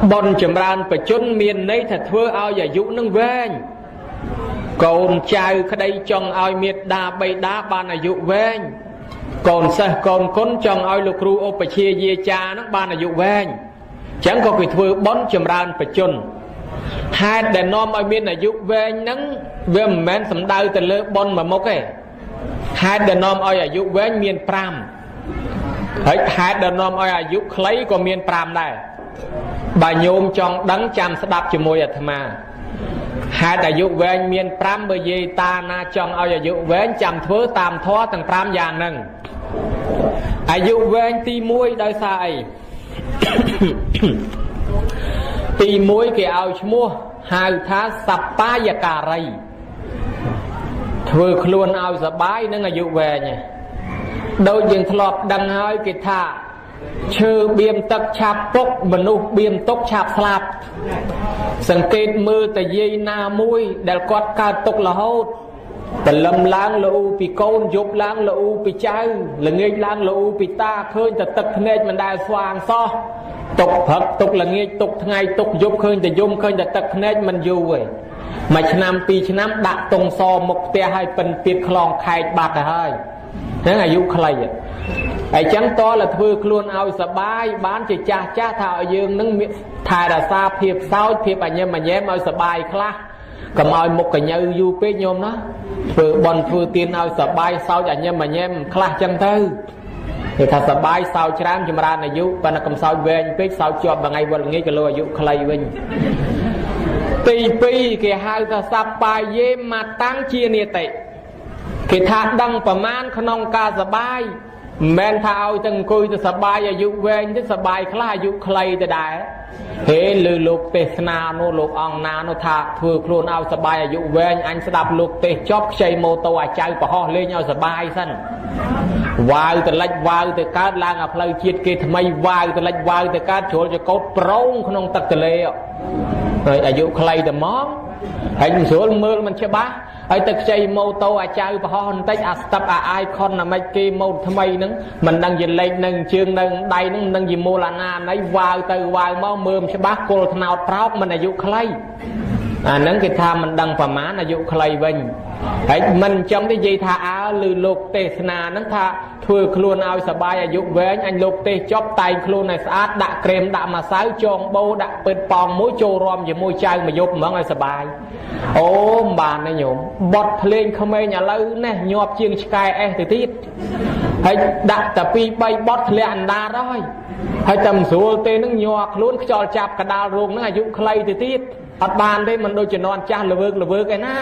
bon chấm ran phải chôn miền nấy thật thưa ao giả dụ nâng về còn trai đây trong ao miệt đa bay đá ban là dụ về còn sao còn con trong ao lục ru ô chia dê cha nó ban là dụ về chẳng có cái thưa bon chấm ran phải chôn hai đàn nom ao miệt là dụ về nắng về men sầm đau từ lơ bon mà mốc ấy hai đàn nom ao giả dụ về miền pram hai đàn nom ao giả dụ lấy còn miền pram này bà nhôm trong đấng chăm sẽ đạp cho môi mà hai đại dụ về anh miền pram bởi vì ta na trong ao dụ về anh chăm thưa tam thoa tầng pram giàn nâng ai dụ về anh ti muôi đời sai ti muôi cái ao mua hai tháng sập pa và cà ray thưa luôn ao sập bái nâng ai dụ về nhỉ đôi dừng thọp đằng hơi cái thà chư biêm tắc chạp bốc mà nụ biêm tốc chạp slap sẵn kết mưa tại dây na mùi để quát ca tốc là hốt tại lâm lang là u bị côn dục lang là u bị cháy là nghe lang là u bị ta khơi tại tật nên mình đài xoàng so tục thật tục là nghe tục ngày tục dục khơi tại dung khơi tại tật nên mình dù rồi mà năm pi năm đặt tông so một tia hai phần tiệt klong khai bạc hai thế là dụ khay ai chẳng to là thưa luôn ao sợ bài bán chỉ cha thảo dương nâng thài là xa thiệp sao thiệp anh em mà nhém ao sợ bài khla cầm ao một cái nhau du pê nhôm đó vừa bọn vừa tiền ao sợ bài sao anh em mà nhém khla chân thư thì thật sợ bài sao chán cho mà ra này dụ và nó cầm sao về anh pê sao chọn bằng ngày vẫn nghĩ cái lô dụ khay mình pi cái hai ta sắp bài dê mà tăng chia nè tệ cái thà đăngประมาณ ขนมกาสบายแม่นถ้าเอาจังคุยจะสบายอายุเวงจะสบายคล้ายอายุใครจะได้เฮ้ลือลูกเตสนาโนลูกองนาโนท่าถือครูนเอาสบายอายุเวงอันสดับลูกเตจอบใจโมโตอาใจปะห่อเลี้ยงเอาสบายสั้นวาวแต่เล็กวาวแต่การล้างอับเลยเชียดเกทำไมวาวแต่เล็กวาวแต่การโฉลจะกดโปร่งขนมตักทะเลอายุใครแต่มองไอ้สวนมือมันเชื่อบ้าไอ้ตะใจโมโตอาจารย์พอหันเตจอัสตับไอคอนน่ะไม่เกโมทำไมนึงมันดังยินเล่นนึงเชื่องนึงใดนึงดังยินโมลานาในวาวเตวาวมอมือมันเชื่อบ้าโกลธนาพร้อมมันอายุใครนั่นคือทามันดังประมาณอายุใครวิ่งไอ้มันจำได้ยีท่าอาลือโลกเตสนานั้นท่าถือครูนเอาสบายอายุเว้นอันโลกเตจอบไตครูในสะอาดด่าเกรมด่ามาสาวจงโบด่าเปิดปองมุ้ยโจรอมอย่ามุ้ยใจมายุบเหมือนไอ้สบายโอ้บานนะโยมบทเพลงเขาไม่อย่าเล่าเนี่ยหยอบเชียงสกายเอติทิศให้ด่าแต่ปีใบบทเพลงอันดาร้อยให้จำสูเตนึงหยอกลุ้นจอจับกระดาลรงนั่งอายุใครติทิศอัดบานได้มันโดยจะนอนจ้าละเวิร์กไอ้นะ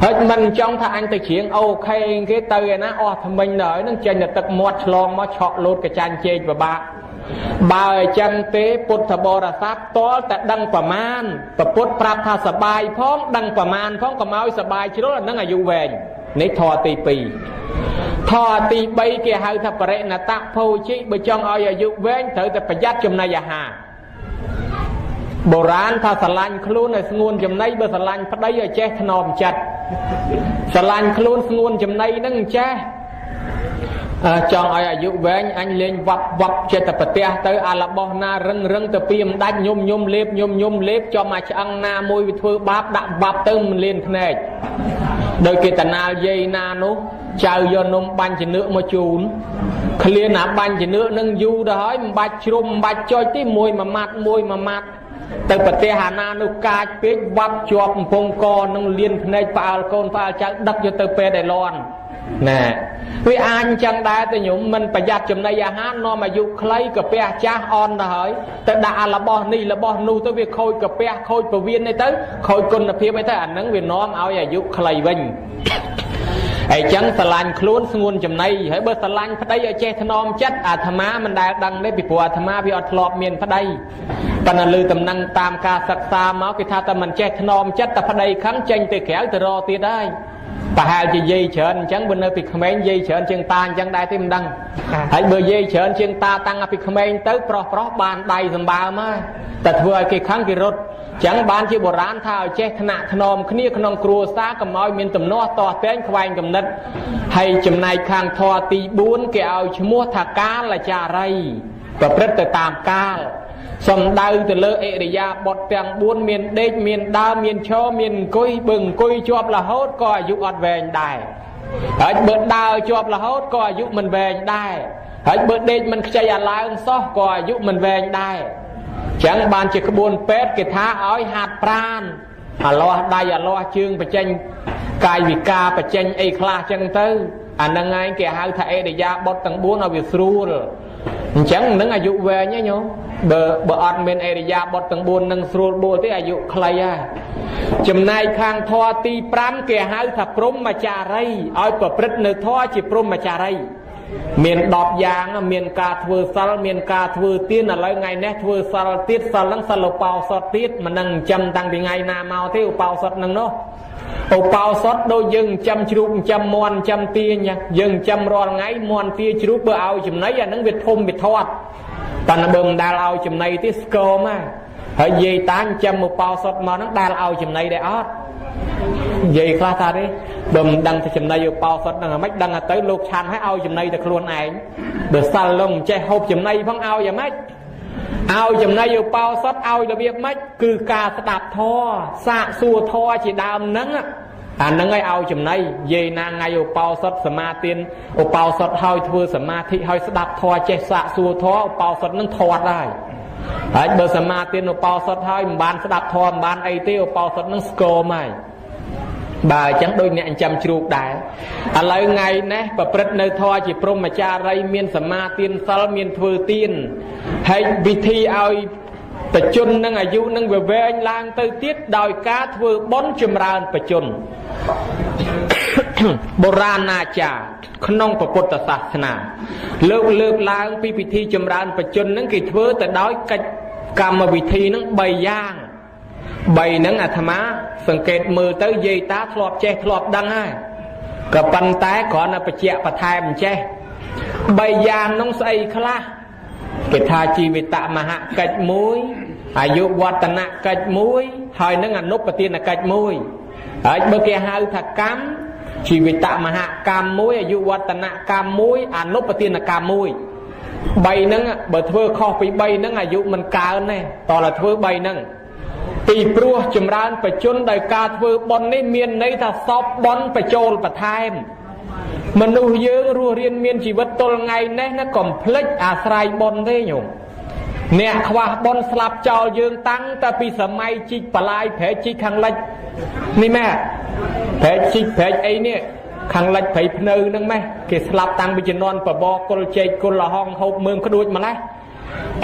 เฮ้ยมันจ้องถ้าอันตะเฉียงโอเคcáiเตยนะอ๋อทำไมเหนื่อยนั่งเจนจะตะมอดลองมาเฉาะโลดกระจายเจนแบบบ่ายจังเตปุถบรสัตโตแต่ดังประมาณประพุทธปราบทาสบายพร้อมดังประมาณพร้อมกับเมาสบายชิโร่นั่งอายุแวงในทอตีปีทอตีใบเกี่ยหายทับเรนตะโพชิบจองอายุแวงเถอะแต่ประหยัดจำนายหาโบราณถ้าสลันคลูนในสงวนจำในเบอร์สลันพระได้เจ้ถนอมจัดสลันคลูนสงวนจำในนั่งเจ้จองอายุแวงอันเลี้ยงวับเจตปะเตียเตออาลบอนารังตะปีมดันยมเล็บจอมาชังนามวยวิถีบาบดับเติมเลี้ยงแน่โดยเกตนาเยนานุเจ้ายนมบันจะเนื้อมาจูนเคลียนาบันจะเนื้อนั่งยูดอยบัดชุมบัดจอยที่มวยมามัดแต่ปฏิหานานุกาเปิดวับจอบพงกรนั่งเลี้ยงในป่าโกนป่าจะดักอยู่เตอเปได้ร้อนน่ะวิอันจังได้แต่หนุ่มมันประหยัดจำในอาหารนอมายุใครกับเปียจ้าอ่อนเลยแต่ด่าละบ่นี่ละบ่นูตัวเวียคอยกับเปียคอยประเวียนในเต้คอยคนเพียบไปแต่อันนั้นเวียนน้อมเอาอายุใครวิ่งไอ้จังสลันคล้วนสงวนจำในให้เบอร์สลันพระได้เจตนอมจัดอาธรรมะมันได้ดังได้ปีปัวธรรมะพิอัตลอบเมียนพระได้ปนันลือตำนังตามกาศักษาเมากิธาตมันเจตนอมจัดแต่พระได้ครั้งเจงเตะแขวแต่รอตีได้แต่หากจะยีเฉินจังบนเนปิขมเยีเฉินเชียงตาจังได้ที่มันดังให้เบอร์ยีเฉินเชียงตาตั้งอภิขมเตอเพราะบานใดสบายมากแต่เถื่อกี่ครั้งกี่รถจังบานที่โบราณท่าเจตนาขนมขณีขนมครัวซากับม้อยมีนต่ำนอต่อเต้นควายกับนัดให้จำนายคางทอตีบุญเกี่ยวชมัวถากาละจาไรประพฤติตามกาล សំដៅទៅលើអរិយាបថទាំង4មានដេកមានដើរមានឈរមានអង្គុយបើអង្គុយជាប់រហូតក៏អាយុអត់វែងដែរហើយបើដើរជាប់រហូតក៏អាយុមិនវែងដែរហើយបើដេកមិនខ្ចីអាឡើងសោះក៏អាយុមិនវែងដែរចឹងបានជាក្បួនពេទ្យគេថាឲ្យហាត់ប្រាណអាលាស់ដៃអាលាស់ជើងបញ្ចេញកាយវិការបញ្ចេញអីខ្លះចឹងទៅអាហ្នឹងឯងគេហៅថាអរិយាបថទាំង4ឲ្យវាស្រួលអញ្ចឹងនឹងអាយុវែងហ្នឹងញោមបើអត់មានអរិយាបថទាំង4នឹងស្រួលបួលទេអាយុខ្លីហើយចំណែកខាងធម៌ទី5គេហៅថាព្រហ្មចារីឲ្យប្រព្រឹត្តនៅធម៌ជាព្រហ្មចារីមាន10យ៉ាងមានការធ្វើសិលមានការធ្វើទានឥឡូវថ្ងៃនេះធ្វើសិលទៀតសិលហ្នឹងសិលឧបោសថទៀតមិននឹងចាំតាំងពីថ្ងៃណាមកទេឧបោសថហ្នឹងនោះឧបោសថដូចយើងចាំជ្រូកចាំមាន់ចាំទាយើងចាំរាល់ថ្ងៃមាន់ទាជ្រូកបើឲ្យចំណីអាហ្នឹងវាធំវាធាត់តែបើមិនដែលឲ្យចំណីទេស្គមហើយយាយតាចាំឧបោសថមកហ្នឹងដែលឲ្យចំណីដែរអត់និយាយខ្លះថាទេបើមិនដឹងទៅចំណីឧបោសថហ្នឹងមិនដឹងទៅលោកឆាន់ឲ្យចំណីតែខ្លួនឯងបើសិលលងចេះហូបចំណីផងឲ្យយ៉ាងម៉េចឲ្យចំណីឧបោសថឲ្យរបៀបម៉េចគឺការស្ដាប់ធម៌សាកសួរធម៌ជាដើមហ្នឹងអាហ្នឹងឲ្យចំណីយាយណាថ្ងៃឧបោសថសមាទានឧបោសថឲ្យធ្វើសមាធិឲ្យស្ដាប់ធម៌ចេះសាកសួរធម៌ឧបោសថហ្នឹងធាត់ហើយបើសមាទានឧបោសថឲ្យមិនបានស្ដាប់ធម៌មិនបានអីទេឧបោសថហ្នឹងស្គមហើយបើអញ្ចឹងដូចអ្នកចិញ្ចឹមជ្រូកដែរឥឡូវថ្ងៃនេះប្រព្រឹត្តនៅធម៌ជាព្រហ្មចារីមានសមាទានសិលមានធ្វើទានហើយវិធីឲ្យបច្ចុប្បន្ននឹងអាយុនឹងវាវែងឡើងទៅទៀតដោយការធ្វើបុណ្យចម្រើនបច្ចុប្បន្នបុរាណអាចារ្យក្នុងពុទ្ធសាសនាលើកឡើងពីពិធីចម្រើនបច្ចុប្បន្ននឹងគេធ្វើទៅដោយកិច្ចកម្មវិធីនឹង3យ៉ាង3ហ្នឹងអាត្មាសង្កេតមើលទៅយាយតាធ្លាប់ចេះធ្លាប់ដឹងហើយក៏ប៉ុន្តែគ្រាន់តែបញ្ជាក់បន្ថែមចេះ3យ៉ាងហ្នឹងស្អីខ្លះគេថាជីវិតមហកិច្ច1អាយុវឌ្ឍនកិច្ច1ហើយនឹងអនុបទានកិច្ច1ហើយបើគេហៅថាកម្មជីវិតមហកម្ម1អាយុវឌ្ឍនកម្ម1អនុបទានកម្ម1 3ហ្នឹងបើធ្វើខុសពី3ហ្នឹងអាយុមិនកើនទេតើធ្វើ3ហ្នឹងពីព្រោះចម្រើនបច្ចុប្បន្នដោយការធ្វើបុណ្យនេះមានន័យថាសពបុណ្យបញ្ចូលបន្ថែមមនុស្សយើងរស់រៀនមានជីវិតទល់ថ្ងៃនេះណាកុំភ្លេចអាស្រ័យបុណ្យទេញោមអ្នកខ្វះបុណ្យស្លាប់ចោលយើងតាំងតែពីសម័យជីកបលាយព្រែកជីកខាងលិចនេះម៉ែព្រែកជីកព្រែកអីនេះខាងលិចព្រៃភ្នៅហ្នឹងម៉េះគេស្លាប់តាំងពីជំនាន់បបរគុលជែកគុលលហងហូបមើងក្ដួចម្លេះ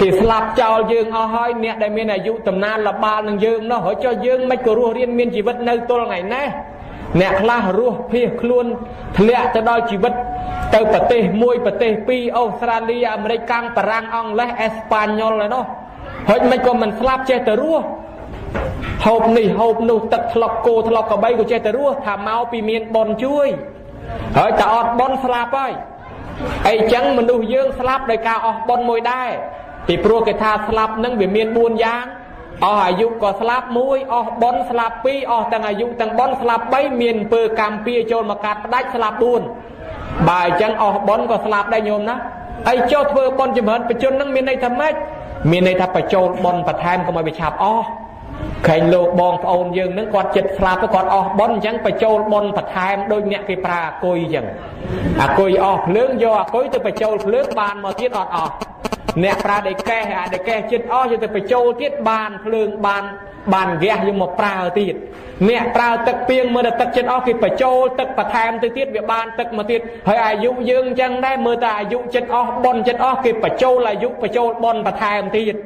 គេស្លាប់ចោលយើងអស់ហើយអ្នកដែលមានអាយុតំណានលបាលនឹងយើងនោះហើយចុះយើងមិនក៏រស់រៀនមានជីវិតនៅទល់ថ្ងៃនេះអ្នកខ្លះរស់ភៀសខ្លួនធ្លាក់ទៅដល់ជីវិតទៅប្រទេស1ប្រទេស2អូស្ត្រាលីអាមេរិកកាំងបារាំងអង់គ្លេសអេស្ប៉ាញ៉ុលឯនោះហើយមិនក៏មិនស្លាប់ចេះតែរស់ហូបនេះហូបនោះទឹកថ្លុកគោថ្លុកក្របីក៏ចេះតែរស់ថាមកពីមានបុណ្យជួយហើយតែអត់បុណ្យស្លាប់ហើយអីចឹងមនុស្សយើងស្លាប់ដោយការអស់បុណ្យមួយដែរពីព្រោះគេថាស្លាប់នឹងវាមាន4យ៉ាងអស់អាយុក៏ស្លាប់1អស់បុណ្យស្លាប់2អស់ទាំងអាយុទាំងបុណ្យស្លាប់3មានអំពើកម្មពៀចូលមកកាត់ផ្ដាច់ស្លាប់4បើអញ្ចឹងអស់បុណ្យក៏ស្លាប់ដែរញោមណាអីចុះធ្វើបុណ្យចម្រើនបច្ចុប្បន្ននឹងមានន័យថាម៉េចមានន័យថាបញ្ចូលបុណ្យបន្ថែមកុំឲ្យវាឆាប់អស់ខែងលោកបងប្អូនយើងនឹងគាត់ចិត្តស្លាប់ទៅគាត់អស់បុណ្យអញ្ចឹងបញ្ចូលបុណ្យបន្ថែមដូចអ្នកគេប្រើអាគុយអញ្ចឹងអាគុយអស់ភ្លើងយកអាគុយទៅបញ្ចូលភ្លើងបានមកទៀតអត់អស់អ្នកប្រើដេកេះអាដេកេះចិត្តអស់យកទៅបញ្ចូលទៀតបានភ្លើងបានហ្គាសយកមកប្រើទៀតអ្នកប្រើទឹកពីងមើលតែទឹកចិត្តអស់គេបញ្ចូលទឹកបន្ថែមទៅទៀតវាបានទឹកមកទៀតហើយអាយុយើងអញ្ចឹងដែរមើលតែអាយុចិត្តអស់បុណ្យចិត្តអស់គេបញ្ចូលអាយុបញ្ចូលបុណ្យបន្ថែមទៀត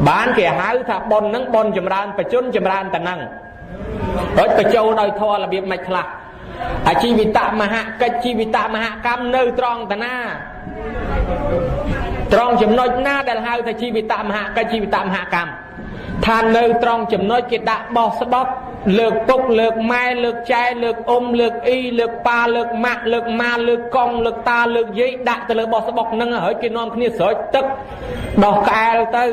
បានគេហៅថាបុណ្យហ្នឹងបុណ្យចម្រើនបច្ចុប្បន្នចម្រើនតែហ្នឹងហើយបញ្ចូលដោយធម៌របៀបម៉េចខ្លះអាជីវិតមហកិច្ចជីវិតមហកម្មនៅត្រង់តាណាត្រង់ចំណុចណាដែលហៅថាជីវិតមហកិច្ចជីវិតមហកម្មថានៅត្រង់ចំណុចគេដាក់បោះស្បប់លើកពុកលើកម៉ែលើកចែលើកអ៊ំលើកអ៊ីលើកប៉ាលើកម៉ាក់លើកម៉ាលើកកង់លើកតាលើកយាយដាក់ទៅលើបោះស្បុកហ្នឹងហើយគេនាំគ្នាស្រោចទឹកដោះក្អែលទៅ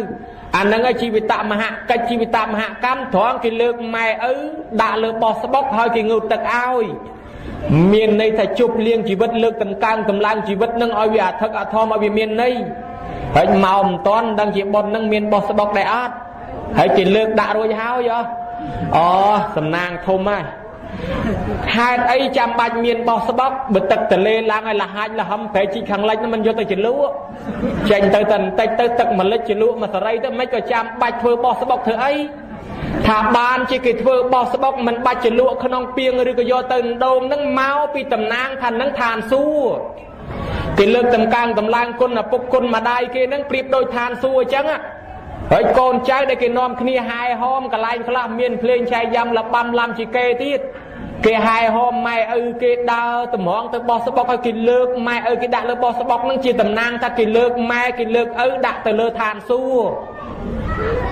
អាហ្នឹងឯងជីវិតមហកិច្ចជីវិតមហកម្មត្រង់គេលើកម៉ែឪដាក់លើបោះស្បុកហើយគេងូតទឹកឲ្យមានន័យថាជប់លៀងជីវិតលើកតម្កើងកម្លាំងជីវិតនឹងឲ្យវាអធិកអធមឲ្យវាមានន័យ ហើយមកមិនតន់ដឹងជាប៉ុននឹងមានបោះស្បុកដែរអត់ហើយគេលើកដាក់រួចហើយអូសំណាងធំហើយហេតុអីចាំបាច់មានបោះស្បុកបើទឹកទលេឡើងឲ្យលះហាច់លហំប្រែជីកខាងលិចនោះមិនយកទៅជ្រលក់ចេញទៅតែបន្តិចទៅទឹកមួយលិចជ្រលក់មួយសរីទៅមិនក៏ចាំបាច់ធ្វើបោះស្បុកធ្វើអីថាបានជាគេធ្វើបោះស្បុកមិនបាច់ជ្រលក់ក្នុងពាងឬក៏យកទៅដូងនឹងមកពីតំណាងថានឹងឋានសួគ៌គេលើកតម្កើងតម្លើងគុណឪពុកគុណម្ដាយគេនឹងប្រៀបដូចឋានសួគ៌អញ្ចឹងហើយកូនចៅដែលគេនាំគ្នាហាយហោមកន្លែងខ្លះមានភ្លេងឆាយយ៉ាំលបាំឡាំជីកេទៀតគេហាយហោមម៉ែឪគេដើរតម្រង់ទៅបោះស្បុកឲ្យគេលើកម៉ែឪគេដាក់លើបោះស្បុកនឹងជាតំណាងថាគេលើកម៉ែគេលើកឪដាក់ទៅលើឋានសួគ៌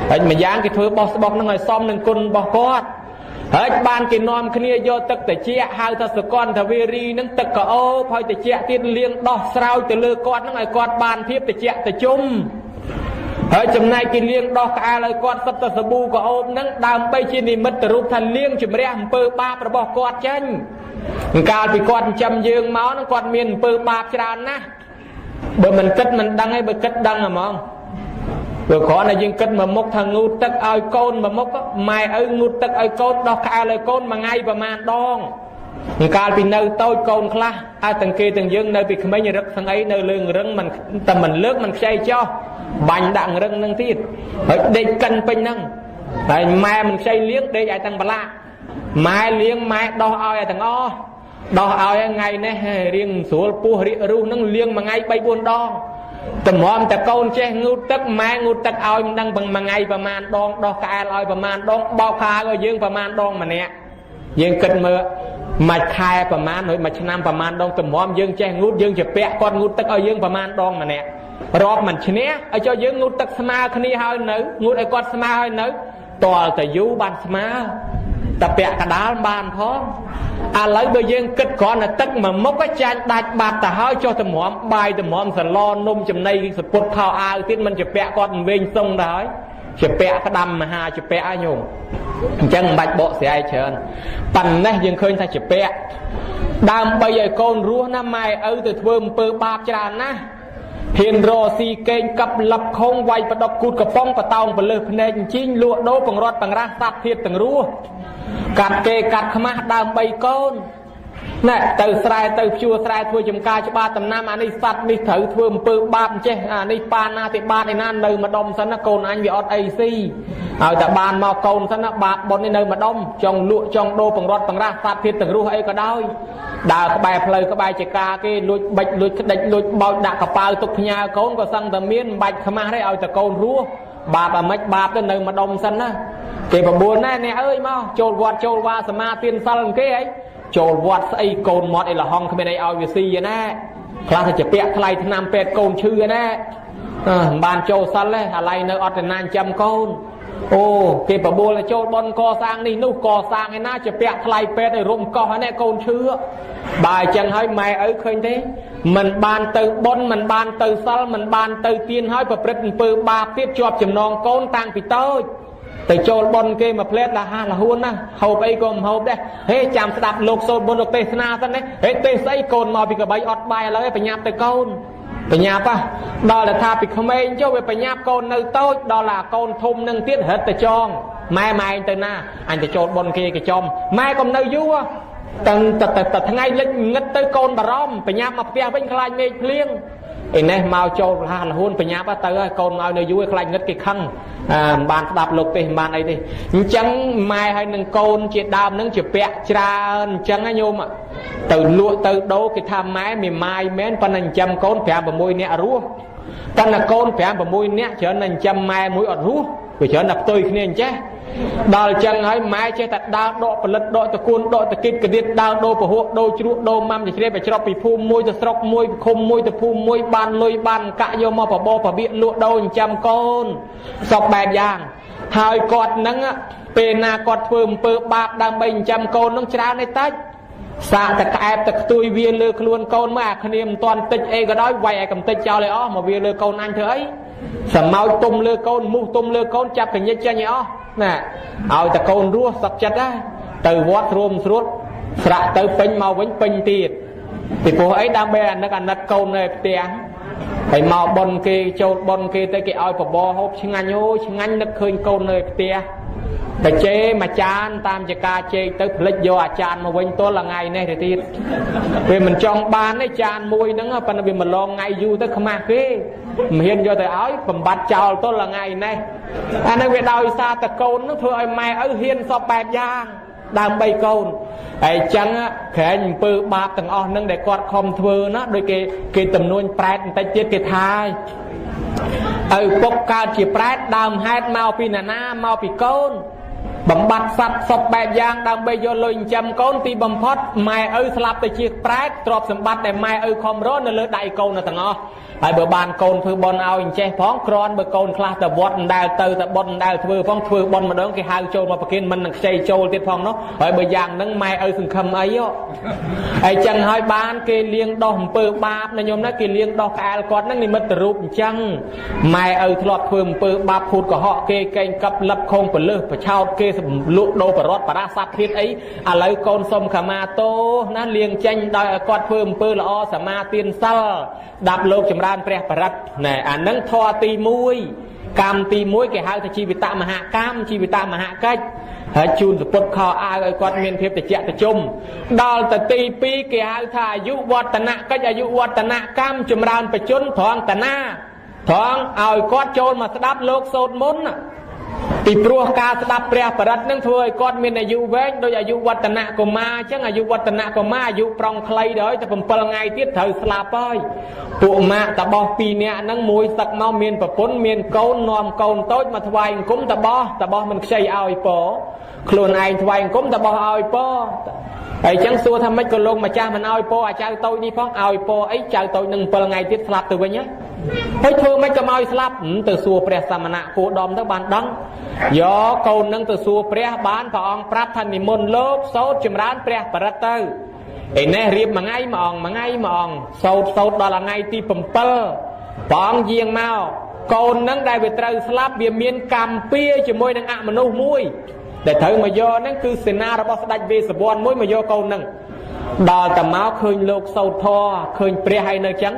ហើយម្យ៉ាងគេធ្វើបោះស្បុកនឹងឲ្យសមនឹងគុណរបស់គាត់ហើយបានគេនាំគ្នាយកទឹកត្រជាក់ហៅថាសកន្តវេរីនឹងទឹកកោបហើយត្រជាក់ទៀតលាងដោះស្រោចទៅលើគាត់នឹងឲ្យគាត់បានភាពត្រជាក់ត្រជុំហើយចំណែកគេលាងដោះក្អែលឲ្យគាត់សិតទៅសាប៊ូកោបនឹងដើម្បីជានិមិត្តរូបថាលាងជំរះអំពើបាបរបស់គាត់ចេញកាលពីគាត់ចិញ្ចឹមយើងមកនឹងគាត់មានអំពើបាបច្រើនណាស់បើមិនគិតមិនដឹងឯងបើគិតដឹងហ្មងព្រោះគ្រាន់តែយើងគិតមកមុខថាងូតទឹកឲ្យកូនមកមុខម៉ែឪងូតទឹកឲ្យកូនដោះក្អែលឲ្យកូនមួយថ្ងៃប្រមាណដងកាលពីនៅតូចកូនខ្លះអាចទាំងគេទាំងយើងនៅពីក្មេងរឹកស្ងអីនៅលើរឹងមិនតែមិនលើកមិនខ្ចីចោះបាញ់ដាក់រឹងនឹងទៀតហើយដេកកិនពេញហ្នឹងហើយម៉ែមិនខ្ចីលៀងដេកឲ្យទាំងបលាម៉ែលៀងម៉ែដោះឲ្យទាំងអស់ដោះឲ្យថ្ងៃនេះរៀងស្រួលពោះរៀករុះហ្នឹងលៀងមួយថ្ងៃ 3-4 ដងតម្រាំតែកូនចេះងូតទឹកម៉ែងូតទឹកឲ្យមិនដឹងមួយថ្ងៃប្រមាណដងដោះក្អែលឲ្យប្រមាណដងបោកខោឲ្យយើងប្រមាណដងម្នាក់យើងគិតមើលមួយខែប្រមាណហើយមួយឆ្នាំប្រមាណដងតម្រាំយើងចេះងូតយើងជាពាក់គាត់ងូតទឹកឲ្យយើងប្រមាណដងម្នាក់រាប់មិនឈ្នះឲ្យchoយើងងូតទឹកស្មើគ្នាហើយនៅងូតឲ្យគាត់ស្មើហើយនៅតលតែយូរបានស្មើតែពាក់កដាលបានផងឥឡូវបើយើងគិតគ្រាន់តែទឹកមួយមុខចាញ់ដាច់បាត់ទៅហើយចុះតម្រាំបាយតម្រាំសឡនំចំណីសពុតខោអាវទៀតមិនជាពាក់គាត់វិញវិញសុងទៅហើយជាពាក់ក្តាំមហាជាពាក់ឲ្យញោមអញ្ចឹងមិនបាច់បកស្រាយច្រើនប៉ុណ្ណេះយើងឃើញថាជាពាក់ដើម្បីឲ្យកូនរស់ណាម៉ែឪទៅធ្វើអំពើបាបច្រើនណាស់ហ៊ានរស៊ីកេងកាប់លឹបខុងវាយបដប់គូតកំប៉ុងបតោងបលើសភ្នែកអញ្ជីងលក់ដូរបង្រត់បង្រាស់សត្វធាតទាំងរស់កាត់គេកាត់ខ្មាស់ដើម្បីកូនណែទៅស្រែទៅភ្ជួរស្រែធ្វើចំការច្បារដំណាំអានេះសត្វនេះត្រូវធ្វើអំពើបាបអញ្ចេះអានេះបាណាតិបាតឯណានៅម្ដុំសិនណាកូនអញវាអត់អីស៊ីឲ្យតែបានមកកូនសិនណាបាបបុននេះនៅម្ដុំចង់លក់ចង់ដូរបង្រត់បង្រាស់សត្វធាតទាំងរស់អីក៏ដោយដើរក្បែរផ្លូវក្បែរចកាគេលួចបិចលួចក្តិចលួចបោចដាក់កប៉ាល់ទុកផ្ញើកូនក៏សឹងតែមានមិនបាច់ខ្មាស់ទេឲ្យតែកូនរស់បាបអាម៉េចបាបទៅនៅម្ដុំសិនណាគេប្របួនណែអ្នកអើយមកចូលវត្តចូលវាសមាទានសិលគេហីចូលវត្តស្អីកូនមាត់អីលហងគ្មានអីឲ្យវាស៊ីណាខ្លះទៅជាពាក់ថ្លៃឆ្នាំពេទ្យកូនឈឺណាមិនបានចូលសិលទេអាឡ័យនៅអត់ណាចាំកូនអូគេប្របួនទៅចូលបនកសាងនេះនោះកសាងឯណាជាពាក់ថ្លៃពេទ្យឲ្យរុំកោះហ្នឹងកូនឈឺបើអញ្ចឹងហើយម៉ែឪឃើញទេមិនបានទៅបនមិនបានទៅសិលមិនបានទៅទានហើយប្រព្រឹត្តអំពើបាបទៀតជាប់ចំណងកូនតាំងពីតូចទៅចូលបនគេមកផ្លែតលះលហួនណាហូបអីក៏មិនហូបដែរហេចាំស្ដាប់លោកសូត្របុណ្យលោកទេសនាសិនណាហេទេសស្អីកូនមកពីកបីអត់បាយឥឡូវឯងបញ្ញាប់ទៅកូនបញ្ញាប់ដល់តែថាពីក្មេងចុះវាបញ្ញាប់កូននៅតូចដល់តែកូនធំនឹងទៀតរត់ទៅចងម៉ែឯងទៅណាអញទៅចូលបនគេគេចំម៉ែកុំនៅយូរតាំងតែថ្ងៃលិចងឹតទៅកូនបារម្ភបញ្ញាប់មកផ្ទះវិញខ្លាចមេឃភ្លៀងឯនេះមកចូលលះលហួនបញ្ញាប់ទៅហើយកូនមកនៅយូរខ្លាចងឹតគេខឹងមិនបានស្ដាប់លោកទេមិនបានអីទេអញ្ចឹងម៉ែហើយនឹងកូនជាដើមនឹងជាពាក់ច្រើនអញ្ចឹងណាញោមទៅលក់ទៅដូរគេថាម៉ែមេម៉ាយមែនប៉ុន្តែចិញ្ចឹមកូន 5-6 នាក់រស់ប៉ុន្តែកូន 5-6 នាក់ច្រើនតែចិញ្ចឹមម៉ែមួយអត់រស់វាច្រើនតែផ្ទុយគ្នាអញ្ចេះដល់អញ្ចឹងហើយម៉ែចេះតែដើរដកផលិតដកតកូនដកតគិតកទៀតដើរដូរពហុដូរជ្រក់ដូរម៉ាំទៅជ្រាបไปច្រប់ពីភូមិមួយទៅស្រុកមួយឃុំមួយទៅភូមិមួយបានលុយបានកាក់យកមកបបោរបៀកលក់ដូរចិញ្ចឹមកូនសពបែបយ៉ាងហើយគាត់នឹងពេលណាគាត់ធ្វើអំពើបាបដើម្បីចិញ្ចឹមកូននឹងច្រើនឯតិចសាកតែក្អែបតែខ្ទួយវាលើខ្លួនកូនមកអាគ្នាមិនតាន់តិចអីក៏ដោយវាយឲ្យកំតិចចោលឲ្យអស់មកវាលើកូនអញធ្វើអីសម្ោចទុំលើកូនមូសទុំលើកូនចាប់កញ្ញិចចេញឲ្យអស់ណាឲ្យតែកូនរស់សក់ចិត្តដែរទៅវត្តរួមស្រួតស្រាក់ទៅពេញមកវិញពេញទៀតពីព្រោះអីដើម្បីអាណិតកូននៅផ្ទះ ហើយមកបនគេចូលបនគេទៅគេឲ្យបបរហូបឆ្ងាញ់អូឆ្ងាញ់នឹកឃើញកូននៅផ្ទះតែជេរមួយចានតាមចការជែកទៅផ្លិចយកអាចារ្យមកវិញទល់ថ្ងៃនេះទៅទៀតវាមិនចង់បានទេចានមួយហ្នឹងប៉ុន្តែវាម្លងថ្ងៃយូរទៅខ្មាស់គេមិនហ៊ានយកទៅឲ្យបំបត្តិចោលទល់ថ្ងៃនេះអានេះវាដោយសារតែកូនហ្នឹងធ្វើឲ្យម៉ែឪហ៊ានសពបែបយ៉ាងដើម្បីកូនហើយអញ្ចឹងក្រែងអំពើបាបទាំងអស់ហ្នឹងដែលគាត់ខំធ្វើណាដូចគេទំនួញប្រែតបន្តិចទៀតគេថាឪពុកកើតជាប្រែតដើមហេតុមកពីណាមកពីកូនបំបត្តិសត្វសពបែបយ៉ាងដើម្បីយកលុយចិញ្ចឹមកូនទីបំផុតម៉ែឪស្លាប់ទៅជាប្រែតទ្រព្យសម្បត្តិដែលម៉ែឪខំរកនៅលើដៃកូនទាំងអស់ហើយបើបានកូនធ្វើបន់ឲ្យអញ្ចេះផងគ្រាន់បើកូនខ្លះទៅវត្តមិនដែលទៅតែបន់មិនដែលធ្វើផងធ្វើបន់ម្ដងគេហៅចូលមកប្រគិនមិននឹងខ្ចីចូលទៀតផងនោះហើយបើយ៉ាងហ្នឹងម៉ែឪសង្ឃឹមអីហើយចឹងហើយបានគេលៀងដោះអំពើបាបណាញោមណាគេលៀងដោះក្អែលគាត់ហ្នឹងនិមិត្តរូបអញ្ចឹងម៉ែឪធ្លាប់ធ្វើអំពើបាបភូតកុហកគេកេងកាប់លឹបខងពលឹះប្រឆោតគេលក់ដូរបរតបរាស័ព្ទទៀតអីឥឡូវកូនសុំខមាទោណាលៀងចេញដោយឲ្យគាត់ធ្វើអំពើល្អសមាទានសិលដាប់លោកចម្រើនព្រះបរិត្តណែអានឹងធម៌ទី1កម្មទី1គេហៅថាជីវិតមហាកម្មជីវិតមហាកិច្ចហើយជូនសពុតខោអាវឲ្យគាត់មានភាពត្រជាក់ត្រជុំដល់ទៅទី2គេហៅថាអាយុវឌ្ឍនកិច្ចអាយុវឌ្ឍនកម្មចម្រើនបច្ចុប្បន្នត្រង់តាណាត្រង់ឲ្យគាត់ចូលមកស្ដាប់លោកសូត្រមុនពីព្រោះការស្ដាប់ព្រះបរិត្តនឹងធ្វើឲ្យគាត់មានអាយុវែងដោយអាយុវឌ្ឍនកុមារអញ្ចឹងអាយុវឌ្ឍនកុមារអាយុប្រុងខ្លីដល់តែ7ថ្ងៃទៀតត្រូវស្លាប់ហើយពួកម៉ាក់តបោះ2នាក់ហ្នឹងមួយសឹកមកមានប្រពន្ធមានកូននាំកូនតូចមកថ្វាយអង្គមតបោះមិនខ្ចីឲ្យពខ្លួនឯងថ្វាយអង្គមតបោះឲ្យពហើយអញ្ចឹងសួរថាម៉េចក៏លោកម្ចាស់មិនឲ្យពអាចៅតូចនេះផងឲ្យពអីចៅតូចនឹង7ថ្ងៃទៀតស្លាប់ទៅវិញហើយធ្វើម៉េចក៏មកឲ្យស្លាប់ទៅសួរព្រះសមណៈគោដមទៅបានដឹងយកកូននឹងទៅសួរព្រះបានព្រះអង្គប្រាប់ថានិមន្តលោកសូត្រចម្រើនព្រះបរិត្តទៅឯនេះរៀបមួយថ្ងៃមួយអង្គសូត្រដល់ថ្ងៃទី7ព្រះអង្គយាងមកកូននឹងដែលវាត្រូវស្លាប់វាមានកម្មពៀជាមួយនឹងអមនុស្សមួយដែលត្រូវមកយកហ្នឹងគឺសេនារបស់ស្ដេចវេស្សវណ្ណមួយមកយកកូនហ្នឹងដល់តែមកឃើញលោកសូត្រធម៌ឃើញព្រះហើយនៅចឹង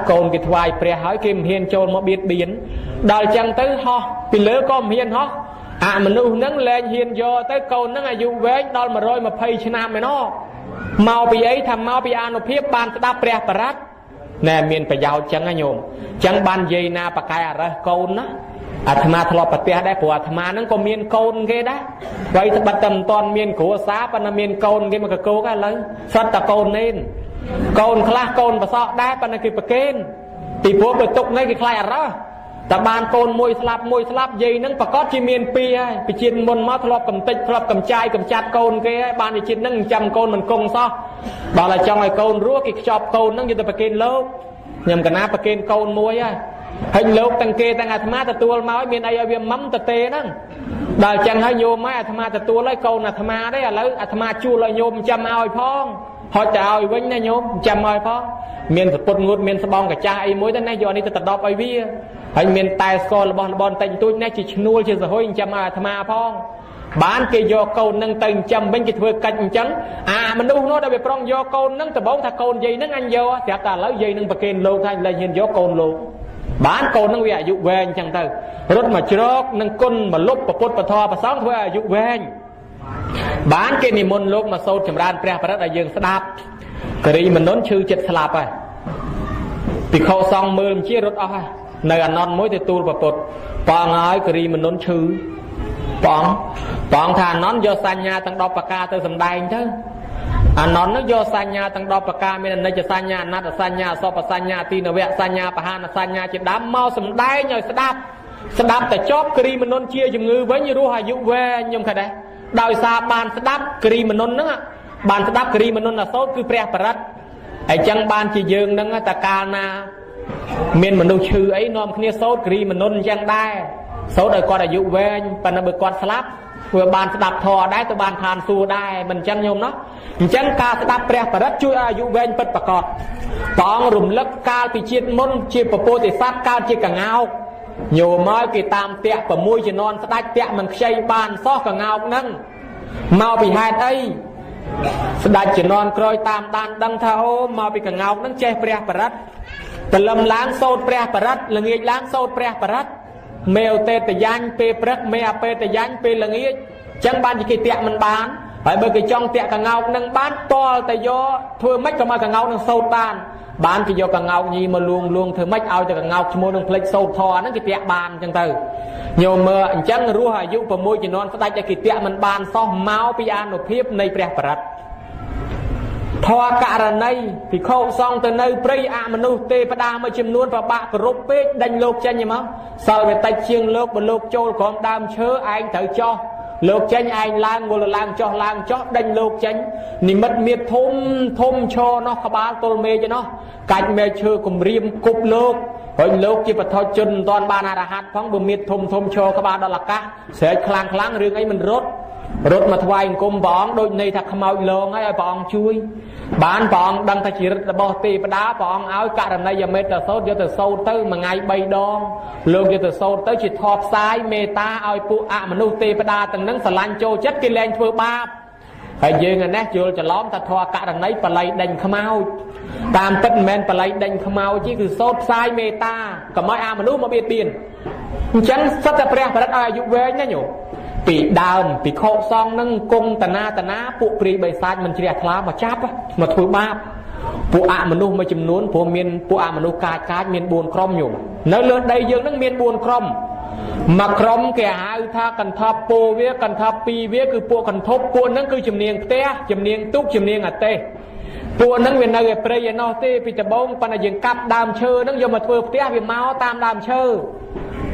កូនគេថ្វាយព្រះហើយគេមិនហ៊ានចូលមកបៀតបៀនដល់ចឹងទៅហោះពីលើក៏មិនហ៊ានហោះអមនុស្សហ្នឹងលែងហ៊ានយកទៅកូនហ្នឹងអាយុវែងដល់120ឆ្នាំឯណោះមកពីអីថាមកពីអានុភាពបានស្ដាប់ព្រះបរិត្តណែមានប្រយោជន៍ចឹងណាញោមចឹងបាននិយាយណាបកែអរិសកូនណាអាត្មាធ្លាប់ប្រទះដែរព្រោះអាត្មាហ្នឹងក៏មានកូនគេដែរໄວត្បិតតែមិនតាន់មានគ្រួសារប៉ុន្តែមានកូនគេមកកកោកឥឡូវស្រាប់តែកូននេនកូនខ្លះកូនប្រសក់ដែរប៉ុន្តែគេប្រកេនពីព្រោះបើទុកនេះគេខ្លាចអរិសតែបានកូនមួយស្លាប់យាយហ្នឹងប្រកាសជាមានពីរហើយពីជាតិមុនមកធ្លាប់កំតិចធ្លាប់កំចាយកំចាត់កូនគេហើយបានជាជាតិហ្នឹងចាំកូនមិនគង់សោះដល់តែចង់ឲ្យកូនរស់គេខ្ចប់កូនហ្នឹងយកទៅប្រកេនលោកខ្ញុំកណាប្រកេនកូនមួយហើយលោកទាំងគេទាំងអាត្មាទទួលមកមានអីឲ្យវាម៉មតទេហ្នឹងដល់ចឹងហើយញោមហើយអាត្មាទទួលហើយកូនអាត្មាទេឥឡូវអាត្មាជួលឲ្យញោមចាំឲ្យផងហត់ទៅឲ្យវិញណាញោមចាំឲ្យផងមានសពុតងួតមានស្បងកាចាស់អីមួយទៅណាយកនេះទៅដប់ឲ្យវាហើយមានតែស្កររបស់របនតិចតួចនេះជាឈ្នួលជាសហុយចាំឲ្យអាត្មាផងបានគេយកកូននឹងទៅចាំវិញគេធ្វើកិច្ចអញ្ចឹងអាមនុស្សនោះដែលវាប្រងយកកូននឹងដំបងថាកូនយាយនឹងអញយកស្រាប់តែឥឡូវយាយនឹងប្រគេនលោកថាលែងហ៊ានយកកូនលោកបានកូននឹងវាអាយុវែងអញ្ចឹងទៅរត់មកជ្រកនឹងគុណមកលុបពុទ្ធពធប្រសងធ្វើឲ្យអាយុវែងបានគេនិមន្តលោកមកសូត្រចម្រើនព្រះបរិត្តឲ្យយើងស្ដាប់គិរីមនុស្សឈឺចិត្តស្លាប់ហើយភិក្ខុសង្ឃមើលជារត់អស់ហើយនៅអាណន់មួយទៅទូលពុទ្ធព្រះអង្គហើយគិរីមនុស្សឈឺព្រះអង្គថាអាណន់យកសញ្ញាទាំង10ប្រការទៅសម្ដែងទៅអាណន់នោះយកសញ្ញាទាំង10ប្រការមានអនិច្ចសញ្ញាអនត្តសញ្ញាអសពសញ្ញាទីនវៈសញ្ញាបហានសញ្ញាជាដើមមកសម្ដែងឲ្យស្ដាប់តែចប់គិរីមនុស្សជាជំងឺវិញរស់អាយុវែងខ្ញុំឃើញដែរដោយសារបានស្ដាប់គិរីមនុស្សហ្នឹងបានស្ដាប់គិរីមនុស្សណាសូត្រគឺព្រះបរិត្តហើយចឹងបានជាយើងហ្នឹងតែកាលណាមានមនុស្សឈឺអីនាំគ្នាសូត្រគិរីមនុស្សអញ្ចឹងដែរសូត្រឲ្យគាត់អាយុវែងប៉ុន្តែបើគាត់ស្លាប់ធ្វើបានស្ដាប់ធម៌ដែរទៅបានឋានសួគ៌ដែរមិនអញ្ចឹងញោមណោះអញ្ចឹងការស្ដាប់ព្រះបរិត្តជួយឲ្យអាយុវែងពិតប្រាកដព្រះអង្គរំលឹកកាលពីជាតិមុនជាពពោធិសត្វកើតជាកង្កោកញោមមកគេតាមតាក់6ជំនាន់ស្ដេចតាក់មិនខ្ចីបានសោះកង្កោកហ្នឹងមកពីហេតុអីស្ដេចជំនាន់ក្រោយតាមដានដឹងថាអូមកពីកង្កោកហ្នឹងចេះព្រះបរិត្ត ตะลำล้างโซดแปรปรัดละเงียล้างโซดแปรปรัดเมลเตตยันเปปรักเมอเปตยันเปละเงียจังบ้านจะกี่เตะมันบานไปเบอร์กี่จ้องเตะกับเงาหนึ่งบ้านปอแต่โยเธอไม่ก็มากับเงาหนึ่งโซดบ้านกี่โยกับเงายีมาลวงเธอไม่เอาแต่กับเงาชั่วโมงหนึ่งเพลกโซดทอนั่นกี่เตะบานจังเตอโยมเมื่อจังรู้อายุประมวยจะนอนก็ได้จะกี่เตะมันบานซ้อมเมาปีอานุเพียบในแปรปรัดทอการในที่เขาซองแต่ในปริยามนุษย์เตปดามาจำนวนประบะกรุบเป็ดดันโลกเจนยังมั้งสาวไปไต่เชียงโลกบนโลกโจรของดามเชื้อไอ้เถอจ่อโลกเจนไอ้ล้างวัวล้างจ่อดันโลกเจนนี่มัดเมียทุ่มโชว์เนาะขบาลตัวเมย์จะเนาะการเมย์เชื่อกุมริมกุบโลกเฮ้ยโลกจีบทอจนตอนบานาราหัดพังบุเมียทุ่มโชว์ขบาลดอลกะเสียคลางเรื่องไอ้มันรถมาถวายกรมบองโดยในทักขมาวลงให้บองช่วยบ้านบองดังตะจีรตะบอตีปดาบองเอาการในยามเมตตาโซดยตโซเตอร์มาไงใบดองโลกยตโซเตอร์จิตทอบซ้ายเมตาเอาปุอะมนุษย์ตีปดาตั้งนั้นสลันโจจัดกิเลนเฟือบาปให้ยืนกันนะจูจะล้อมตะทอการในปลายดังขมาวตามต้นแมนปลายดังขมาวที่คือโซดซ้ายเมตากับไม้อามนุษย์มาเบียดเบียนฉันสัตย์เปรียบพระอายุเวนั่นอยู่ปีดาวปีโคซองนั่งกงตนาปุปรีใบซาดมันเฉียดคลามาจับมาถือบาปปุอะมนุษย์มาจำนวนปุเมียนปุอะมนุษย์กาดเมียนบุญครอมอยู่เนื้อเลือดใดยังนั่งเมียนบุญครอมมาครอมแก่หาท่ากันทับโปเวียกันทับปีเวียคือปุกันทบปุนั่นคือจำเนียงเตะจำเนียงตุกจำเนียงอัตเตปุนั่งเวียนในเปรย์นอเตปิตบงปนยังกับดามเชอนั่งยมมาถือเตะเวียนเมาตามดามเชอ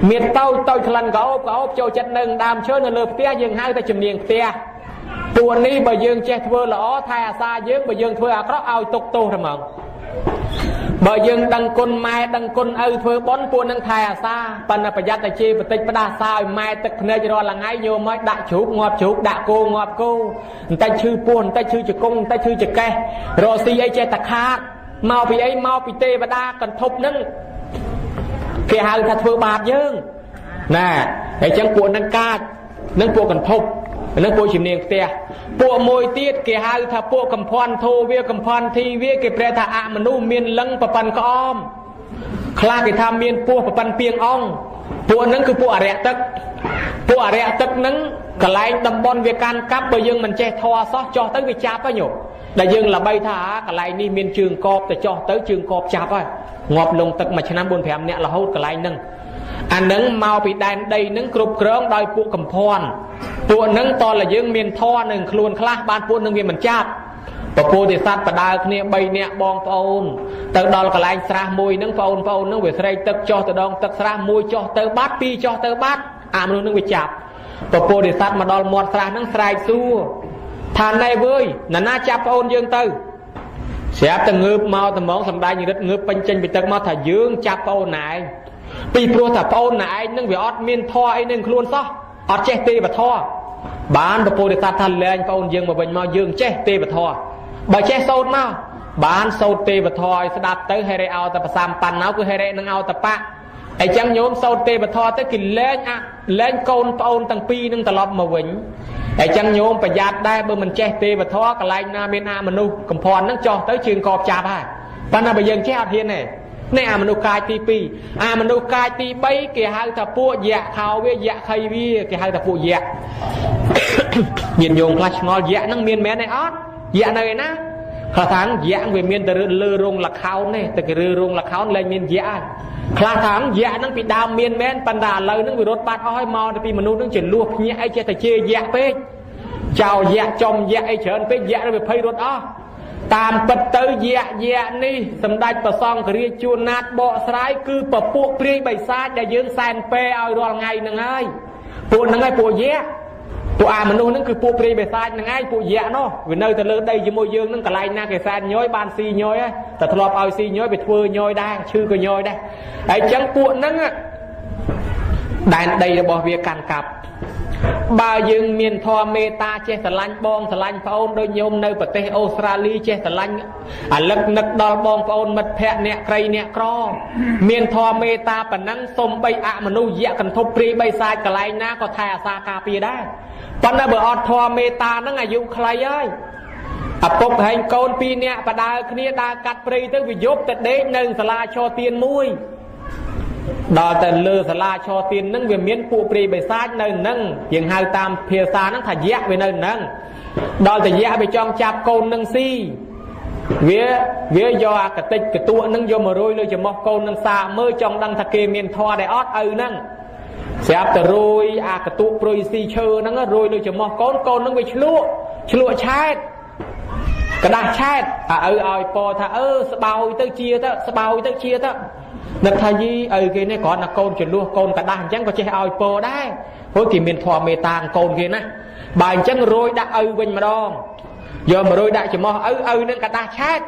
เมียนเต้าคลันก็อบโจจัดหนึ่งดามเชิญเลือบเตี้ยยังให้แต่จำเนียงเตี้ยตัวนี้ใบยืงเจทเวอร์ละอ้อไทยอาซายืงใบยืงเทอร์ก็เอาตกโตทำไมใบยืงดังคนไม้ดังคนเอาเทอร์บอลปวนดังไทยอาซาปันประหยัดแต่จีปฏิปดาซาไม้ตึกเนยจะรอละไงโยมไม่ด่าฉุกงอบฉุกด่าโกงอบโกแต่ชื่อปวนแต่ชื่อจะกงแต่ชื่อจะแกรอซีไอเจตะคาดเมาปีไอเมาปีเตปดากันทบนั่งเกี่ยหาถ้าเทอร์บาดยืงน่ะไอ้จังปวดนั่งกาดนั่งปวดกันทบนั่งปวดชิมเนียงเตียปวดมวยตีดเกี่ยหาถ้าปวดกำพรโทเวียกำพรทีเวียเกี่ยแปรถ้าอามานุเมียนลังปะปันก้อมคลาเกี่ยทำเมียนปวดปะปันเปียงอ่องปวดนั่งคือปวดอะไรตึกปวดอะไรตึกนั่งกระไรดำบอลเวียการกับไปยังมันเจทอซอจอตั้งวิจาปะโยแต่ยังละใบท่ากระไรนี่เมียนจึงกอบแต่จอตั้งจึงกอบจับไปงอบลงตึกมาชนะบนแผงเนี่ยเราหูกระไรนั่งอันนั้นเมาปีแดนใดนั้นกรุบกร้องโดยปุกกำพรตัวนั้นตอนละยังเมียนท่อหนึ่งคลวนคลาบ้านปุกหนึ่งเมียนมันจับปะโพธิสัตว์ประดาเนี่ยใบเนี่ยบองเปาอนเติร์ดอลกระไรสระมวยนั่งเปาอนนั่งเวทไรตึกจ่อตะดองตึกสระมวยจ่อเติร์บัดปีจ่อเติร์บัดอามนุนั่งไปจับปะโพธิสัตว์มาดอลมอดสระนั่งสายสู้ทานในเว้ยนั่นน่าจับเปาอนยังเติร์เสียบแต่เงือบเมาแต่มองสำได้ยังรึเงือบเป็นเจนไปตึกมาถ่ายยืงจับเปาอนไหนปีโปรถ้าเป้าไหนนั่งวิออดเมียนท่อไอ้นั่งคลวนซะออดเจเตบท่อบ้านโปรดิตาทันแลนเป้ายืงมาเป็นมายืงเจเตบท่อบ่เจโซดมาบ้านโซเตบท่อสดับเตอให้ได้เอาแต่ประสามปันเอาคือให้ได้นั่งเอาแต่ปะไอ้จังโยมโซเตบท่อเตกินเล่นอ่ะเล่นโกนเป้าตั้งปีนั่งตลอดมาวิ่งไอ้จังโยมประหยัดได้เบอร์มันเจเตบท่อกระไรนาเมียนามนุษย์กำพรนั่งจ่อเตอจึงกอบจับให้ปันน่ะไปยืงเจอาเทียนเนี่ยในอามนุกายตีปีอามนุกายตีใบเกี่ยหางตะปูแยะเขาเวียะใครเวียเกี่ยหางตะปูแยะเมียนโยงคลาชงอแยะนั่งเมียนแม่ในออดแยะเลยนะคลาทางแยะเวียนเมียนแต่เรือรงหลักเขาเนี่ยแต่เรือรงหลักเขาเลยเมียนแยะคลาทางแยะนั่งปีดามเมียนแม่นปันดาเลยนั่งวิรถบัดอ้อยมอในปีมนุษย์นั่งเฉินลวกแยะไอเจตเจแยะเป๊ะเจ้าแยะจอมแยะไอเฉินเป๊ะแยะเราไปเพย์รถอ้อตามปัตเตอร์แย่นี่สำได้ประซองเรียจูนัดเบาสายคือปะพวกเปรี้ยใบซาจะยืนแซนเปย์เอารอไงนังไงปูนังไงปูแย่ปูอามนุษย์นั่นคือปูเปรี้ยใบซานังไงปูแย่เนาะวินเนอร์แต่เลิศได้ยังโมยืนนั่งกระไรหน้าแกแซนย้อยบานซีย้อยแต่ทลอบเอาซีย้อยไปทัวย้อยได้ชื่อก็ย้อยได้ไอ้จังปูนั่งได้ได้ระบบเวียการกลับบายึงเมียนทอเมตาเจสลันบองสลันพระองค์โดยโยมในประเทศออสเตรเลียเจสลันลักนักดอลบองพระองค์มัดแพะเนี่ยใครเนี่ยกรอเมียนทอเมตาปนังสมใบอะมนุษย์ยะกันทบปรีใบทรายกระไรนะก็แทอาซากาปีได้ปันนะเบออดทอเมตานั่งอายุใครเอ้ย ពុកហែងកូនពីរនាក់បដើគ្នាដើរកាត់ព្រៃទៅវាយប់ទៅដេកនៅសាលាឈរទៀនមួយដល់ទៅលើសាលាឈរទៀនហ្នឹងវាមានពួកព្រាយបិសាចនៅហ្នឹងយើងហៅតាមភាសាហ្នឹងថាយៈវានៅហ្នឹងដល់តែយៈវាចង់ចាប់កូននឹងស៊ីវាយកអាកតិចកតួហ្នឹងយកមករយលើច្រមុះកូននឹងសាកមើលចង់ដឹងថាគេមានធម៌ដែរអត់ឪហ្នឹងស្រាប់តែរយអាកតុព្រុយស៊ីឈើហ្នឹងរយលើច្រមុះកូនហ្នឹងវាឆ្លក់ឆែតกระดาษឆែតឲ្យពោថាស្បោយទៅជាទៅស្បោយទៅជាទៅនឹកថាយីឪគេនេះគ្រាន់តែកូនចំនួនកូនកระดาษអញ្ចឹងក៏ចេះឲ្យពោដែរព្រោះគេមានធម៌មេត្តាកូនគេណាបើអញ្ចឹងរយដាក់ឪវិញម្ដងយកមករយដាក់ច្រមុះឪនឹងกระดาษឆែត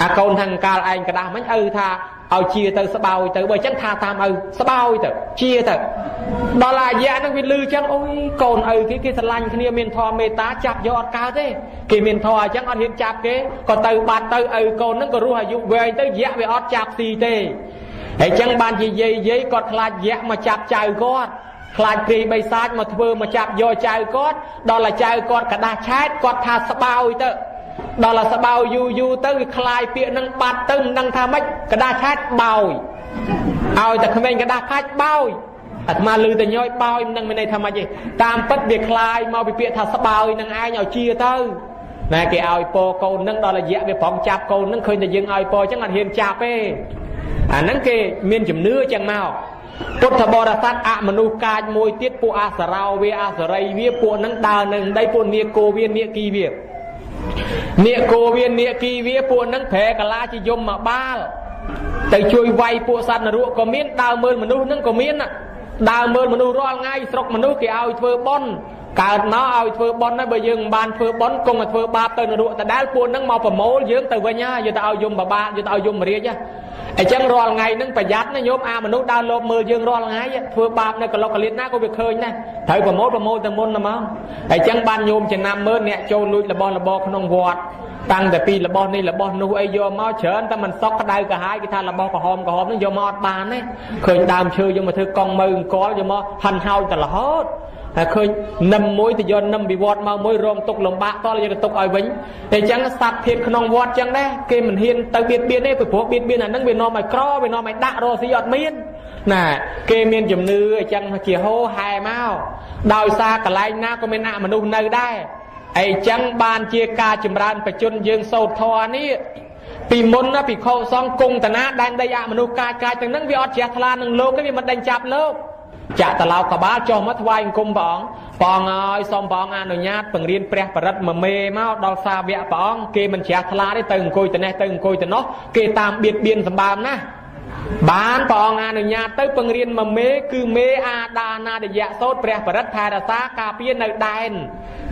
អាកូនខាងកាលឯងกระดาษមិញឪថាឲ្យជាទៅស្បោយទៅបើអញ្ចឹងថាតាមឪស្បោយទៅជាទៅដល់អាយៈហ្នឹងវាលឺអញ្ចឹងអូយកូនឪគេស្រឡាញ់គ្នាមានធម៌មេត្តាចាប់យកអត់កើតទេគេមានធម៌អញ្ចឹងអត់ហ៊ានចាប់គេក៏ទៅបាត់ទៅឪកូនហ្នឹងក៏រស់អាយុវែងទៅយៈវាអត់ចាប់ស៊ីទេហើយអញ្ចឹងបានជាយាយគាត់ខ្លាចយៈមកចាប់ចៅគាត់ខ្លាចព្រាយបិសាចមកធ្វើមកចាប់យកចៅគាត់ដល់តែចៅគាត់กระดาษឆែតគាត់ថាស្បោយទៅដល់តែស្បោយយូរទៅវាคลายពាក្យហ្នឹងបាត់ទៅមិនដឹងថាម៉េចกระดาษឆែតបោយឲ្យតែក្មេងกระดาษផាច់បោយអាត្មាឮតែញយបោយមិនដឹងមានន័យថាម៉េចទេតាមពិតវាคลายមកពីពាក្យថាស្បោយនឹងឯងឲ្យជាទៅណែគេឲ្យពោកូនហ្នឹងដល់រយៈវាប្រងចាប់កូនហ្នឹងឃើញតែយើងឲ្យពោអញ្ចឹងអត់ហ៊ានចាប់ទេអាហ្នឹងគេមានជំនឿអញ្ចឹងមកពុទ្ធបរិស័ទអមនុស្សកាចមួយទៀតពួកអសរោវាអសរីវាពួកហ្នឹងដើរនៅដីពួកនាគោវានាគីវានាគោវានាគីវាពួកហ្នឹងប្រែកាឡាជាយមមកបាលទៅជួយវាយពួកសត្វនរកក៏មានដើរមើលមនុស្សហ្នឹងក៏មានដើរមើលមនុស្សរាល់ថ្ងៃស្រុកមនុស្សគេឲ្យធ្វើបុណ្យកើតមកឲ្យធ្វើបុណ្យហើយបើយើងមិនបានធ្វើបុណ្យគង់តែធ្វើបាបទៅនរកដដែលពួកហ្នឹងមកប្រមូលយើងទៅវិញហើយយកទៅឲ្យយមបបាយកទៅឲ្យយមរាជអញ្ចឹងរាល់ថ្ងៃហ្នឹងប្រយ័ត្នណាញោមអាមនុស្សដើរលបមើលយើងរាល់ថ្ងៃធ្វើបាបនៅកលុកកលៀតណាក៏វាឃើញដែរត្រូវប្រមូលទៅមុនតែមកអញ្ចឹងបានញោមចំណាំមើលអ្នកចូលលួចរបស់របរក្នុងវត្តតាំងតែពីរបស់នេះរបស់នោះអីយកមកច្រើនតែមិនសុកក្តៅក្រហាយគេថារបស់ក្រហមហ្នឹងយកមកអត់បានទេឃើញដើមឈើយកមកធ្វើកង់មើអង្គលយកមកហាន់ហោចតែរហូតតែឃើញនឹមមួយទៅយកនឹមពីវត្តមកមួយរងទុកលំបាកតលយកទៅទុកឲ្យវិញតែអញ្ចឹងសត្វធាតុក្នុងវត្តអញ្ចឹងដែរគេមិនហ៊ានទៅបៀតបៀនទេព្រោះបៀតបៀនអាហ្នឹងវានាំឲ្យក្រវានាំឲ្យដាក់រស់ស៊ីអត់មានណាគេមានជំនឿអញ្ចឹងជាហោហែមកដោយសារកន្លែងណាក៏មានអមនុស្សនៅដែរអីចឹងបានជាការចម្រើនបច្ចុប្បន្នយើងសូត្រធម៌នេះពីមុនណាពីខោសងគង់តាណាដែនដីអមនុស្សកាចទាំងហ្នឹងវាអត់ជ្រះថ្លានឹងលោកទេវាមិនដេញចាប់លោកចាក់តឡោកបាលចុះមកថ្វាយអង្គមព្រះអង្គឲ្យសូមព្រះអង្គអនុញ្ញាតបង្រៀនព្រះបរិត្តមួយមេមកដល់សាវកព្រះអង្គគេមិនជ្រះថ្លាទេទៅអង្គុយទៅនេះទៅអង្គុយទៅនោះគេតាមបៀតបៀនសម្បើមណាបានព្រះអង្គអនុញ្ញាតទៅបង្រៀនមួយមេគឺមេអាដានាដយៈសូត្រព្រះបរិត្តថែរក្សាការពារនៅដែន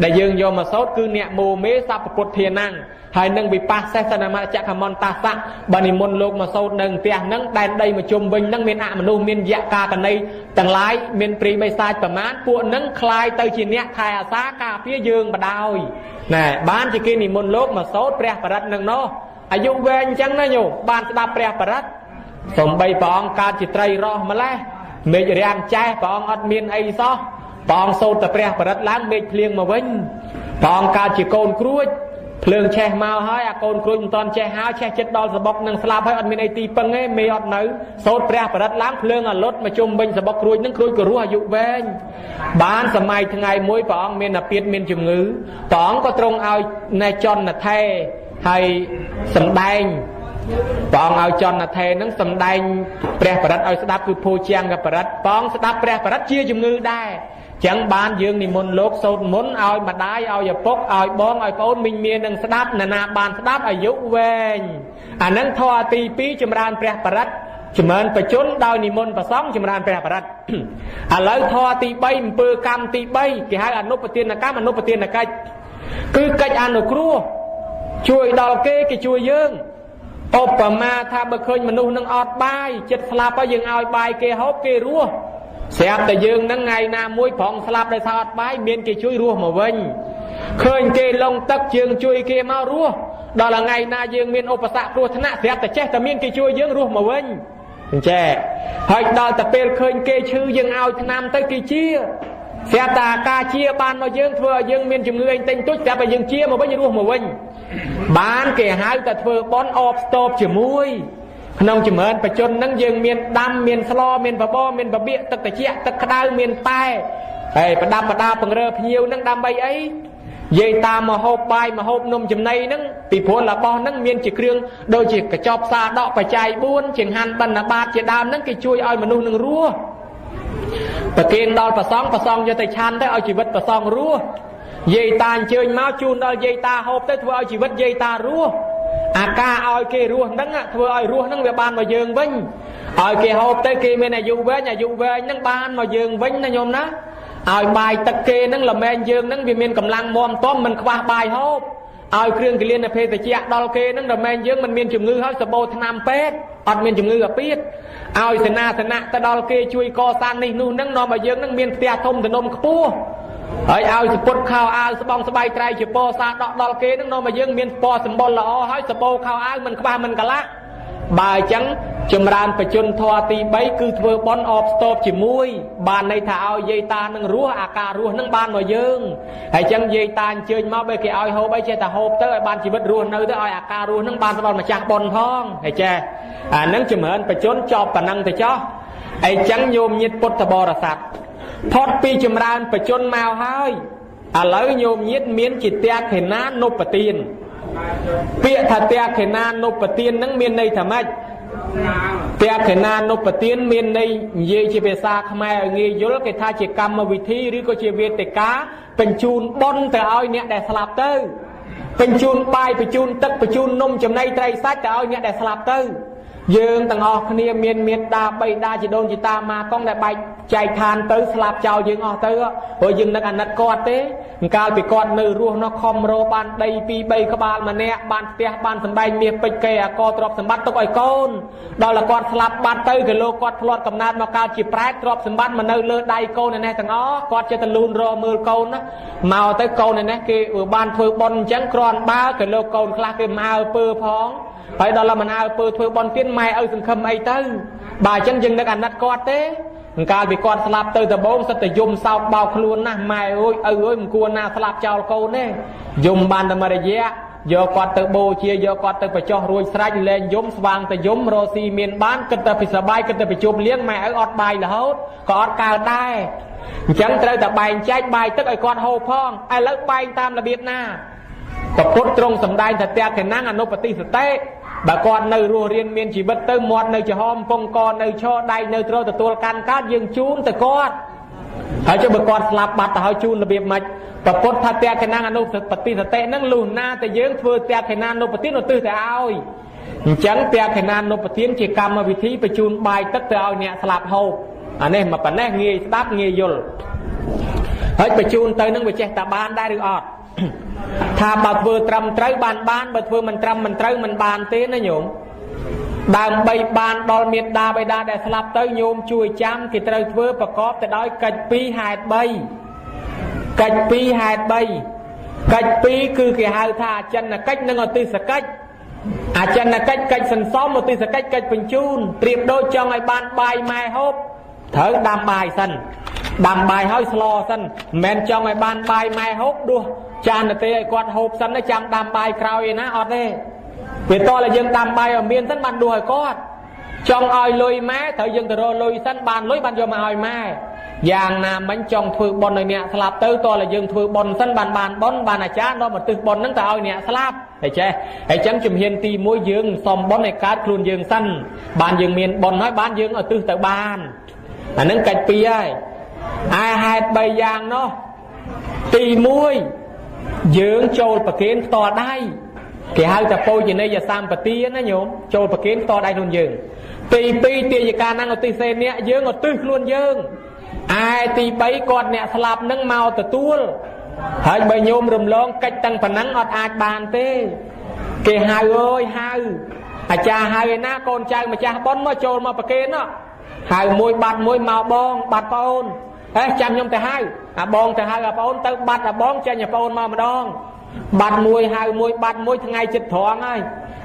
ដែលយើងយកមកសូត្រគឺអ្នកមោមេសព្វពុទ្ធានំហើយនឹងវិបស្សសេសនមចក្រមន្តស័កបើនិមន្តលោកមកសូត្រនៅផ្ទះហ្នឹងដែនដីមកជុំវិញហ្នឹងមានអមនុស្សមានយៈកាកណីទាំងឡាយមានព្រីបិសាចប្រមាណពួកហ្នឹងคล้ายទៅជាអ្នកថែអាសាការពារយើងបដ ாய் ណែបានជាគេនិមន្តលោកមកសូត្រព្រះបរិត្តហ្នឹងនោះអាយុវែងអញ្ចឹងណាញោមបានស្ដាប់ព្រះបរិត្តសំបីព្រះអង្គកើតជាត្រីរស់ម្លេះមេឃរាំងចែះព្រះអង្គអត់មានអីសោះព្រះអង្គសូត្រតែព្រះបរិត្តឡើងមេឃភ្លៀងមកវិញព្រះអង្គកើតជាកូនគ្រួចភ្លើងឆេះមកហើយអាកូនគ្រួចមិនតាន់ឆេះហើយឆេះចិត្តដល់សបុកនឹងស្លាប់ហើយអត់មានអីទីពឹងទេមេអត់នៅសូត្រព្រះបរិត្តឡើងភ្លើងអាលុតមកជុំវិញសបុកគ្រួចនឹងគ្រួចក៏រស់អាយុវែងបានសម័យថ្ងៃមួយព្រះអង្គមានអាពាធមានជំងឺព្រះអង្គក៏ទ្រង់ឲ្យណែចន្ទថេហើយសម្ដែងព្រះអង្គឲ្យចន្ទថេនឹងសម្ដែងព្រះបរិត្តឲ្យស្ដាប់គឺភោជាង្គបរិត្តព្រះអង្គស្ដាប់ព្រះបរិត្តជាជំងឺដែរចឹងបានយើងនិមន្តលោកសូត្រមុនឲ្យម្ដាយឲ្យឪពុកឲ្យបងឲ្យប្អូនមីងមាននឹងស្ដាប់ណាបានស្ដាប់អាយុវែងអានឹងធម៌ទី2ចម្រើនព្រះបរិត្តចម្រើនបច្ចុប្បន្នដោយនិមន្តប្រសងចម្រើនព្រះបរិត្តឥឡូវធម៌ទី3អំពើកម្មទី3គេហៅអនុបទានកម្មអនុបទានកិច្ចគឺកិច្ចអនុគ្រោះជួយដល់គេជួយយើងឧបមាថាបើឃើញមនុស្សនឹងអត់បាយចិត្តស្លាប់ហើយយើងឲ្យបាយគេហូបគេរស់ស្រាប់តែយើងនឹងថ្ងៃណាមួយប្រងស្លាប់ដោយសារអត់បាយមានគេជួយរស់មកវិញឃើញគេលងទឹកយើងជួយគេមករស់ដល់ថ្ងៃណាយើងមានឧបសគ្គគ្រោះថ្នាក់ស្រាប់តែចេះតែមានគេជួយយើងរស់មកវិញអញ្ចឹងហើយដល់តែពេលឃើញគេឈឺយើងឲ្យថ្នាំទៅគេជាស្រាប់តែការជាបានមកយើងធ្វើឲ្យយើងមានជំងឺអីតិចតួចស្រាប់តែយើងជាមកវិញរស់មកវិញ bán kẻ hai ta thưa bón ọp stop chỉ muối nông chỉ mến phải chôn nắng dương miền đam miền slo miền bà bo miền bà bịa tất cả chị tất cả đau miền tai phải đam bằng rơ nhiều nắng đam bay ấy dây ta mà hộp bài mà hộp nôm chùm này nắng thì phố là bo nắng miền chỉ krương đôi chỉ cả chọc xa đọ phải chạy buôn chừng han ban là ba chỉ đam nắng cái chui oi mà nu nương rua và kiên đo và xong cho tay chan tới oi chỉ vật và xong rua dây ta chơi máu chun đo dây ta hộp tới thua oi chỉ vật dây ta rua ca oi kê rua nắng thua oi rua nắng về ban mà dương vinh oi kê hộp tới kê bên này dụ về nhà dụ về nắng ban mà dương vinh này nhôm ná oi bài tật kê nắng là men dương nắng vì miền cầm lăng mom tóm mình qua bài hộp oi kêu cái liên là phê tại chị đo kê nắng là men dương mình miền chủng ngư hết sờ bô tham pet ọt miền chủng ngư ở biết oi sena ta đo kê chui co san này nu nắng nó mà dương nắng miền tia thông từ nôm cua ơi ao sập bột khao ao sập bong sập bay trai chụp po sa đo kê nắng nó mà dương miền po sầm bol là hỏi sập po khao ao mình qua mình cả lá bài trắng chùm ran phải chôn thoa ti bấy cứ thưa bón ọp stop chỉ muối bàn này thảo dây ta nâng rúa ca rúa nâng ban mà dương hay chẳng dây ta chơi máu bây cái oi hô bây chơi ta hộp tới ban chỉ biết rúa nơi tới oi ca rúa nâng ban mà chặt bòn phong hay che nâng chùm hên phải chôn chọp và nâng thì cho hay chẳng nhôm nhiệt bột ta bò là sạch thoát pi chùm ran phải chôn màu hơi lấy nhôm nhiệt miến chỉ tia thì ná nộp và tiền bịa thật tia khởi nan nộp và tiên nắng miền này thầm ách tia khởi nan nộp và tiên miền này dây chỉ về xa khmer nghe dối cái tha chỉ cầm mà vị thi đi có chỉ về để cáเป็นจูนบนแต่เอาเนี่ยแต่สลับตื้อเป็นจูนปลายเป็นจูนตึกเป็นจูนนมจำในไตรซัดแต่เอาเนี่ยแต่สลับตื้อยืงต่างออกเนี่ยเมียนดาใบดาจีโดนจีตามาก้องแต่ใบใจทานตื้อสลับเจ้ายืงออกตื้อโอ้ยยืงนักอันนัดกอดเต้กาวไปกอดมือรัวนกคอมโรบานใดปีใบขบาลมาเนี่ยบานเตี้ยบานสบายเมียไปแก่กอตรอบสมบัติตกไอ้ก้นดอลละกอดสลับบานตื้อกับโลกอดพลอดกำนัดมากาวจีแปรตรอบสมบัติมาเนื้อเลือดใดก้นเนี่ยต่างอ๋อกอดจะตะลุนรอมือก้นนะมาเอาตื้อก้นเนี่ยคือบานเฟือบอลจังกรอนบ้ากับโลกก้นคลาคือมาเอาเปื้อพ้องไปดอลละมันเอาเปื้อเฟือบอลเตี้ยนไม่เอาสังคมไอ้ตื้อบ่ายจังยึงนักอันนัดกอดเต้การไปกอดสลับเตยตะโบงสติยมสาวเบาคลุนนะไม่โอ้ยมันกลัวนาสลับเจ้าโกนเนี่ยยมบานตะมาเรียโยกอดเตโบเชียโยกอดเตไปจ่อรวยสไลด์เลนยมสว่างแต่ยมโรซีเมียนบ้านกันแต่ไปสบายกันแต่ไปจุบเลี้ยงไม่อดใบละฮดกอดกาวได้จังเตยแต่ใบแจ๊กใบตึกไอ้กอดโฮพ่องไอ้เลิกใบตามระเบียบหน้าตะพุทตรงสำได้แต่เตะแค่นั่งอนุปฏิสเตbà con nơi rùa riêng miền chỉ bất tới một nơi chỉ hôm phong con nơi cho đây nơi trôi từ tua can cát dương chun từ con hãy cho bà con slap bát hãy chun là biệt mạch và cốt thà tia cái năng anu pati tệ năng lùn na từ dương thưa tia cái năng anu pati nó tư từ ao chẳng tia cái năng anu pati chỉ cầm mà vị trí phải chun bài tất từ ao nhẹ slap hậu anh em mà bản này nghe đáp nghe vô hãy phải chun tới năng bị che tạ banได้หรืออดถ้าบัดเวอร์ตรำไตรบานบ้านบัดเวอร์มันตรำมันไตรมันบานเต้นะโยมดามใบบานดอลเมียดาใบดาได้สลับเต้โยมช่วยจำที่ไตรเวอร์ประกอบแต่ได้กัดปีหายใบกัดปีหายใบกัดปีคือเกี่ยหายท่าจันนะกัดนั่งเอาตีสกัดอาจันนะกัดกัดสันซ้อมเอาตีสกัดกัดเป็นจูนเตรียมโดยจังไอ้บานใบไม้ฮบเถิดดามใบสันดามใบเฮ้ยสโลสันแมนจังไอ้บานใบไม้ฮบดูจานเตะกอดหอบสันได้จำดำใบคราวเองนะอดเด้เปิดต่อเลยยังดำใบเอาเมียนสันบันดูให้กอดจองอ้อยลอยแม้เธอยังแต่รอลอยสันบานลอยบันยอมอ้อยแม่อย่างน้ำมันจองถือบอลเลยเนี่ยสลับเตอต่อเลยยังถือบอลสันบานบานอาจารย์เรามาถือบอลนั่งแต่อ้อยเนี่ยสลับไอ้เจ้ไอ้จังจุ่มเฮียนตีมวยยังซอมบอลในการ์ดครูนยังสันบานยังเมียนบอลน้อยบานยังเอาตื้อแต่บานอันนั้นกัดปีไอ้หายใบยางเนาะตีมวยยืงโจลประเคนต่อได้เกี่ยวกับโปรยในยาสามปฏินะโยมโจลประเคนต่อได้ลุนยืงตีปีตียาการนั่งเอาตีเซนเนี่ยยืงเอาตื้อลุนยืงไอตีใบกอดเนี่ยสลับนั่งเมาแต่ตัวหายใบโยมรำร้องกัดตั้งผนังอดอาจบานเต้เกี่ยวหายเอ้ยหายอาจารย์หายหน้าโกนใจมาจ่าบอลมาโจลมาประเคนเนาะหายมวยบัดมวยเมาบองบัดปอนจำยมแต่ให้บองแต่ให้ปอนเติมบัดบองใจอย่าปอนมาดองบัดมวยให้มวยบัดมวยทั้งไงจิตถองไง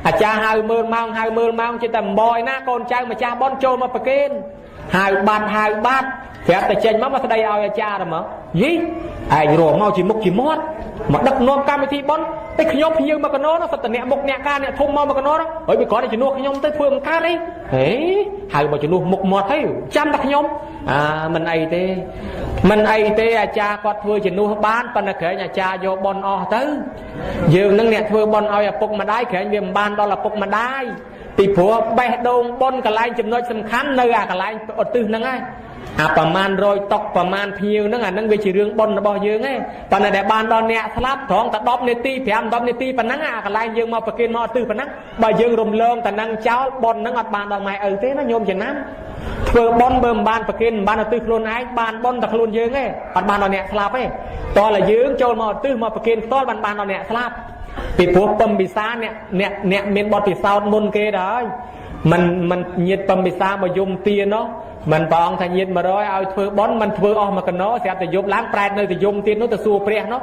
อาจารย์ให้มือมังให้มือมังจะแต่บอยหน้าโกนใจมาจ่าบอลโจมาประเคน hai bát phép tại trên mắt mà đây ao cha rồi mà gì ai rồi mau chỉ mục chỉ mót mà đất non cam thì bón cái nhom như mà cái nó thật nè mục nè ca nè thôm mau mà cái nó đó bởi vì có để chỉ nuôi cái nhom tới phương ca đấy thế hai bà chỉ nuôi mục mọt thấy trăm đặc nhom mình ai tê cha quạt thưa chỉ nuôi bán phần là kể nhà cha vô bon o tới dương nâng nè thưa bon o phục mà đái kể việc ban đó là phục mà đái thì phùa bè đông bon cả lại chấm nói sầm khán nơi cả lại ở tư nâng aiประมาณ100 ตกประมาณพิวนั่งนั่งไปจีเรื่องบนบ่ยืงไงตอนนั้นแต่บ้านตอนเนี้ยสลับท้องแต่ดอบเนตีแถมดอบเนตีปนังกันไรยืงมาประเคนมาตื้อปนังบ่ยืงรวมเลิงแต่นั่งเจ้าบนนั่งอัดบ้านดอกไม้เต้นะโยมอย่างนั้นเพื่อบนเบิ่มบ้านประเคนบ้านตื้อโคลนไอ้บ้านบนตะโคลนยืงไงอัดบ้านตอนเนี้ยสลับไอ้ตอนละยืงโจรมาตื้อมาประเคนต้นบ้านตอนเนี้ยสลับปีพวกปมบิซาเนี่ยเมียนบอติซาวมุนเกได้มันเงียบปมบิซามายุมเตียเนาะมันปองทางยินมาร้อยเอาเถื่อบอลมันเถื่อออกมากันน้อยเสียแต่ยมล้างแปลในแต่ยมตีนนู้แต่สู้เปรี้ยเนาะ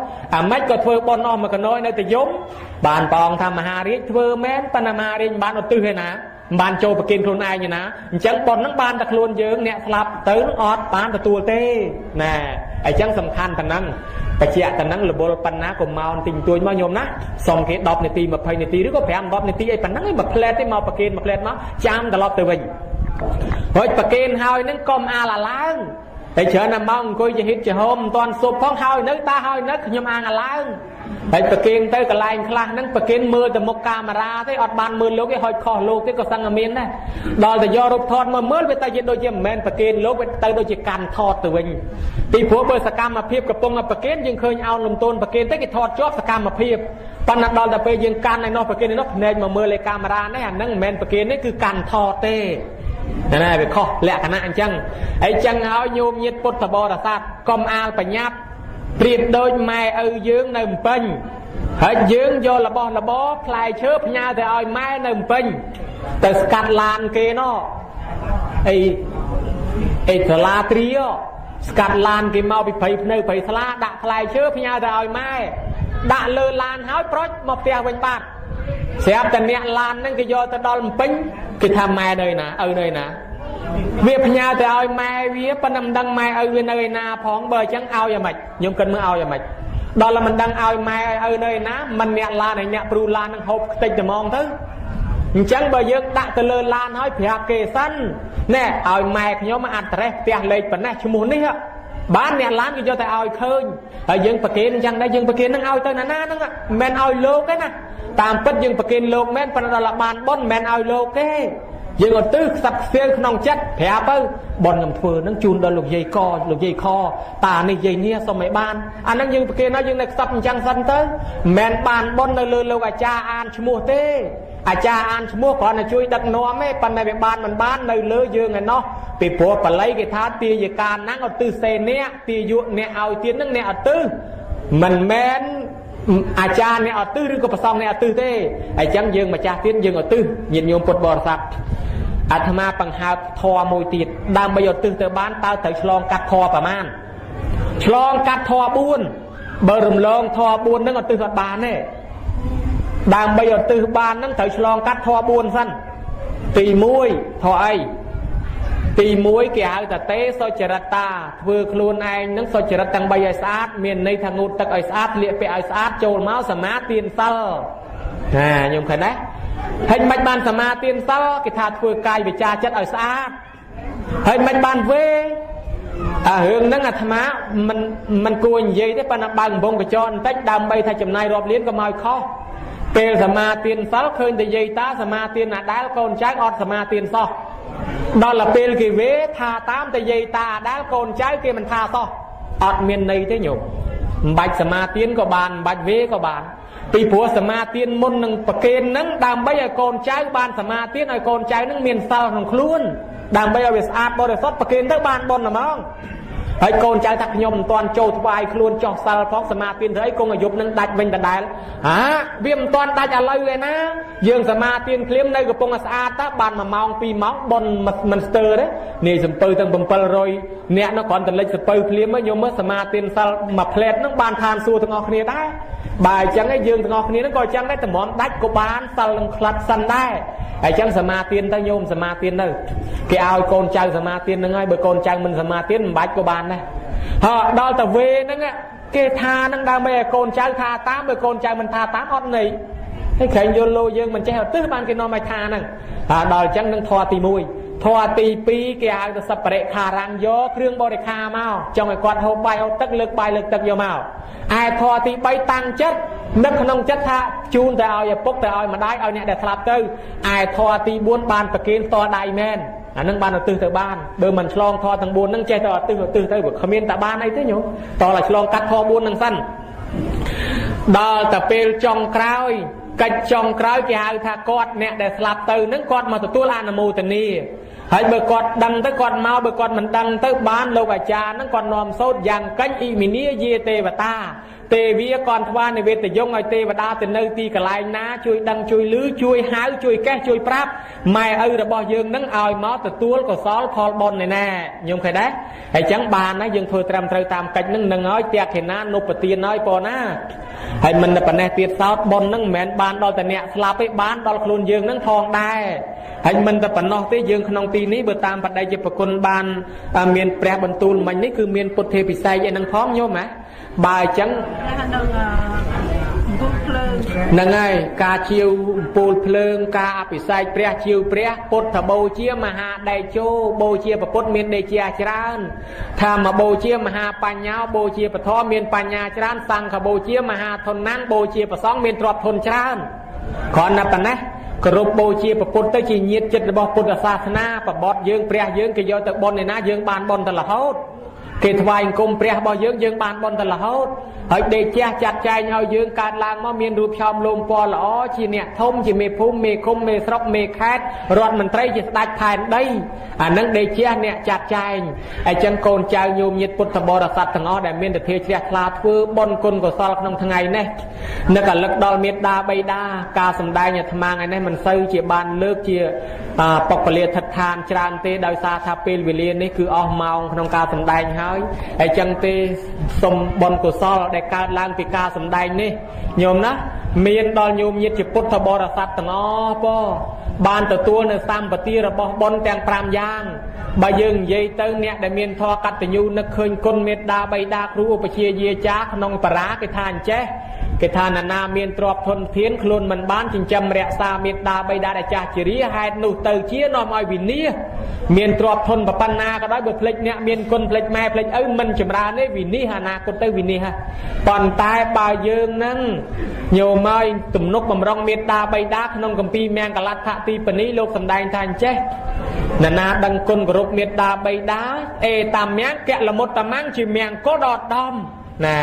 ไม่ก็เถื่อบอลออกมากันน้อยในแต่ยมบานปองทำมหาฤทธิ์เถื่อแม้นปนมาเรียนบานเอาตื้อให้นะบานโจไปกินโคลนไออยู่นะจังบอลนั่งบานตะโคลนเยอะเนี่ยสลับเติร์นออดบานตะตัวเต้น่ะไอ้จังสำคัญแต่นั่งแต่เจ้าแต่นั่งระบบปัญหาของเมาติงตัวมาโยมนะส่งเกดดอบในตีมาเพย์ในตีหรือก็แผ่นดอบในตีไอ้ปัญหาไอ้มาเพลทที่มาประเคนมาเพลทมาจามตลอดตัววิ่งเฮ้ยประเคนเฮานั่งกลมอาละล้างแต่เชิญนำมองกูจะฮิตจะโฮมตอนสุบของเฮานึกตาเฮานึกยมอาละล้างไอ้ประเคนเตยกระไลคลานั่งประเคนมือแต่มกกามาราที่อดบานมือลูกที่หอยคอลูกที่ก็สังเมียนนะดอลแต่ยอรูปทอดมาเมื่อไปตายโดยเยี่ยมแมนประเคนลูกไปตายโดยจิการทอดตัวเองตีผัวเบอร์สกามมาเพียบกับปงประเคนยังเคยเอาลมต้นประเคนได้กิทอดจอบสกามมาเพียบปันนัดดอลแต่ไปยังการในนอกประเคนในนอกเนยมาเมื่อเลยกามาราเนี่ยนั่งแมนประเคนนี่คือการทอดเต้นั่นแหละไปข้อแหละคณะอันจังไอ้จังเอาโยมยึดปุถบรศาสตร์กรมอาลปัญญาเปรียบโดยแม่ยืงในปัญเฮ้ยยืงโยละบอพลายเชื้อพญาแต่เอาแม่ในปัญแต่สกัดลานเกนอไอ้สลาตรีอสกัดลานเกมเอาไปเผยเนยเผยสลาดักพลายเชื้อพญาแต่เอาแม่ดักเลือลานหายปล่อยมาเตียเป็นบาทเสียแต่เนี่ยลานนั่นก็โยแต่ดอลปัญคือทำแม่เลยนะเลยนะเวียพญาแต่เอาแม่เวียปนำดังแม่เลยนะพ้องเบอร์จังเอาอย่างไรยมกันเมื่อเอาอย่างไรดอลมันดังเอาแม่เลยนะมันเนี่ยลานไหนเนี่ยปลูลานนั่งหอบติดจะมองถึงจังเบอร์เยอะดักตะเลลานให้เพียเกสันเนี่ยเอาแม่ขยมมาอัดแต่เตียเลยปนแน่ชั่วโมงนี้ฮะบ้านเนี่ยร้านก็จะแต่เอาเคยแต่ยังประเคนยังได้ยังประเคนนั่งเอาเตอร์นั่นนั่งแมนเอาโลกกันนะตามปัจยังประเคนโลกแมนปนดลบานบอนแมนเอาโลกแกยังเอาตื้อสับเสียงขนมจัดแผลเปิ้ลบอลกับเฟือนั่งจูนโดนลูกใหญ่คอลูกใหญ่คอตาในใหญ่เนี่ยสมัยบ้านอันนั้นยังประเคนนะยังในสับจังสันเตอร์แมนบานบอนในเรือโลกอาจารย์อ่านชั่วโมงเต้อาจารย์อ่านชั่วโมงก่อนนะช่วยดักนัวไม่ปันในบ้านมันบ้านในเรือยืงไงเนาะปีผัวปลายกิท้าตียการนั่งเอาตื้อเซเนี่ยตียุเนี่ยเอาเตียนนั่งเนี่ยเอาตื้อมันแมนอาจารย์เนี่ยเอาตื้อหรือก็ประซองเนี่ยเอาตื้อเต้ไอ้จังยืงมาจ่าเตียนยืงเอาตื้อยินโยมปดบอลสับอาตมาปังหาทอมวยตีดดามประโยชน์ตื้อเตอบ้านตาเตอฉลองกัดทอประมาณฉลองกัดทอบุญเบอร์รุมลองทอบุญนั่งเอาตื้อกัดบานเนี่ยดามประโยชน์ตื้อบ้านนั่งเตอฉลองกัดทอบุญสั้นตีมวยทอไอตีมวยเกี่ยวแต่เตะโซจรตาเพื่อครูนไอนั่งโซจรตังใบไอสอาดเมียนในทางงูตักไอสอาดเลี้ยไปไอสอาดโจลเมาสมาตีนเซลยมเคยนะให้มันบานสมาตีนเซลกิธาเพื่อกายวิจารจัดไอสอาดให้มันบานเวเฮืองนั่งธรรมะมันกวนยัยได้ปนบังบงกระจรเต็กดำใบทายจำนายรอบเลี้ยงก็มาข้อเปลสมาตีนเซลเคยแต่ยัยตาสมาตีนได้แล้วคนใช้อดสมาตีนซอดอลลาร์เปลกี่เวทาตามแต่ยัยตาได้คนใช้กี่มันทาซออดเมียนในเท่หยกใบสมาตีนก็บานใบเวก็บานปีผัวสมาตีนมุนหนึ่งประเคนนั่งดำใบไอโกนใช้บานสมาตีนไอโกนใช้นั่งเมียนเซลของคลุ้นดำใบเอาเวสอาร์บริสุทธิ์ประเคนทั้งบานบนน่ะมั้งไอ้โกนใจทักยมตอนโจทวายคลวนจอกซาลพอกสมาธิเธอไอ้กงอายุนั่งดัดเป็นแต่ได้เวียมตอนดัดอะไรเลยนะยืงสมาธิเคลี้ยมในกระปงอาสาตาบานมามองปีมองบนมันสเตอร์เลยนี่สมปืนตั้งบังเปลรอยเนี่ยนักก่อนแต่เล็กสเปอร์เคลี้ยมไม่ยมเมื่อสมาธิซาลมาเพลทนั่งบานทานสู้ทั้งออกเนี่ยได้บ่ายจังไอ้ยืงทั้งออกเนี่ยนั่งก่อจังได้แต่หมอนดัดกบานซาลคลัดสันได้ ai chẳng sầm ma tiên ta nhôm sầm ma tiên đâu cái ao con trai sầm ma tiên nó ngay bởi con trai mình sầm ma tiên mình bách của bàn này họ đo tờ về nó nghe cái tha nó đang bây con trai tha tám bởi con trai mình tha tám hót này cái khởi vô lô dương mình chơi tứ ban cái nó mày tha nè đòi chẳng nâng thoa tì mùi thoa tì pi cái ao ta sập bệ khà răng gió krương bò để khà mau trong cái quạt hộp bay hộp tức lực bay lực tức vô mau ai thoa tì bay tăng chất nâng không chất tha chun ta ao bốc ta ao mà đái ao nhẹ để thạp tư ai thoa tì buôn bàn ta kiến to đại men nâng ban là từ từ ban bơ mình slong thoa thằng buôn nâng chơi to từ từ vực không yên ta ban ấy thế nhỉ to là slong cắt thoa buôn nâng xanh đòi ta pel trong cào cách trong cái ao tha cọt nè để slap từ nâng cọt mà tụi tôi làm mù tình đi hãy bờ cọt đăng tới cọt mau bờ cọt mình đăng tới bán lâu bà cha nâng còn nòm sốt dạng cách y mình nia dê tê và ta tê vía con thoa này về từ giống ai tê và đa từ nơi ti cả lại ná chui đăng chui lưới chui háo chui két chui prap mai ơi là bao dương nâng ao máu từ tuôn của xó phò bon này nè nhung khai đấy hãy chẳng bàn á dương thôi trầm trời tam cách nâng nâng nói tiệt thì na nộp tiền nói pò na hãy mình là bản tiệt sao bon nâng mẹn bàn đo từ nẹt slap ấy bán đo luôn dương nâng thòng đai hãy mình là bản nói tới dương không tin ní bữa tam bản đây chỉ phải con bàn miền pre bần tuôn mình ní cứ miền bột thề bị say vậy nâng phóng nhôm mà bài chẳng nâng ai ca chiêu pol phượng ca bị sai pre chiêu pre bột thà bầu chia mà hạ đại châu bầu chia và bột miền đại chia tràn tham mà bầu chia mà hạ pan nháo bầu chia và thọ miền pan nhà tràn sang cả bầu chia mà hạ thôn nang bầu chia và sóng miền trọt thôn tràn còn nạp tận đấyกรุบโบเชียปปุตตะจีเนียจิตบอกพุทธศาสนาปบอดยืงเปรียยืงกิโยตะบนในน้ายืงบานบนตลอดเกตวายกุมเปรียบยืงยืงบานบนตลอดเฮ้ยเด็กเจ้าจัดใจเอายืงการลางมาเมียนรูปชอมลมปอละอ๋อชีเนี่ยทมจีเมพุ่มเมคุมเมสรบเมแคดรอดมันไตรจิตได้ผ่านได้นั่งเด็กเจ้าเนี่ยจัดใจไอ้จังโกนเจ้าโยมยิดพุทธบริษัททั้งอ๋อแต่เมียนแต่เทเชียคลาทือบนกุลก็สลักน้องทั้งไงเนี่ยนักการลักดอลเมียดาใบดากาสมได้เนี่ยทำมาไงเนี่ยมันซื้อเจียบานเลิกเจียปกเลียทัดทานจรานเตดาวซาทาเปลวิเลียนี่คือออกมาน้องกาสมได้หายไอ้จังเตสมบนกุศลได้การล้างปีกาสมได้นี่โยมนะเมียนดอลโยมยิดจิพุทธบริษัททั้งอ๋อป่อบานตัวในสามปฏิระบบบนแตงปรามยางใบยืงเยยเตอเนี่ยได้เมียนทอกัตยูนักเคยคนเมตดาใบดาครูอุปเชียเยจ้าขนองปราเกทานเจ้เกทานนาเมียนตรอบทนเทียนคลุนมันบ้านจึงจำเรียซาเมตดาใบดาได้จ่าจิริหายนูเตอเชี่ยนอมอ้อยวินนี่เมียนตรอบทนปปันนาก็ได้เบิดเพลกเนี่ยเมียนคนเพลกแม่เพลกมันจำราเนี่ยวินนี่ฮานาคนเตอวินนี่ฮะปอนตายปลายยืงนั่งโยมอ้อยตุ่มนกบำรองเมตดาใบดาขนองกัมปีแมงกะลัดทะตีปนี้โลกสำได้ทานเจ้นาดังคนกรบเมตดาใบดาตามแมงแกะละมดตามมังจีแมงก็ดอดดอมน่ะ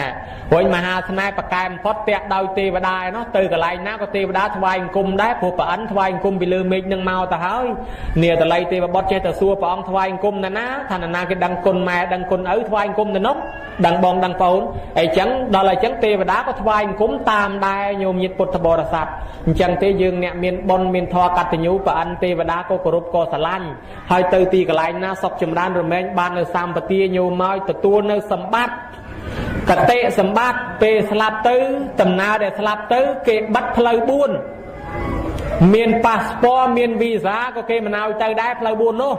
วันมหาสมัยประกายพอดเตะดาวเทวดาเนาะตื่นกับไรนะก็เทวดาทวายกุมได้ผู้ปะอันทวายกุมไปลืมมินึงเมาแต่เฮ้ยเนี่ยแต่ไรเทวบดเจตสัวปองทวายกุมนั่นนะท่านนาก็ดังคนแม่ดังคนทวายกุมนั่นนกดังบองดังปูนไอ้จังดอลไรจังเทวดาก็ทวายกุมตามได้โยมยิดปุถบริษัทจังเตยึงเนี่ยเมียนบนเมียนทอกัตยูปะอันเทวดาก็กรุบก็สลันให้ตื่นตีกับไรนะศพจำรานหรือแม่บ้านในสามปฏิโยมมาตัวในสมบัติกเตะสมบัติเปสลับตื้อตำนาเดสลับตื้อเก็บบัตรพลายบุญเมียนพาสปอร์เมียนวีซ่าก็เก็บมันเอาใจได้พลายบุญโน่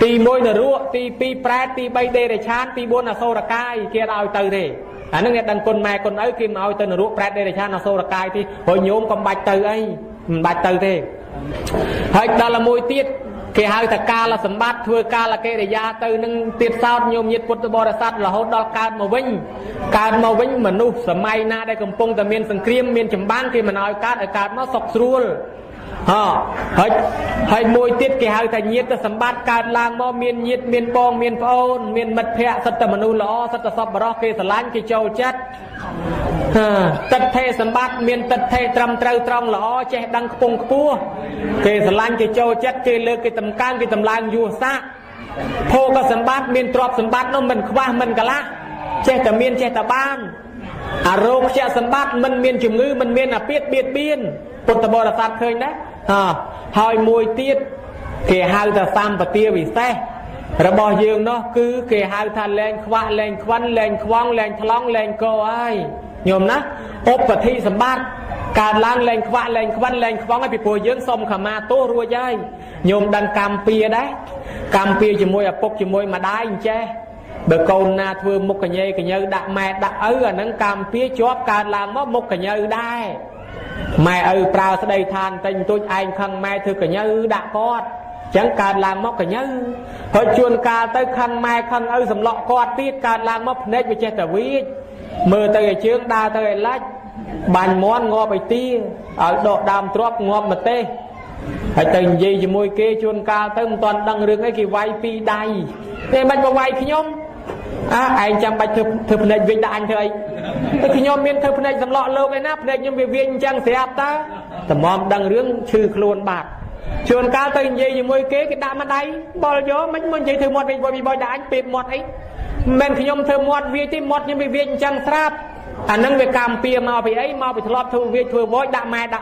ตีมวยนรั่วตีปีแปรตีใบเดรชานตีบุญอโศรกายเกี่ยเอาใจเลยอันนั้นเนี่ยดังคนแม่คนเอ้ยกิมเอาใจนรั่วแปรเดรชานอโศรกายที่หอยโยมก็ใบใจไอ้ใบใจเท่หอยดาละมวยตีเกี่ยหายแต่กาละสมบัติเพื่อกาละเกริยาตื่นนึงติดสาวโยมยิดพุทธบริษัทละหดดอลการมาวิ่งมนุษย์สมัยนาได้กำปงแต่เมียนสังเกตเมียนจำบ้านที่มันเอาการมาสกสรุลให้มวยติดเกี่ยหายแต่ยิดแต่สมบัติการลางมาเมียนยิดเมียนปองเมียนโอนเมียนมัดแพะสัตมนุษย์ละสัตสบบรอเกสลันกิโจจัดตัดเทสมบัติเมียนตัดเทตรำเตาตรองละเจดังปงปัวเกสลันกิโจจัดเกลือกิตำการกิตำลางยูซะโพกสมบัติเมียนตรอบสมบัติน้องมันคว้ามันกะละเจตเมียนเจตบ้านอารมณ์เจสมบัติมันเมียนจุงือมันเมียนอเปียดเบียดเบียนปุตตบริษัทเคยนะหอยมวยตีดเกี่ยหายแต่ซ้ำปะเตียวิเศษระบอบยืงเนาะคือเกี่ยหายทานแรงคว้าแรงควันแรงคว้างแรงทะลองแรงโกไอโยมนะอบปฏิสมบัติ การล้างแรงคว้าแรงควันแรงคว้องให้ปีโพเยื้องสมขามาโตรัวใจโยมดังกำเปียได้กำเปียจะมวยปกจะมวยมาได้เจ้เบอร์โกนนาทัวมุกกันเยกันเยอะดักแม่ดักนั่งกำเปียจอบการล้างมอมุกกันเยอะได้แม่ปลาสะใดทานแต่งตัวไอ้ขังแม่เธอกันเยอะดักกอดจังการล้างมอกันเยอะพอชวนการเตยขังแม่ขังสำลักกอดตีการล้างมอเนตไปเจตวิทมือเตยเชื้อดาเตยลัดบานม้อนงอไปตีดอกดามทรอบงอมาเต้ให้ตึงยีจะมวยเกชวนกาเติมตอนดังเรื่องไอ้กี่ไวปีใดเนี่ยมันมาไวขี้ยมไอ้จำไปเธอพนักวิ่งได้อันเธอไอ้ขี้ยมเมียนเธอพนักสำลักโลกไอ้นะพนักยังไปวิ่งจังเสียบตาแต่มอมดังเรื่องชื่อโคลนบาดชวนกาตึงยีจะมวยเกกี่ดามาได้บอลเยอะมันยีเธอหมดไปบอยได้อันปิดหมดไอ้แม่ขี้ยมเธอหมดวิ่งที่หมดยังไปวิ่งจังทราบอันนั้นเวกามเปียมาไปไอ้มาไปทะเลาะทัวเวียทัวโวยด่าแม่ด่า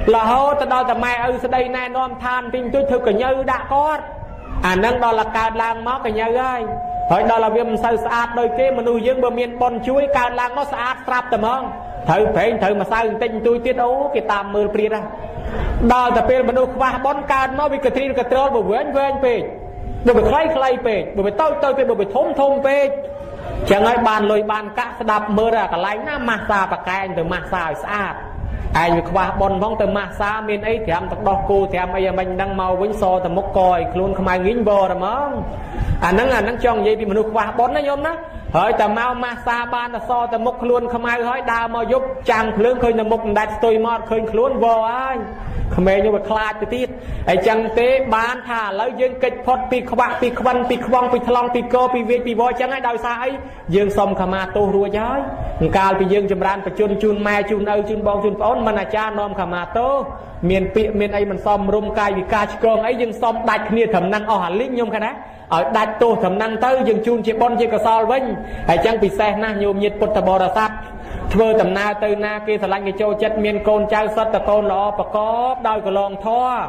là hô ta đo ta mẹ sẽ đây nè non than tin tôi thực cả như đã có nâng đó là cà lang máu cả như ơi hỏi đó là viêm sâu sạch đôi kia mà nuôi dưỡng bờ miền bon chuối cà lang nó sạch sạch tầm không thử mà sao tin tôi tiết ấu cái tam mưa pria ra đó ta pê mà nuôi qua bon cà nó bị cái thiên cái trâu bờ vén pê bờ bị khay pê bờ bị tôi pê bờ bị thôm pê chẳng ai bàn lôi bàn cá đạp mưa ra cả lái na massage bạc cái từ massage sạch ai việc qua bon phong từ massage miền ấy thì em tập đo cô thì em bây mình đang màu với so từ mốc còi luôn không ai nghiến bò rồi mong nắng trong vậy thì mình qua bon nó nhôm đó hỏi từ mau massage ban là so từ mốc luôn không ai hỏi đào mà giúp chàng lớn khơi là mốc đặt tôi mót khơi luôn bò ai không ai như vậy khai từ tiết ai chẳng tế bán thả lấy dương kịch phật pi khoác pi khoăn pi khoang pi thlong pi cơ pi việt pi voi chẳng ai đào xa ấy dương xong khăm ma tô rùa trái cao pi dương chầm ran phải chun mai chun ơi chun bong chun phốn mà là cha nom khăm ma tô miền pi miền ấy mình xong rum cay vì ca con ấy dương xong đặt nia thầm năng ở hàn lính nhung cái đó ở đặt tô thầm năng tới dương chun chỉ bon chỉ có sao vinh ai chẳng pi xe na nhôm nhiệt bột bò ra sát thưa tầm na từ na kia thằng anh cái châu chất miền côn trao sắt tờ côn lọ bạc có đôi cái lon thoa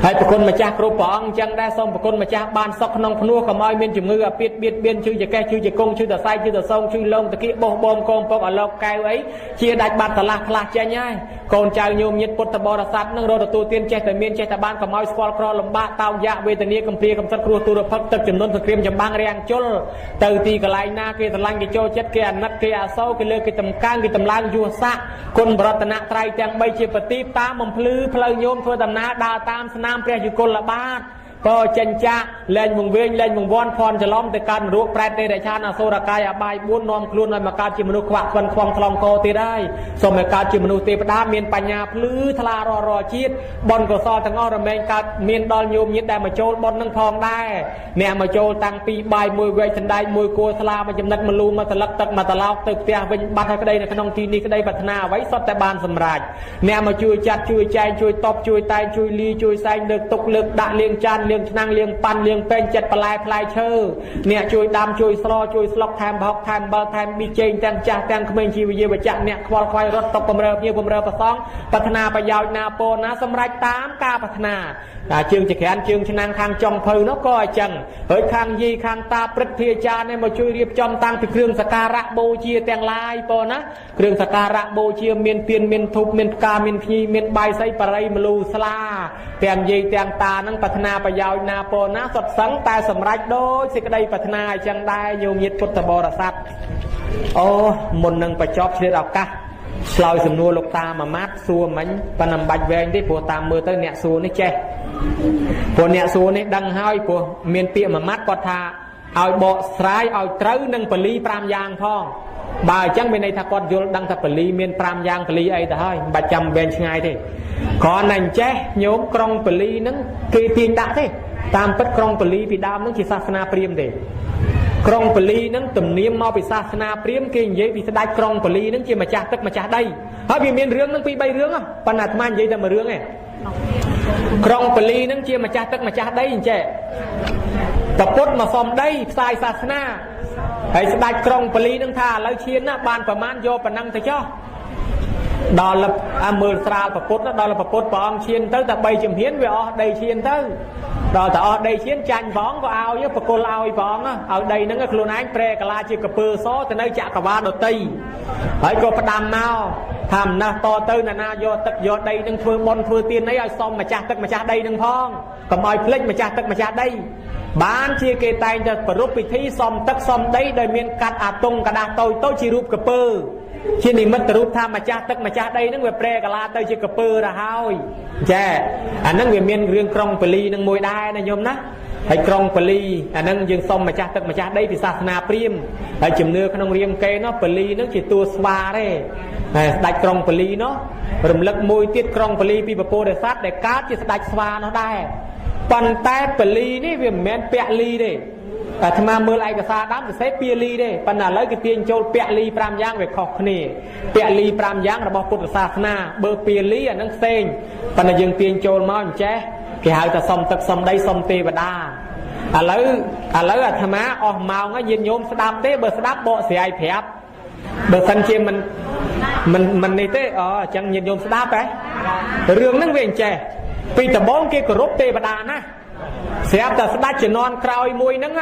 hay bậc con mà cha kêu bỏng chẳng đa xong bậc con mà cha ban sọc nông phun nuôi cầm ai miền chủng ngư biết biên chữ giờ ke chữ giờ công chữ giờ sai chữ giờ sông chữ lông từ kia bom con bom ở lộc cài ấy chia đại bát tala che nhai con trai nhôm nhiệt bột bò ra sát nâng rồi tu tiên che từ miền che từ ban cầm ai squal crawl lồng bát tao dạ về từ nia cầm pia cầm sắt cua tu được phật tập chấm nôn thực kiêm chấm bang riang chul từ tì cái lại na kia thằng anh cái châu chất kia nát kia sâu cái lơ cái tầm cang cái tầm lang vua sa con bờ tận nát trai chẳng bay chia bát tiếp ta mầm phơi nhôm thưa tầm na đa tam namเปรียอยู่คนละบ้านก็เจนจ้าเล่นวงเวียนเล่นวงวอนพรจะล้อมแต่การรู้แปรเตะชาติโซรกายอบายบุญนอมคลุนในมาการจิมนุขวักวันคลองคลองโกตีได้สมัยการจิมนุเตปดาเมียนปัญญาพลื้อทลารอชีดบอลก็ซอทั้งอ้อระเมงการเมียนดอลโยมยิดได้มาโจลบอลนั่งทองได้เนี่ยมาโจลตั้งปีใบมวยเวทันได้มวยโกทลามาจำนักมาลูมาตะลักตักมาตะลอกตึกเตียเป็นบัตรก็ได้ในขนมทีนี้ก็ได้พัฒนาไว้สดแต่บานสำราญเนี่ยมาช่วยจัดช่วยใจช่วยตบช่วยตายช่วยลีช่วยใส่เลือกตกเลือกด่าเลี้ยงจานเลี้ยงนางเลี้ยงปันเลี้ยงเป็นจัดปลายพลายเชอเนี่ยช่วยดำช่วยสโลช่วยสล็อกแทมบอกแทมบอลแทมมีเจนแทมจ่าแทมเขมรชีวิเยบจักเนี่ยควอลควายรถตกปมเรือเพียบปมเรือประซองพัฒนาประยาวนาโปนะสำรัยตามกาพัฒนาchươngจะแขนchươngชนะข้างจองเพลnó coiจังเฮ้ยข้างยีข้างตาปริเทียจาเนี่ยมาช่วยเรียบจอมตั้งที่เครื่องสการะโบเชียแตงลายปอนะเครื่องสการะโบเชียเมียนเปียนเมียนทุบเมียนกาเมียนพีเมียนใบไซปะไรมลูสลาแตงยีแตงตานั่งพัฒนาประยาวนาโปนะสดสังแต่สำรัยโดยสิกระไดพัฒนาจังได้โยมยิดพุทธบริษัทโอ้มนนังประจอบเชื่อเอากะลอยสำนวนลูกตามามัดซัวมันปนำบัดแวงที่ผัวตามมือเตอเนี่ยซัวนี่เจ้ผัวเนี่ยซัวนี่ดังห้อยผัวเมียนเปียมามัดกอดทาเอาเบาสายเอาเต้านังปลีปรามยางพ่องบ่ายจังเป็นในทากอดโยดังทาปลีเมียนปรามยางปลีไอ้แต่ห้อยบัดจำเบนช่างไงที่ขอนั่งเจ้โยมกรองปลีนั่งกีเพียงด่าที่ตามปัดกรองปลีปีดามนั่งจิตศาสนาเปรียมเด็กกรองปลีนั่งตุ่มเนียมมาไปศาสนาเปรียมเก่งเย่ปีสดายกรองปลีนั่งจีมาจากตึกมาจากได้เฮ้ยมีเรื่องนั่งปีใบเรื่องอ่ะปัญหาทำไมเย่แต่มาเรื่องไงกรองปลีนั่งจีมาจากตึกมาจากได้ยังเจ๊ตะพดมาฟอมได้สายศาสนาไอ้สดายกรองปลีนั่งท่าแล้วเชียนนะบานประมาณโยปนังแต่เจ้าดอลละมือสราประพดนะดอลละประพดปองเชียนเต้แต่ใบจำเพี้ยนไปอ๋อได้เชียนเต้ ដល់តើអស់ដីឈានចាញ់ផងក៏ឲ្យបកគលឲ្យផងឲ្យដីហ្នឹងខ្លួនឯងប្រែកាឡាជាកពើសទៅនៅចក្រវាឡដតីហើយក៏ផ្ដាំមកថាម្ណះតទៅណាយកទឹកយកដីនឹងធ្វើបុណ្យធ្វើទានអីឲ្យសមម្ចាស់ទឹកម្ចាស់ដីនឹងផងកុំឲ្យភ្លេចម្ចាស់ទឹកម្ចាស់ដីបានជាគេតែងតែប្រពៃពិធីសមទឹកសមដីដោយមានកាត់អាតុងកដាស់តូចជារូបកពើជានិមិត្តរូបថាម្ចាស់ទឹកម្ចាស់ដីនឹងវាប្រែកាឡាទៅជាកពើទៅហើយចាអាហ្នឹងវាមានរឿងក្រុងពលីនឹងមួយដែរណាញោមណាហើយក្រុងពលីអាហ្នឹងយើងសុំម្ចាស់ទឹកម្ចាស់ដីពីសាសនាព្រាហ្មណ៍ហើយជំនឿក្នុងរាមកេរ្តិ៍នោះពលីហ្នឹងជាតួស្វាទេហើយស្ដេចក្រុងពលីនោះរំលឹកមួយទៀតក្រុងពលីពីពពោធិសត្វដែលកើតជាស្ដេចស្វានោះដែរប៉ុន្តែពលីនេះវាមិនមែនពលីទេអាត្មាមើលឯកសារដើមសរសេរពលីទេប៉ុន្តែឥឡូវគេទាញចូលពលី5យ៉ាងវាខុសគ្នាពលី5យ៉ាងរបស់ពុទ្ធសាសនាបើពលីអានឹងផ្សេងប៉ុន្តែយើងទាញចូលមកអញ្ចេះគេហៅថាសុំទឹកសុំដីសុំទេវតាឥឡូវអាត្មាអស់ម៉ោងហើយញាតិញោមស្ដាប់ទេបើស្ដាប់បកស្រាយប្រាប់បើសិនជាមិននេះទេអញ្ចឹងញាតិញោមស្ដាប់ហ៎រឿងហ្នឹងវាអញ្ចេះពីដំបូងគេគោរពទេវតាណាស្រាប់តែស្ដេចជំនាន់ក្រោយមួយហ្នឹង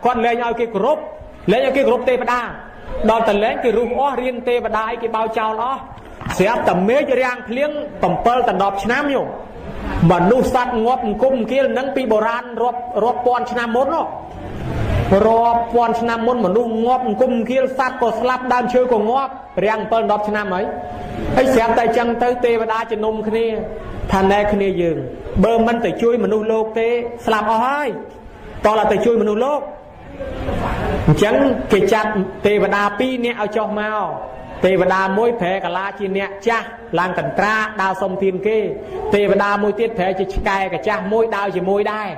គាត់លែងឲ្យគេគោរពលែងឲ្យគេគោរពទេវតាដល់តែលែងគេរុះអស់រៀនទេវតាឲ្យគេបោចោលអស់ស្រាប់តែមេឃរាំងភ្លៀង7 ដល់ 10 ឆ្នាំយោមនុស្សសត្វងាប់អង្គមគៀលហ្នឹងពីបុរាណរាប់ពាន់ឆ្នាំមុនរាប់ពាន់ឆ្នាំមុនមនុស្សងាប់អង្គមគៀលសត្វក៏ស្លាប់ដើមឈើក៏ងាប់រាំង7 10 ឆ្នាំហើយស្រាប់តែអញ្ចឹងទៅទេវតាជំនុំគ្នាថាណែគ្នាយើងបើមិនទៅជួយមនុស្សលោកទេស្លាប់អស់ហើយតោះទៅជួយមនុស្សលោកអញ្ចឹងគេចាត់ទេវតា2នាក់ឲ្យចុះមកទេវតាមួយប្រែកាឡាជាអ្នកចាស់ឡើងកន្ត្រាដើរសុំទានគេទេវតាមួយទៀតប្រែជាឆ្កែកាចាស់មួយដើរជាមួយដែរ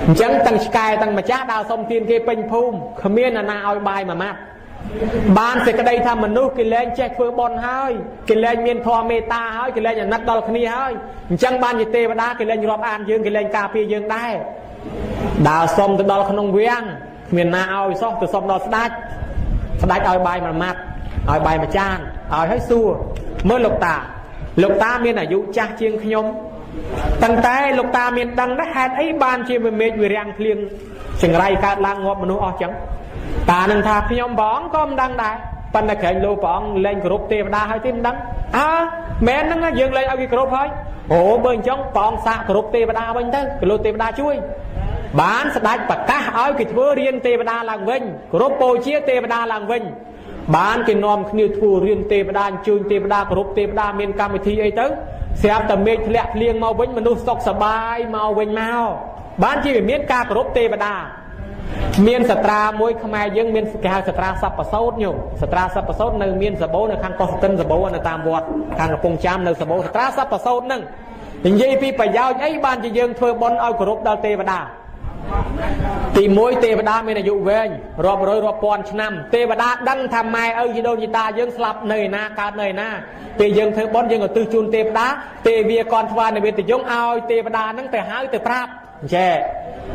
អញ្ចឹងទាំងឆ្កែទាំងម្ចាស់ដើរសុំទានគេពេញភូមិគ្មានអ្នកណាឲ្យបាយមួយម៉ាត់បានសេចក្តីថាមនុស្សគេលែងចេះធ្វើបុណ្យហើយគេលែងមានធម៌មេត្តាហើយគេលែងអាណិតដល់គ្នាហើយអញ្ចឹងបានជាទេវតាគេលែងរាប់អានយើងគេលែងការពារយើងដែរដើរសុំទៅដល់ក្នុងវាំងគ្មានណាឲ្យសោះទៅសុំដល់ស្ដេចឲ្យបាយមួយម៉ាត់ឲ្យបាយមួយចានឲ្យឲ្យសួរមើលលោកតាមានអាយុចាស់ជាងខ្ញុំប៉ុន្តែលោកតាមានដឹងដែរហេតុអីបានជាមេឃវារាំងភ្លៀងចង្រៃកើតឡើងងាប់មនុស្សអស់ចឹងតានឹងថាខ្ញុំព្រះអង្គក៏មិនដឹងដែរប៉ុន្តែក្រែងលោកព្រះអង្គលែងគោរពទេវតាហើយទេមិនដឹងមែនហ្នឹងយើងលែងឲ្យគេគោរពហើយបើអញ្ចឹងព្រះអង្គសាកគោរពទេវតាវិញទៅគោរពទេវតាជួយបានស្ដេចប្រកាសឲ្យគេធ្វើរៀនទេវតាឡើងវិញគោរពបូជាទេវតាឡើងវិញបានគេនាំគ្នាធ្វើរៀនទេវតាអញ្ជើញទេវតាគោរពទេវតាមានកម្មវិធីអីទៅស្រាប់តែមេឃធ្លាក់ភ្លៀងមកវិញមនុស្សសុខសប្បាយមកវិញមកបានជាមានការគោរពទេវតាមានសត្រាមួយខ្មែរយើងមានគេហៅសត្រាសព្វសោតញោមសត្រាសព្វសោតនៅមានសបោនៅខាងកោះស្ទឹងសបោនៅតាមវត្តខាងកំពង់ចាមនៅសបោសត្រាសព្វសោតហ្នឹងនិយាយពីប្រយោជន៍អីបានជាយើងធ្វើបុណ្យឲ្យគោរពដល់ទេវតាទី1ទេវតាមានអាយុវែងរាប់រយរាប់ពាន់ឆ្នាំទេវតាដឹងថាម៉ែឪជីដូនជីតាយើងស្លាប់នៅឯណាកើតនៅឯណាពេលយើងធ្វើបុណ្យយើងក៏ទិសជូនទេវតាទេវាកនថ្វាយនិវេទយងឲ្យទេវតាហ្នឹងទៅហៅទៅប្រាប់ចេះ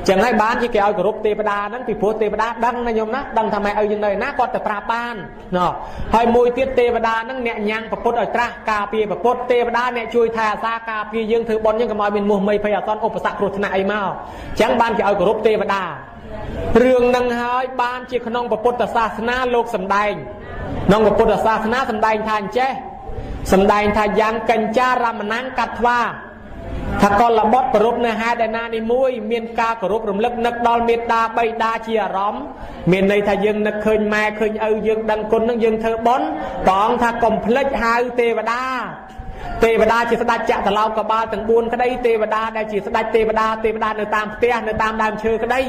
ចឹងហើយបានជាគេឲ្យគោរពទេវតាហ្នឹងពីព្រោះទេវតាដឹងណាញោមណាដឹងថាម៉ែឪយើងនៅឯណាគាត់ទៅប្រាប់បានណោះហើយមួយទៀតទេវតាហ្នឹងអ្នកញ៉ាំងប្រពុតឲ្យត្រាស់ការពារប្រពុតទេវតាអ្នកជួយថែអាសាការពារយើងធ្វើបុណ្យយើងកុំឲ្យមានមោះមីភ័យអសន្នឧបសគ្គគ្រោះថ្នាក់អីមកចឹងបានគេឲ្យគោរពទេវតារឿងហ្នឹងហើយបានជាក្នុងពុទ្ធសាសនាលោកសម្ដែងក្នុងពុទ្ធសាសនាសម្ដែងថាអញ្ចេះសម្ដែងថាយ៉ាងកញ្ចារមណង្កត្វាថាកលបុត្រប្រពនៅហេតុឯណានេះមួយមានការគោរពរំលឹកនឹកដល់មេត្តាបៃតាជាអារម្មណ៍មានន័យថាយើងនឹកឃើញម៉ែឃើញឪយើងដឹងគុណនឹងយើងធ្វើបុណ្យព្រះអង្គថាកុំភ្លេចហៅទេវតាជាស្ដេចចក្រឡោកកបាលទាំង4ក្តីទេវតាដែលជាស្ដេចទេវតានៅតាមផ្ទះនៅតាមដើមឈើក្តី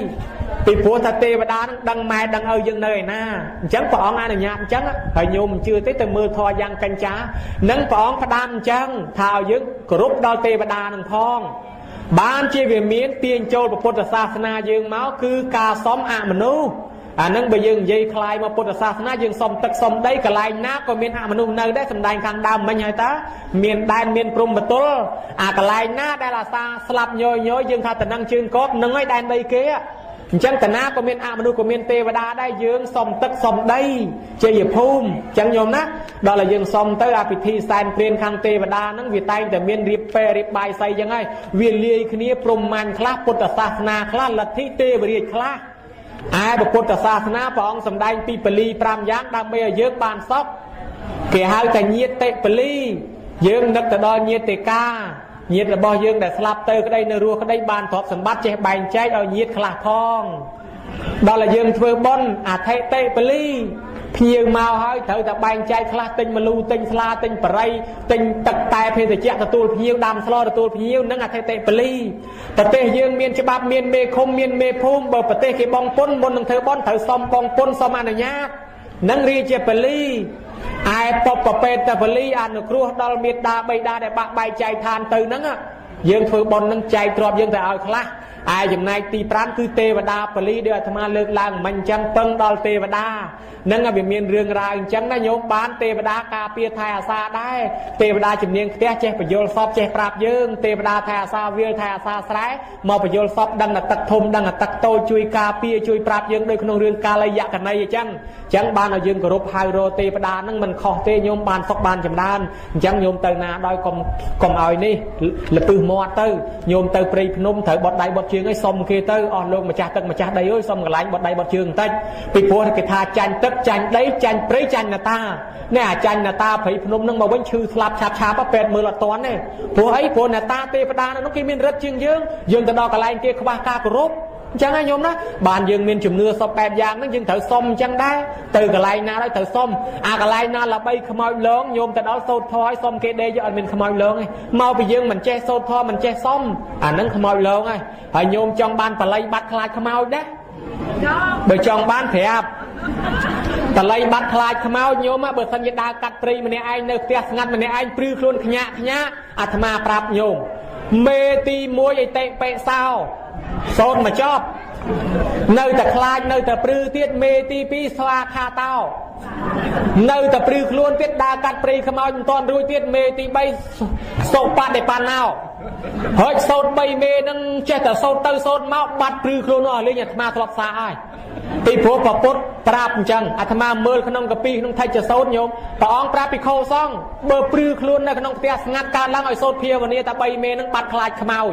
ពីព្រោះថាទេវតានឹងដឹងម៉ែដឹងឪយើងនៅឯណាអញ្ចឹងព្រះអង្គអនុញ្ញាតអញ្ចឹងហើយញោមមិនជឿទេទៅមើលធម៌យ៉ាងកញ្ចានឹងព្រះអង្គផ្ដាំអញ្ចឹងថាឲ្យយើងគោរពដល់ទេវតានឹងផងបានជាវាមានទាញចូលពុទ្ធសាសនាយើងមកគឺការសំអមនុស្សអានឹងបើយើងនិយាយคล้ายមកពុទ្ធសាសនាយើងសុំទឹកសុំដីកន្លែងណាក៏មានអមនុស្សនៅដែរសំដែងខាងដើមមិញហើយតាមានដែនមានព្រំបទល់អាកន្លែងណាដែលអាសាស្លាប់ញយយើងថាតំណឹងជើងកបនឹងឲ្យដែនដីគេ จังตนาก็มีอามนุษย์ก็มีเทวดาได้ยืงสมตึกสมได้เจียภูมิจังโยมนะดอลยืงสมเตอร์พิธีแซนเปลี่ยนขังเทวดานั่งวิไตแต่มีรีบเปรีบใบใส่ยังไงเวียนเลียคืนนี้พรหมันคลาพุทธศาสนาคลาลัทธิเทวเรียคลาไอ้บุพุทธศาสนาพระองค์สำแดงปีปลีปรามยักษ์ดำไปเยอะบานซอกเกี่ยหายแต่เงียเตปลีเยืองนักแต่ดอเงียเตกาเงียระบอเยืองแต่สลับเตอก็ได้เนรัวก็ได้บานทบสมบัติเจ็บใบใจเอาเงียคลาทองดอลเยืองเฟือบอนอาเทเตปลีเพียงมาให้เธอแต่ใบใจคลาติงมาลูติงสลาติงปไรติงตักตายเพศเจ้าตะตูเพียวดำสลอตะตูเพียวนั่งอาเทเตปลีประเทศเยืองเมียนฉบับเมียนเมคมเมียนเมภูมิเบอร์ประเทศเกบองปนบนนังเธอบอนเธอซอมบองปนซอมอนุญาตนังรีเจปลีไอ้ปอบประเปตตะปลีอนุครัวดอลเมียดาใบดาได้บะใบใจทานตื่นนั่งอ่ะยืงเฟือบอนนั่งใจตรอบยืงแต่เอาคลาไอ้อย่างนายตีปรานคือเทวดาปลีเดือดธรรมาเลิกลางมันจังเปิงดอลเทวดานั่งเมียนเรื่องราวจังนายโยมบ้านเทวดากาเปียไทยอาซาได้เทวดาจำเนียงเตี้ยเจ็บประโยชน์ซอบเจ็บปราบยืงเทวดาไทยอาซาเวียไทยอาซาสายมาประโยชน์ซอบดังตักทมดังตักโตจุยกาเปียจุยปราบยืงโดยขนมเรื่องกาลยะกันในจังบ้านเอายืงกรบไฮโรเทวดานั่งมันคอเตโยมบ้านซอกบ้านจำดานจังโยมเตอนาโดยกลมเอานี่ละปื้มอเตอร์โยมเตอปรีพนมเถอบดใดบดยืงไอ้สมเคเตอร์อ่อนลงมาจากตึกมาจากใดโอ้ยสมกระไรบดใดบดยืงเต้ปีโพธิกทาจันตึกจันได้จันเปรย์จันนาตาเนี่ยจันนาตาผีพนมนั่งมาวันชื่อสลับชาชาปะเป็ดมือละตอนเนี่ยผัวไอ้ผัวนาตาเทวดานั่นน้องกิมินรัดจึงยืงแต่ดอกกระไรเกี่ยขวากากรุบจังไงโยมนะบ้านยืงมีจุ่มเนื้อสอบแปดอย่างนั่งยืงเถอส้มจังได้ตื่นกระไรนาได้เถอส้มกระไรนาละใบขมอยเลิ้งโยมแต่ดอกโซทอยส้มเกเดยอันเป็นขมอยเลิ้งไงเมาไปยืงมันแจโซทอมันแจส้มนั่นขมอยเลิ้งไงโยมจังบ้านปลายบัดคลายขมอยได้เบยจังบ้านแถบตะไลบัดคลายขมาวโยมเบิดสัญญากัดปรีมันเนี่ยไอเนื้อเตี้ยงัดมันเนี่ยไอปลื้มคลุนขยะอาตมาปราบโยมเมตีมวยไอเตะเปะซาวโซนมาชอบเนื้อแต่คลายเนื้อแต่ปลื้มเตี้ยเมตีปีสวาคาเต้าเนื้อแต่ปลื้มคลุนเตี้ยดากัดปรีขมาวตอนรู้เตี้ยเมตีใบโซปาเดปานเอาเฮ้ยโซนใบเมนั่งเจ้าแต่โซนเตอร์โซนมาบัดปลื้มคลุนอะไรอย่างมาตลอดสายตีผัวปะปดปราบจังอาตมาเมื่อขนมกะปีขนมไทยจะโซดโยมปะอองปราบปีโคซ่องเบอร์ปลื้มคลุนในขนมเตียสงัดการล้างไอโซดเพียวันนี้แต่ใบเมนั่งบัดคลายขมาว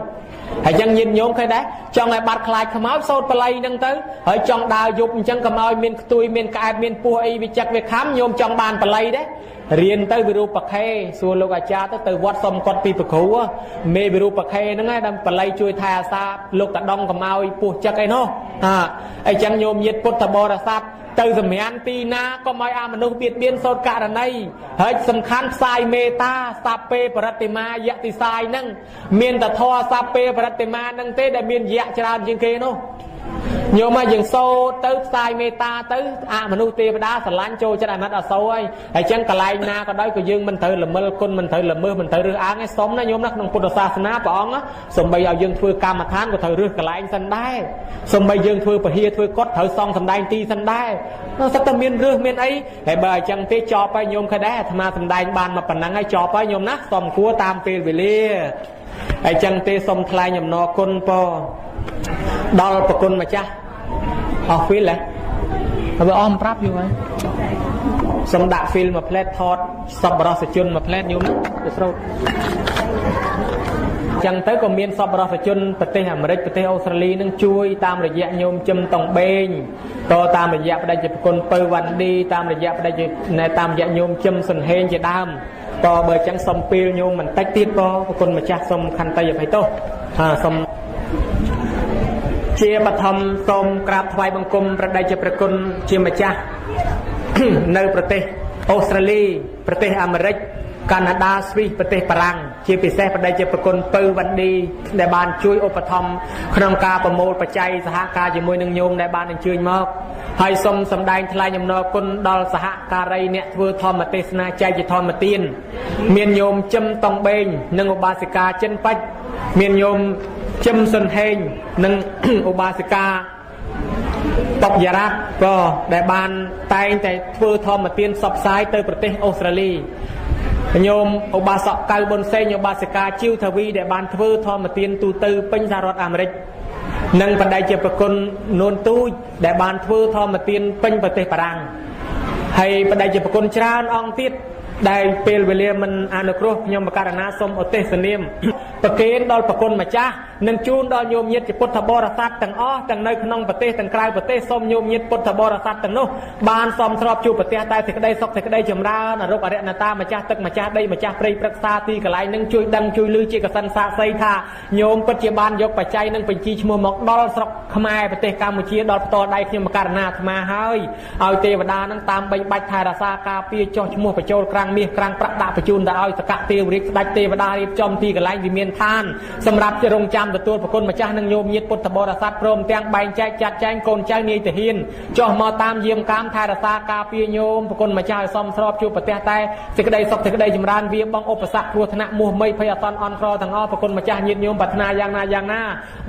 ให้ยังยินโยมเคยได้จังไอบัดคลายขมาวโซดปลายนั่งเต้ให้จังดาวยุบจังขมาวเมียนตุยเมียนกายเมียนปัวไอวิจักเวค้ำโยมจังบานปลายเด้เรียนเต้วิรูปะเคส่วนโลกอาจารย์เต้วัดสมกอดปีปะเขาเมวิรูปะเคนั่งไงดำปลายช่วยทายซาโลกตะดองขมาวปัวจักไอโน่ไอจังโยมยึดพุทธบริษัทเติมสมัยอันปีนาก็ไม่อามนุษย์เบียดเบียนโซดกะระไนเฮ้ยสำคัญสายเมตาซาเปปรติมายะติสายนั่งเมียนแต่ทอซาเปปรติมานั่งเต้ได้เมียนยะจราจิงเกโนโยมมาอย่างโซเติมสายเมตาเติมมนุษย์เทวดาสลันโจจรานัดอโซไอ้จังกะไลนาก็ได้ก็ยืงมันเติมละเมอคนมันเติมละเมอมันเติมเรื่องอ้างไอ้สมนะโยมนักนงพุทธศาสนาปองสมใบเอายืงធ្វើกรรมฐานก็เติมเรื่องกะไลสันได้สมใบยืงធ្វើปะเฮียធ្វើกดเติมซองสันได้ตีสันได้สักแต่เมียนเรื่องเมียนไอ้ไอ้ใบจังเตจอไปโยมก็ได้ธรรมะสันได้บานมาปนังไอ้จอไปโยมนะสมคัวตามเปรเวลีไอ้จังเตสมทลายยมนอคนปอดอลปะคนมาจ้าออกฟิลเลยเอาไปอ้อมปรับอยู่ไหมสมดักฟิลมาเพลททอดสับรสจุนมาเพลทยุ่มจะสรุปจังเตก็มีสับรสจุนประเทศอเมริกประเทศออสเตรเลียนั่งช่วยตามระยะโยมจมตองเบงต่อตามระยะประเดี๋ยวคนเปิดวันดีตามระยะประเดี๋ยวในตามระยะโยมจมส่วนเฮงจะดำต่อเบอร์จังสมปีโยมมันแตกตีดปอคนมาจากสมคันไตอย่าไปโตสมเชียบธรรมสมกราบถวายบังคมประเดชประคุณเชียมาจ้า ในประเทศออสเตรเลียประเทศอเมริกแคนาดาสวีประเทศฝรั่งเชียพิเศษประเดชประคุณปืนวันดีในบ้านช่วยอุปธรรมขนมกาประโมลปัจจัยสหการจมวยหนึ่งโยมในบ้านหนึ่งช่วยมากให้สมสำได้ทลายยมนอคุณดอลสหการีเนี่ยเวอร์ทอมมาเตสนาใจจะทอมมาตีนเมียนโยมจำตองเบงหนึ่งอุบาสิกาเจนปัจเมียนโยมจำสันเฮงหนึ่ง อุบาสิกาตบยาระก็ได้บานไตแต่เวอร์ทอมมาตีนสับซ้ายเตอประเทศออสเตรเลียโยมอุบาสกเกาบนเซนโยบาสิกาจิวทวีได้บานเวอร์ทอมมาตีนตูตือเป็นสหรัฐอเมริก នឹងបណ្ដៃជាប្រគុណនួនទូចដែលបានធ្វើធម្មទានពេញប្រទេសបារាំងហើយបណ្ដៃជាប្រគុណច្រើនអង្គទៀតដែលពេលវេលាមិនអនុគ្រោះខ្ញុំបករណាសូមឧទ្ទិសនាមប្រគេនដល់ប្រគុណម្ចាស់និងជូនដល់ញោមញាតិពុទ្ធបរិស័ទទាំងអស់ទាំងនៅក្នុងប្រទេសទាំងក្រៅប្រទេសសូមញោមញាតិពុទ្ធបរិស័ទទាំងនោះបានសមស្របជួបប្រទេសតែសេចក្តីសុខសេចក្តីចម្រើនអរុបអរិយតាម្ចាស់ទឹកម្ចាស់ដីម្ចាស់ព្រៃព្រឹក្សាទីកន្លែងនឹងជួយដឹងជួយលឺជាកសិនសាកសីថាញោមពិតជាបានយកបច្ច័យនិងបញ្ជីឈ្មោះមកដល់ស្រុកខ្មែរប្រទេសកម្ពុជាដល់ផ្ទាល់ដៃខ្ញុំបករណាអាត្មាហើយឲ្យទេវតានឹងតាមបីបាច់ថែរក្សាការពារចោះឈ្មោះបញ្ចូលក្រាំងមាសក្រាំងប្រាក់ដាក់បញ្ជូនទៅឲ្យសកទេវរាជស្ដេចទេវតារៀបចំទីកន្លែងវិមានឋានសម្រាប់ជារងចាំទទួលប្រគុណម្ចាស់និងញោមញាតិពុទ្ធបរិស័ទព្រមទាំងបែងចែកចាត់ចែងកូនចៅនាយទាហានចុះមកតាមយាមកាមថែរក្សាការពារញោមប្រគុណម្ចាស់ឲ្យសមស្របជួបប្រទេសតែសេចក្តីសុខសេចក្តីចម្រើនវាបងឧបសគ្គគ្រោះថ្នាក់មោះមីភ័យអសន្នអន់ក្រទាំងអស់ប្រគុណម្ចាស់ញាតិញោមប្រាថ្នាយ៉ាងណា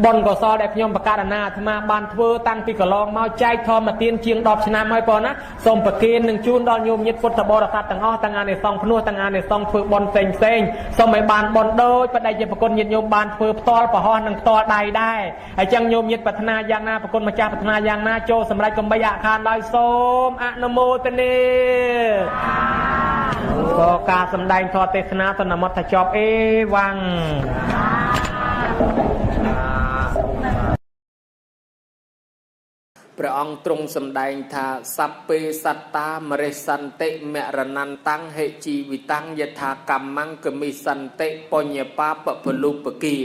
បុណ្យកុសលដែលខ្ញុំបករណាអាត្មាបានធ្វើតាំងពីកន្លងមកចែកធម្មទានជាង10ឆ្នាំហើយបងណាសូមប្រគេននិងជូនដល់ញោមញាតិពុទ្ធបរិស័ទទាំងអស់ទាំងអានិសង្ឃភ្នោះទាំងអានិសង្ឃធ្វើបុណ្យផ្សេងសូមឲ្យបានបុណ្យដូចបដិជាប្រគុណញាតិញោមបានធ្វើផ្ទាល់ប្រហោះនិងផ្ទាល់ដៃដែរហើយចឹងញោមញាតិប្រាថ្នាយ៉ាងណាប្រគុណម្ចាស់ប្រាថ្នាយ៉ាងណាចូលសម្រេចកំបីអខានដោយសូមអនុមោទនាក៏ការសម្ដែងធម៌ទេសនាសន្មតថាចប់អេវ៉ាំងព្រះអង្គទ្រង់សម្ដែងថាសัพពេសត្តាមរិសន្តិមរណន្តੰហេជីវិតੰយថាកម្មੰកមិសន្តិបញ្ញបាបពលុបគា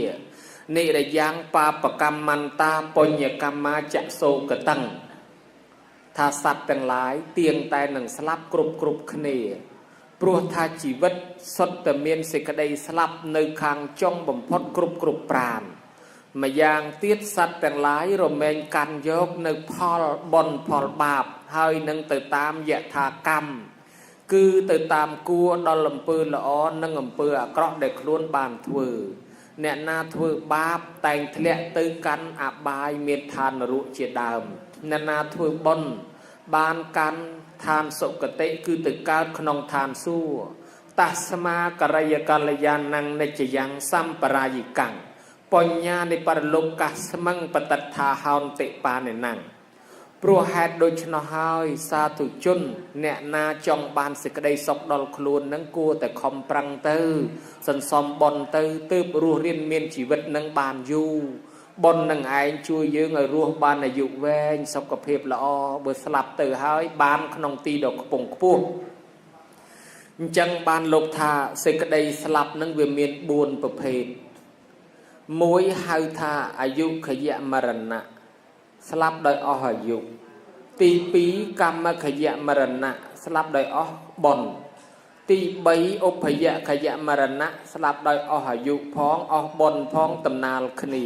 និរយ៉ាងបាបកម្មន្តាបញ្ញកម្មាចសោកតੰថាសត្វទាំងឡាយទៀងតែនឹងស្លាប់គ្រប់គ្នាព្រោះថាជីវិតសុទ្ធតែមានសេចក្តីស្លាប់នៅខាងចុងបំផុតគ្រប់ប្រាណម្យ៉ាងទៀតសត្វទាំងឡាយរមែងកាន់យកនៅផលបុណ្យផលបាបហើយនឹងទៅតាមយថាកម្មគឺទៅតាមគួរដល់អំពើល្អនិងអំពើអាក្រក់ដែលខ្លួនបានធ្វើអ្នកណាធ្វើបាបតែងធ្លាក់ទៅកាន់អបាយមានឋាននរកជាដើមអ្នកណាធ្វើបុណ្យបានកាន់ឋានសុគតិគឺទៅកើតក្នុងឋានសួគ៌តស្មាករិយកល្យាណੰនិច្ចយ៉ាងសម្បរាយិកੰបញ្ញានិបរលោកកាស្មੰបតត្ថាហោនតិបានិណੰព្រោះហេតុដូច្នោះហើយសាធុជនអ្នកណាចង់បានសេចក្តីសុខដល់ខ្លួននឹងគួរតែខំប្រឹងទៅសន្សំបុណ្យទៅទើបរស់រៀនមានជីវិតនឹងបានយូរបុណ្យនឹងឯងជួយយើងឲ្យរស់បានអាយុវែងសុខភាពល្អបើស្លាប់ទៅហើយបានក្នុងទីដ៏ខ្ពង់ខ្ពស់អញ្ចឹងបានលោកថាសេចក្តីស្លាប់នឹងវាមាន4ប្រភេទមួយហៅថាអាយុខយមរណៈស្លាប់ដោយអស់អាយុទី2កម្មខយមរណៈស្លាប់ដោយអស់បុណ្យទី3ឧបយខយមរណៈស្លាប់ដោយអស់អាយុផងអស់បុណ្យផងតំណាលគ្នា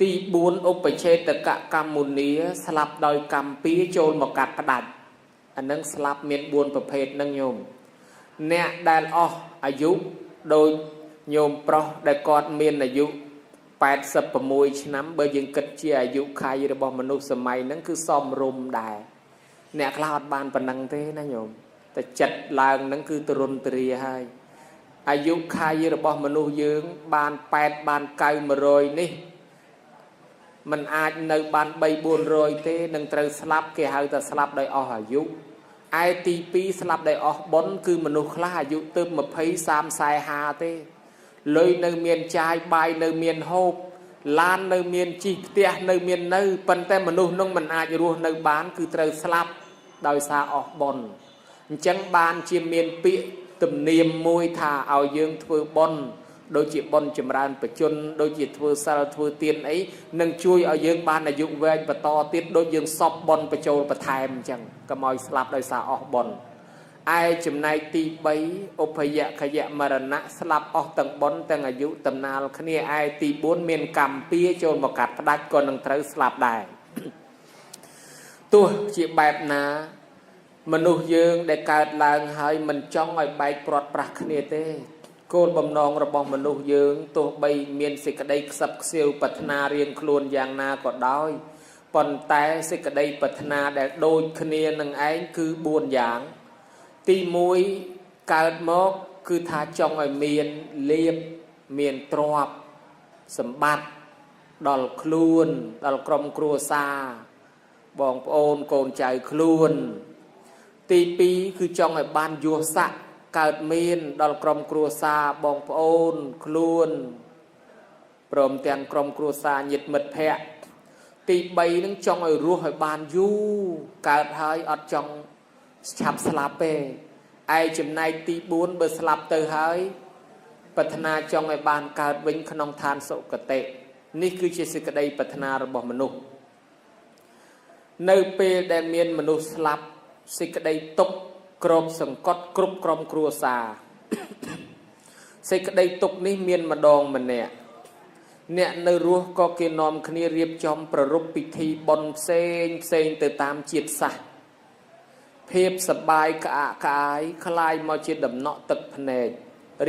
ទី4ឧបឆេតកកម្មមុនីស្លាប់ដោយកម្មពីចូលមកកាត់ផ្ដាច់អានឹងស្លាប់មាន4ប្រភេទនឹងញោមអ្នកដែលអស់អាយុដោយញោមប្រុសដែលគាត់មានអាយុ86ឆ្នាំបើយើងគិតជាអាយុខៃរបស់មនុស្សសម័យហ្នឹងគឺសមរម្យដែរអ្នកខ្លះអត់បានប៉ុណ្ណឹងទេណាញោមតែចិត្តឡើងហ្នឹងគឺទរុនទរាហើយអាយុខៃរបស់មនុស្សយើងបាន8បាន9 100នេះมันអាចនៅបាន3 400ទេនឹងត្រូវស្លាប់គេហៅថាស្លាប់ដោយអស់អាយុឯទី2ស្លាប់ដោយអស់បុណ្យគឺមនុស្សខ្លះអាយុទៅ20 30 40ទេលុយនៅមានចាយបាយនៅមានហូបឡាននៅមានជិះផ្ទះនៅមាននៅប៉ុន្តែមនុស្សនោះមិនអាចរស់នៅបានគឺត្រូវស្លាប់ដោយសារអស់បុណ្យអញ្ចឹងបានជាមានពាក្យទំនៀមមួយថាឲ្យយើងធ្វើបុណ្យដូចជាបុណ្យចម្រើនបច្ចុប្បន្នដូចជាធ្វើសិលធ្វើទានអីនឹងជួយឲ្យយើងបានអាយុវែងបន្តទៀតដូចយើងសពបុណ្យបញ្ចូលបន្ថែមអញ្ចឹងកុំឲ្យស្លាប់ដោយសារអស់បុណ្យឯចំណែកទី3ឧបយខយមរណៈស្លាប់អស់ទាំងបុណ្យទាំងអាយុតំណាលគ្នាឯទី4មានកម្មពៀចូលមកកាត់ផ្ដាច់ក៏នឹងត្រូវស្លាប់ដែរទោះជាបែបណាមនុស្សយើងដែលកើតឡើងហើយមិនចង់ឲ្យបែកព្រាត់ប្រាសគ្នាទេគោលបំណងរបស់មនុស្សយើងទោះបីមានសេចក្តីខ្សឹបខ្សៀវប្រាថ្នារៀងខ្លួនយ៉ាងណាក៏ដោយប៉ុន្តែសេចក្តីប្រាថ្នាដែលដូចគ្នានឹងឯងគឺ4យ៉ាងទី1កើតមកគឺថាចង់ឲ្យមានលៀបមានទ្រព្យសម្បត្តិ ដល់ខ្លួនដល់ក្រុមគ្រួសារបងប្អូនកូនចៅខ្លួនទី2គឺចង់ឲ្យបានយស័ក្តិកើតមានដល់ក្រុមគ្រួសារបងប្អូនខ្លួនព្រមទាំងក្រុមគ្រួសារញាតិមិត្តភ័ក្តិទី3នឹងចង់ឲ្យរស់ឲ្យបានយូរកើតហើយអត់ចង់ឆាប់ស្លាប់ទេឯចំណែកទី4បើស្លាប់ទៅហើយប្រាថ្នាចង់ឲ្យបានកើតវិញក្នុងឋានសុគតិនេះគឺជាសេចក្តីប្រាថ្នារបស់មនុស្សនៅពេលដែលមានមនុស្សស្លាប់សេចក្តីទុក្ខគ្របសង្កត់គ្រប់ក្រុមគ្រួសារសេចក្តីទុក្ខនេះមានម្ដងម្នាក់អ្នកនៅរស់ក៏គេនាំគ្នារៀបចំប្រារព្ធពិធីបុណ្យផ្សេងទៅតាមជាតិសាសន៍ភាពសប្បាយក្អាកក្អាយคล้ายមកជាដំណក់ទឹកភ្នែក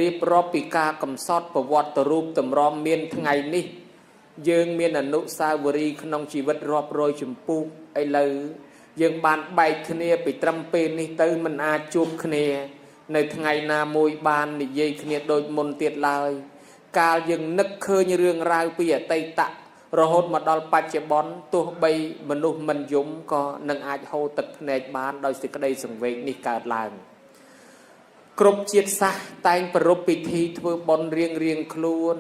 រៀបរាប់ពីការកំសត់ប្រវត្តិរូបតម្រាំមានថ្ងៃនេះយើងមានអនុស្សាវរីយ៍ក្នុងជីវិតរាប់រយចម្ពោះឥឡូវយើងបានបែកគ្នាពីត្រឹមពេលនេះទៅមិនអាចជួបគ្នានៅថ្ងៃណាមួយបាននិយាយគ្នាដូចមុនទៀតឡើយកាលយើងនឹកឃើញរឿងរ៉ាវពីអតីតរហូតមកដល់បច្ចុប្បន្នទោះបីមនុស្សមិនយំក៏នឹងអាចហូរទឹកភ្នែកបានដោយសេចក្តីសង្វេគនេះកើតឡើងគ្រប់ជាតិសាសន៍តែងប្រារព្ធពិធីធ្វើបុណ្យរៀងខ្លួន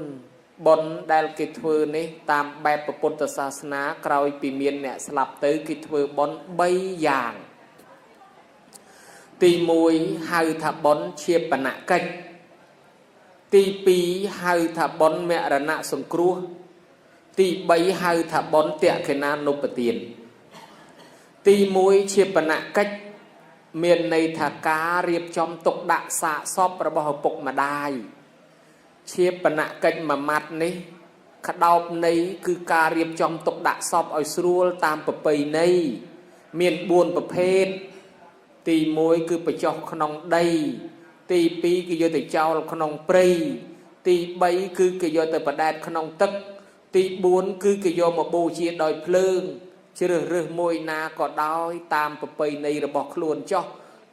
បុណ្យដែលគេធ្វើនេះតាមបែបពុទ្ធសាសនាក្រោយពីមានអ្នកស្លាប់ទៅគេធ្វើបុណ្យ3យ៉ាងទី1ហៅថាបុណ្យជាបនកិច្ចទី2ហៅថាបុណ្យមរណៈសង្គ្រោះទី3ហៅថាបុណ្យតក្កិណានុបទានទី1ជាបនកិច្ចមានន័យថាការរៀបចំទុកដាក់សាកសពរបស់ឪពុកម្ដាយជាបនកិច្ចមួយម៉ាត់នេះក្តោបន័យគឺការរៀបចំទុកដាក់សពឲ្យស្រួលតាមប្រពៃណីមាន4ប្រភេទទី1គឺបញ្ចុះក្នុងដីទី2គឺយកទៅចោលក្នុងព្រៃទី3គឺគេយកទៅបដែតក្នុងទឹកទី4គឺគេយកមកបូជាដោយភ្លើងជ្រើសរើសមួយណាក៏ដោយតាមប្រពៃណីរបស់ខ្លួនចុះ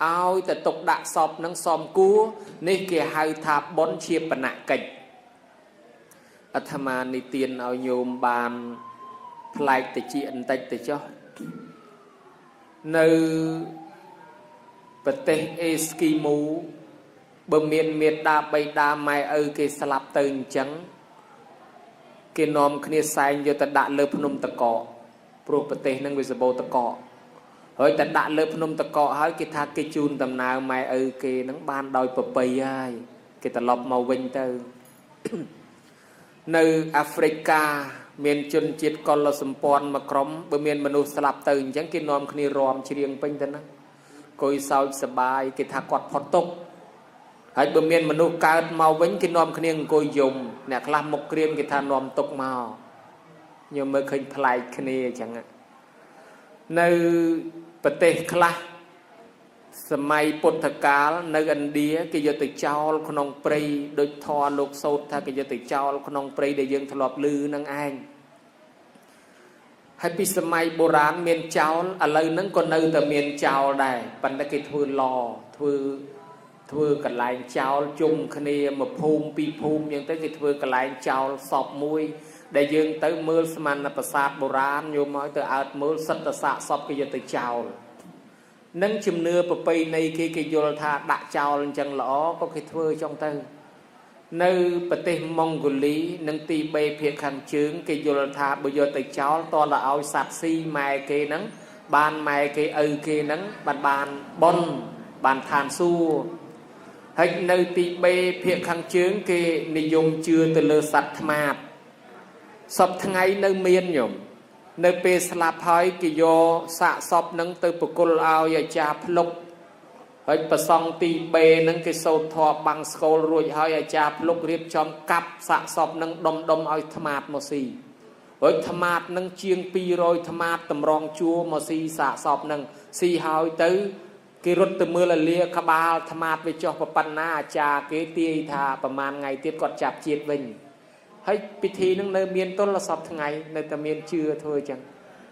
ឲ្យតែទុកដាក់សពនឹងសមគួរនេះគេហៅថាបុណ្យជាបនកិច្ចអាត្មានិទានឲ្យញោមបានផ្លែកតិចបន្តិចទៅចុះនៅប្រទេសអេស្គីម៉ូបើមានមេដាបៃតាម៉ែឪគេស្លាប់ទៅអញ្ចឹងគេនាំគ្នាសែងយកទៅដាក់លើភ្នំតកកព្រោះប្រទេសហ្នឹងវាសម្បូរតកកហើយតែដាក់លើភ្នំតកកហើយគេថាគេជូនដំណើរម៉ែឪគេហ្នឹងបានដោយប្រពៃហើយគេត្រឡប់មកវិញទៅនៅអាហ្វ្រិកាមានជនជាតិកុលសម្ព័ន្ធមួយក្រុមបើមានមនុស្សស្លាប់ទៅអញ្ចឹងគេនាំគ្នារាំច្រៀងពេញទៅហ្នឹងអង្គុយសើចសប្បាយគេថាគាត់ផុតទុក្ខហើយបើមានមនុស្សកើតមកវិញគេនាំគ្នាអង្គុយយំអ្នកខ្លះមុខក្រៀមគេថានាំទុក្ខមកញោមមើលឃើញប្លែកគ្នាអញ្ចឹងនៅប្រទេសខ្លះសម័យពុទ្ធកាលនៅឥណ្ឌាគេយកទៅចោលក្នុងព្រៃដូចធរលោកសោតថាគេយកទៅចោលក្នុងព្រៃដែលយើងធ្លាប់ឮនឹងឯងហើយពីសម័យបុរាណមានចោលឥឡូវហ្នឹងក៏នៅតែមានចោលដែរប៉ុន្តែគេធ្វើឡធ្វើកន្លែងចោលជុំគ្នាមួយភូមិពីរភូមិអញ្ចឹងទៅគេធ្វើកន្លែងចោលសពមួយដែលយើងទៅមើលស្មានប្រាសាទបុរាណយកមកទៅអើតមើលសិតតសាកសពគេយកទៅចោលនឹងជំនឿប្រពៃណីគេយល់ថាដាក់ចោលអញ្ចឹងល្អក៏គេធ្វើអញ្ចឹងទៅនៅប្រទេសម៉ុងហ្គូលីនិងទីបេភាគខាងជើងគេយល់ថាបើយកទៅចោលតើឲ្យសត្វស៊ីម៉ែគេហ្នឹងបានម៉ែគេឪគេហ្នឹងបានបុណ្យបានឋានសួគ៌ហើយនៅទីបេភាគខាងជើងគេនិយមជឿទៅលើសត្វថ្មាតសពថ្ងៃនៅមានញោមនៅពេលស្លាប់ហើយគេយកសាកសពនឹងទៅប្រគល់ឲ្យអាចារ្យភ្លុកហើយប្រសង់ទីបេនឹងគេសូត្រធម៌បាំងស្គលរួចហើយអាចារ្យភ្លុករៀបចំកាប់សាកសពនឹងដុំឲ្យថ្មាតមកស៊ីហើយថ្មាតនឹងជាង200ថ្មាតតម្រង់ជួរមកស៊ីសាកសពនឹងស៊ីហើយទៅគេរត់ទៅមើលលាក្បាលថ្មាតវាចុះប៉ុណ្ណាអាចារ្យគេទាយថាប្រហែលថ្ងៃទៀតគាត់ចាប់ជាតិវិញហើយពិធីនឹងនៅមានទល់សពថ្ងៃនៅតែមានជឿធ្វើអញ្ចឹង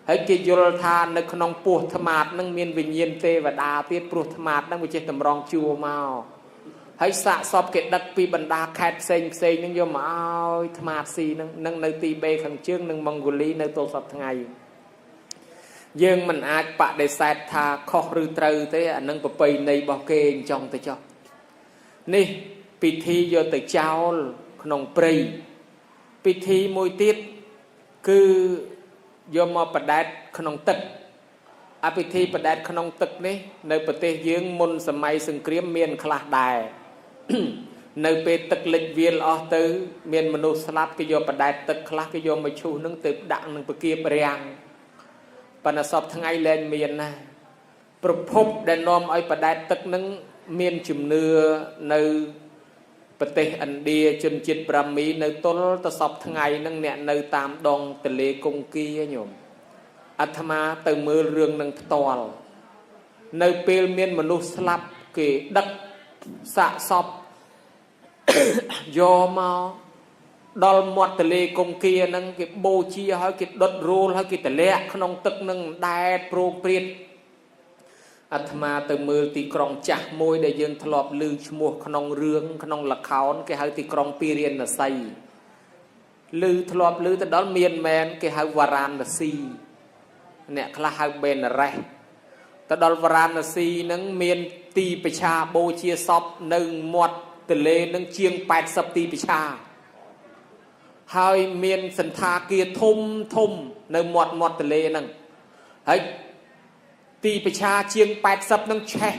ហើយគេយល់ថានៅក្នុងពោះថ្មាតនឹងមានវិញ្ញាណទេវតាទៀតព្រោះថ្មាតនឹងវាចេះតម្រង់ជួរមក ហើយសាកសពគេដឹកពីបណ្ដាខេត្តផ្សេងនឹងយកមកឲ្យថ្មាស៊ីនឹងនៅទីបេខាងជើងនិងម៉ុងហ្គូលីនៅទល់សពថ្ងៃយើងមិនអាចបដិសេធថាខុសឬត្រូវទេអានឹងប្រពៃណីរបស់គេអញ្ចឹងទៅចុះនេះពិធីយកទៅចោលក្នុងព្រៃពិធីមួយទៀតគឺយកមកបដែតក្នុងទឹកអពិធីបដែតក្នុងទឹកនេះនៅប្រទេសយើងមុនសម័យសង្គ្រាមមានខ្លះដែរនៅពេលទឹកលិចវាលអស់ទៅមានមនុស្សស្លាប់គេយកបដែតទឹកខ្លះគេយកមកឈូសនឹងទៅដាក់នឹងពគាបរាំងប៉ុន្តែសពថ្ងៃលែងមានណាប្រភពដែលនាំឲ្យបដែតទឹកនឹងមានជំនឿនៅប្រទេសឥណ្ឌាជនជាតិប្រាមីនៅទល់ទៅសពថ្ងៃនឹងអ្នកនៅតាមដងទន្លេកុងគីញោមអាត្មាទៅមើលរឿងនឹងផ្ទាល់នៅពេលមានមនុស្សស្លាប់គេដឹកសាកសពយកមកដល់មាត់ទន្លេកុងគីហ្នឹងគេបូជាហើយគេដុតរោលហើយគេទម្លាក់ក្នុងទឹកនឹងដែតប្រោងព្រាតអាត្មាទៅមើលទីក្រុងចាស់មួយដែលយើងធ្លាប់ឮឈ្មោះក្នុងរឿងក្នុងល្ខោនគេហៅទីក្រុងពីរាណសីឮធ្លាប់ឮទៅដល់មានមែនគេហៅវរ៉ាណស៊ីអ្នកខ្លះហៅបេនរ៉េសទៅដល់វរ៉ាណស៊ីហ្នឹងមានទីប្រឆាបូជាសពនៅមាត់ទន្លេនឹងជាង80ទីប្រឆាហើយមានសន្តាគារធំនៅមាត់ទន្លេហ្នឹងហើយទីប្រឆាជាង80នឹងឆេះ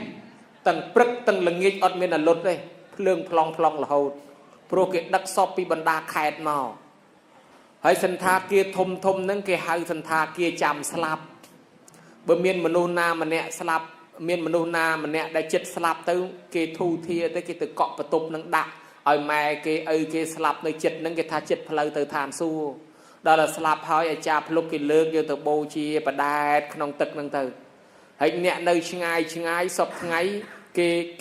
ទាំងព្រឹកទាំងល្ងាចអត់មានអលុតទេភ្លើងប្លង់រហូតព្រោះគេដឹកសពពីបណ្ដាខេត្តមកហើយសន្តាគារធំហ្នឹងគេហៅសន្តាគារចាំស្លាប់បើមានមនុស្សណាម្នាក់ស្លាប់មានមនុស្សណាម្នាក់ដែលចិត្តស្លាប់ទៅគេធូធាទៅគេទៅកក់បន្ទប់នឹងដាក់ឲ្យម៉ែគេឪគេស្លាប់នៅចិត្តហ្នឹងគេថាចិត្តផ្លូវទៅឋានសួគ៌ដល់តែស្លាប់ហើយអាចារ្យភ្លុកគេលើកយកទៅបូជាបដែតក្នុងទឹកហ្នឹងទៅហើយអ្នកនៅឆ្ងាយសពថ្ងៃ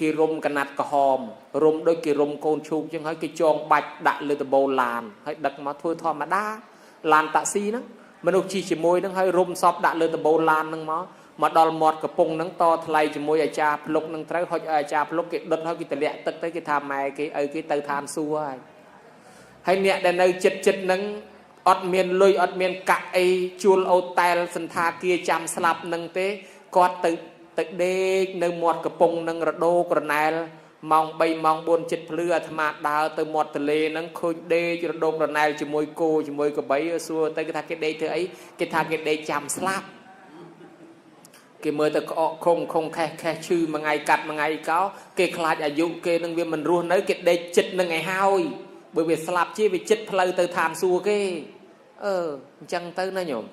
គេរុំកណាត់ក្រហមរុំដូចគេរុំកូនឈូកចឹងហើយគេចងបាច់ដាក់លើដបូលឡានហើយដឹកមកធ្វើធម្មតាឡានតាក់ស៊ីហ្នឹងមនុស្សជិះជាមួយហ្នឹងហើយរុំសពដាក់លើដបូលឡានហ្នឹងមកដល់មាត់កំពង់ហ្នឹងតថ្លៃជាមួយអាចារ្យភ្លុកហ្នឹងត្រូវហុចឲ្យអាចារ្យភ្លុកគេដុតហើយគេតម្លាក់ទឹកទៅគេថាម៉ែគេឪគេទៅឋានសួគ៌ហើយអ្នកដែលនៅចិត្តហ្នឹងអត់មានលុយអត់មានកាក់អីជួលអូតែលសន្តាគារចាំស្លាប់ហ្នឹងទេគាត់ទៅដេកនៅមាត់កំពង់នឹងរដូក្រណែលម៉ោង3ម៉ោង4ចិត្តភ្លឺអាត្មាដើរទៅមាត់ទន្លេហ្នឹងឃើញដេករដូក្រណែលជាមួយគោជាមួយក្របីសួរទៅគេថាគេដេកធ្វើអីគេថាគេដេកចាំស្លាប់គេមើលទៅក្អកខំខេះឈឺមួយថ្ងៃកាត់មួយថ្ងៃកោគេខ្លាចអាយុគេនឹងវាមិនរស់នៅគេដេកចិត្តនឹងឲ្យហើយបើវាស្លាប់ជាវាចិត្តផ្លូវទៅឋានសួគ៌គេអញ្ចឹងទៅណាញោម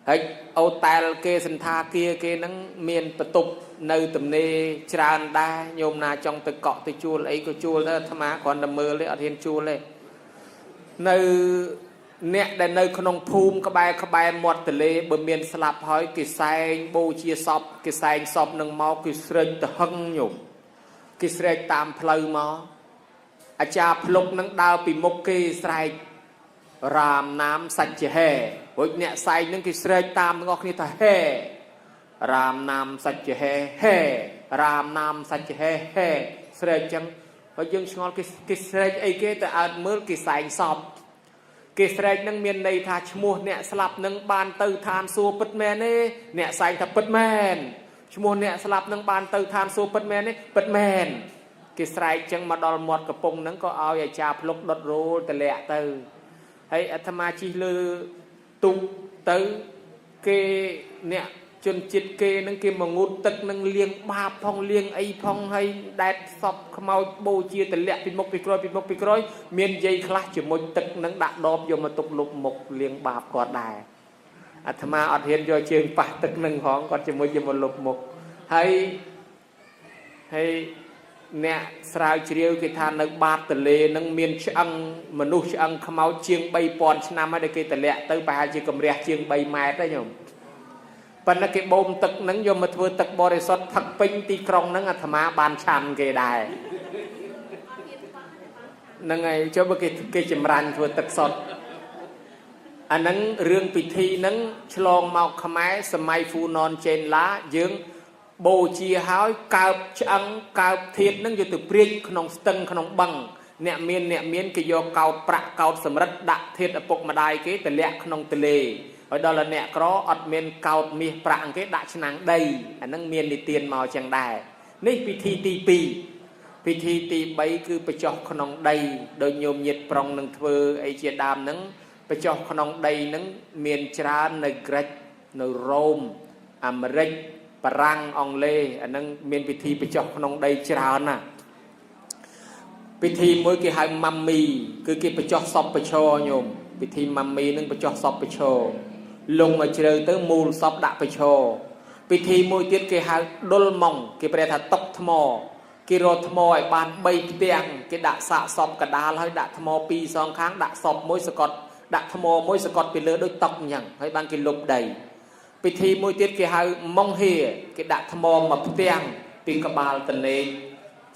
ហើយអូតែលគេសន្តាគារគេហ្នឹងមានបន្ទប់នៅទំនេរច្រើនដែរញោមណាចង់ទៅកក់ទៅជួលអីក៏ជួលទៅអាត្មាគ្រាន់តែមើលទេអត់ហ៊ានជួលទេនៅអ្នកដែលនៅក្នុងភូមិក្បែរមាត់ទន្លេបើមានស្លាប់ហើយគេសែងបូជាសពគេសែងសពនឹងមកគេស្រែកទៅហឹងញោមគេស្រែកតាមផ្លូវមកអាចារ្យភ្លុកនឹងដើរពីមុខគេស្រែករាមនាមសច្ចហេរួចអ្នកសែងនឹងគេស្រែកតាមទាំងអស់គ្នាថាហេរាមនាមសច្ចហេហេរាមនាមសច្ចហេហេស្រែកចឹងហើយយើងឆ្ងល់គេស្រែកអីគេទៅអើតមើលគេសែងសពគេស្រែកនឹងមានន័យថាឈ្មោះអ្នកស្លាប់នឹងបានទៅឋានសួគ៌ពិតមែនទេអ្នកសែងថាពិតមែនឈ្មោះអ្នកស្លាប់នឹងបានទៅឋានសួគ៌ពិតមែនទេពិតមែនគេស្រែកចឹងមកដល់មាត់កំពង់ហ្នឹងក៏ឲ្យអាចារ្យភ្លុកដុតរោលទម្លាក់ទៅហើយអាត្មាជិះលើទូកទៅគេអ្នកជនជាតិគេនឹងគេមកងូតទឹកនឹងលាងបាបផងលាងអីផងហើយដែតសពខ្មោចបូជាទម្លាក់ពីមុខពីក្រោយមានយាយខ្លះជាមួយទឹកនឹងដាក់ដបយកមកទុកលុបមុខលាងបាបគាត់ដែរអាត្មាអត់ហ៊ានយកជើងប៉ះទឹកនឹងផងគាត់ជាមួយយកមកលុបមុខហើយអ្នកស្រាវជ្រាវគេថានៅបាតទន្លេនឹងមានឆ្អឹងមនុស្សឆ្អឹងខ្មោចជាង 3000 ឆ្នាំហើយដែលគេទម្លាក់ទៅប្រហែលជាកម្រាស់ជាង 3 ម៉ែត្រទេញោមប៉ុន្តែគេបូមទឹកហ្នឹងយកមកធ្វើទឹកបរិសុទ្ធផឹកពេញទីក្រុងហ្នឹងអាត្មាបានឆាន់គេដែរហ្នឹងហើយចុះបើគេចម្រាញ់ធ្វើទឹកសុទ្ធអាហ្នឹងរឿងពិធីហ្នឹងឆ្លងមកខ្មែរសម័យហ្វូណនចេនឡាយើងប បូជាហើយកើបឆ្អឹងកើបធាតុនឹងយកទៅព្រាចក្នុងស្ទឹងក្នុងបឹងអ្នកមានគេយកកោតប្រាក់កោតសម្រិតដាក់ធាតុឪពុកម្ដាយគេទម្លាក់ក្នុងទលេហើយដល់តែអ្នកក្រអត់មានកោតមាសប្រាក់គេដាក់ឆ្នាំងដីអាហ្នឹងមាននិទានមកចឹងដែរនេះពិធីទី2ពិធីទី3គឺបញ្ចុះក្នុងដីដោយញោមញាតប្រុងនឹងធ្វើអីជាដើមហ្នឹងបញ្ចុះក្នុងដីហ្នឹងមានច្រើននៅក្រិចនៅរ៉ូមអាមេរិកបារាំងអង់គ្លេសអាហ្នឹងមានពិធីបញ្ចុះក្នុងដីច្រើនណាស់ពិធីមួយគេហៅម៉ាំមីគឺគេបញ្ចុះសពបញ្ឈរញោមពិធីម៉ាំមីនឹងបញ្ចុះសពបញ្ឈរលងមកជ្រៅទៅមូលសពដាក់បញ្ឈរពិធីមួយទៀតគេហៅដុលម៉ុងគេប្រែថាតុកថ្មគេរកថ្មឲ្យបាន3ផ្ទាំងគេដាក់សាកសពកដាលហើយដាក់ថ្ម2សងខាងដាក់សពមួយសកត់ដាក់ថ្មមួយសកត់ពីលើដូចតុកអញ្ចឹងហើយបានគេលុបដីពិធីមួយទៀតគេហៅម៉ុងហៀគេដាក់ថ្មមួយផ្ទាំងពីក្បាលតនេក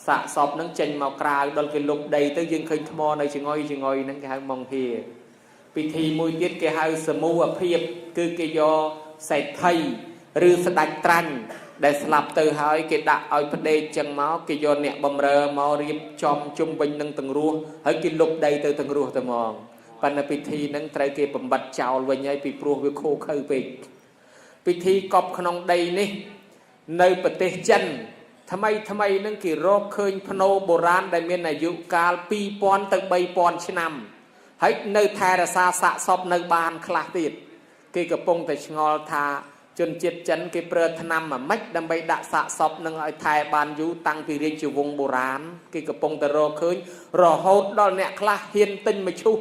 សាកសពនឹងចេញមកក្រៅដល់គេលុបដីទៅយើងឃើញថ្មនៅចងុយហ្នឹងគេហៅម៉ុងហៀពិធីមួយទៀតគេហៅសមូហភាពគឺគេយកសេដ្ឋីឬស្ដេចត្រាញ់ដែលស្លាប់ទៅហើយគេដាក់ឲ្យផ្ដេកចឹងមកគេយកអ្នកបំរើមករៀបចំជុំវិញនឹងទាំងរស់ហើយគេលុបដីទៅទាំងរស់ទៅហ្មងប៉ុន្តែពិធីហ្នឹងត្រូវគេបំបត្តិចោលវិញហើយពីព្រោះវាខូខើពេកពិធីកប់ក្នុងដីនេះនៅប្រទេសចិនថ្មីហ្នឹងគេរកឃើញភ្នោបុរាណដែលមានអាយុកាល2000ទៅ3000ឆ្នាំហើយនៅថែរក្សាសាកសពនៅបានខ្លះទៀតគេកំពុងតែឆ្ងល់ថាជនជាតិចិនគេប្រើថ្នាំអាម៉េចដើម្បីដាក់សាកសពនឹងឲ្យថែបានយូរតាំងពីរាជវង្សបុរាណគេកំពុងតែរកឃើញរហូតដល់អ្នកខ្លះហ៊ានទិញមឈូស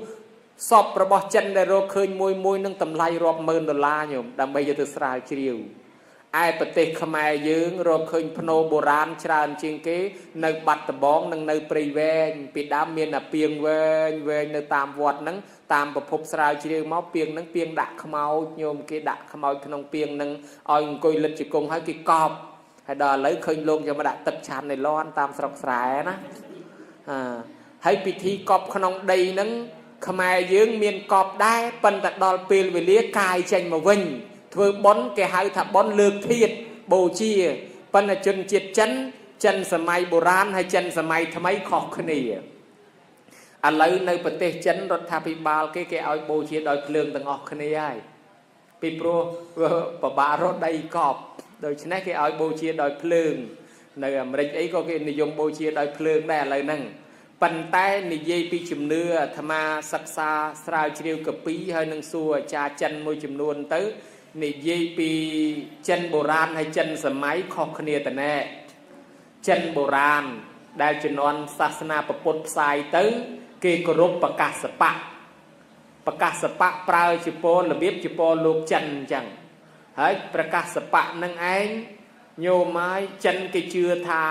សពរបស់ចិនដែលរកឃើញមួយនឹងតម្លៃរាប់ម៉ឺនដុល្លារញោមដើម្បីយកទៅស្រាវជ្រាវឯប្រទេសខ្មែរយើងរកឃើញភ្នោបុរាណច្រើនជាងគេនៅបាត់ដំបងនិងនៅព្រៃវែងពីដើមមានអាពីងវែងនៅតាមវត្តហ្នឹងតាមប្រភពស្រាវជ្រាវមកពីងហ្នឹងពីងដាក់ខ្មោចញោមគេដាក់ខ្មោចក្នុងពីងហ្នឹងឲ្យអង្គុយលិតជង្គង់ហើយគេកប់ហើយដល់ឥឡូវឃើញលោកយកមកដាក់ទឹកឆាន់នៃលាន់តាមស្រុកស្រែណាហើយពិធីកប់ក្នុងដីហ្នឹងខ្មែរយើងមានកប់ដែរប៉ុន្តែដល់ពេលវេលាកាយចេញមកវិញធ្វើបុណ្យគេហៅថាបុណ្យលើកធាតុបូជាប៉ុន្តែជនជាតិចិនសម័យបុរាណហើយចិនសម័យថ្មីខុសគ្នាឥឡូវនៅប្រទេសចិនរដ្ឋាភិបាលគេឲ្យបូជាដោយភ្លើងទាំងអស់គ្នាហើយពីព្រោះពិបាករកដីកប់ដូច្នេះគេឲ្យបូជាដោយភ្លើងនៅអាមេរិកអីក៏គេនិយមបូជាដោយភ្លើងដែរឥឡូវហ្នឹងប៉ុន្តែនិយាយពីជំនឿអាត្មាសិក្សាស្រាវជ្រាវកាពីហើយនឹងសួរអាចារ្យចិនមួយចំនួនទៅនិយាយពីចិនបុរាណហើយចិនសម័យខុសគ្នាតែណែចិនបុរាណដែលជំនាន់សាសនាពុទ្ធផ្សាយទៅគេគោរពប្រកាសបៈប្រើជាពលរបៀបជាពលលោកចិនអញ្ចឹងហើយប្រកាសបៈនឹងឯងញោមហើយចិនគេជឿថា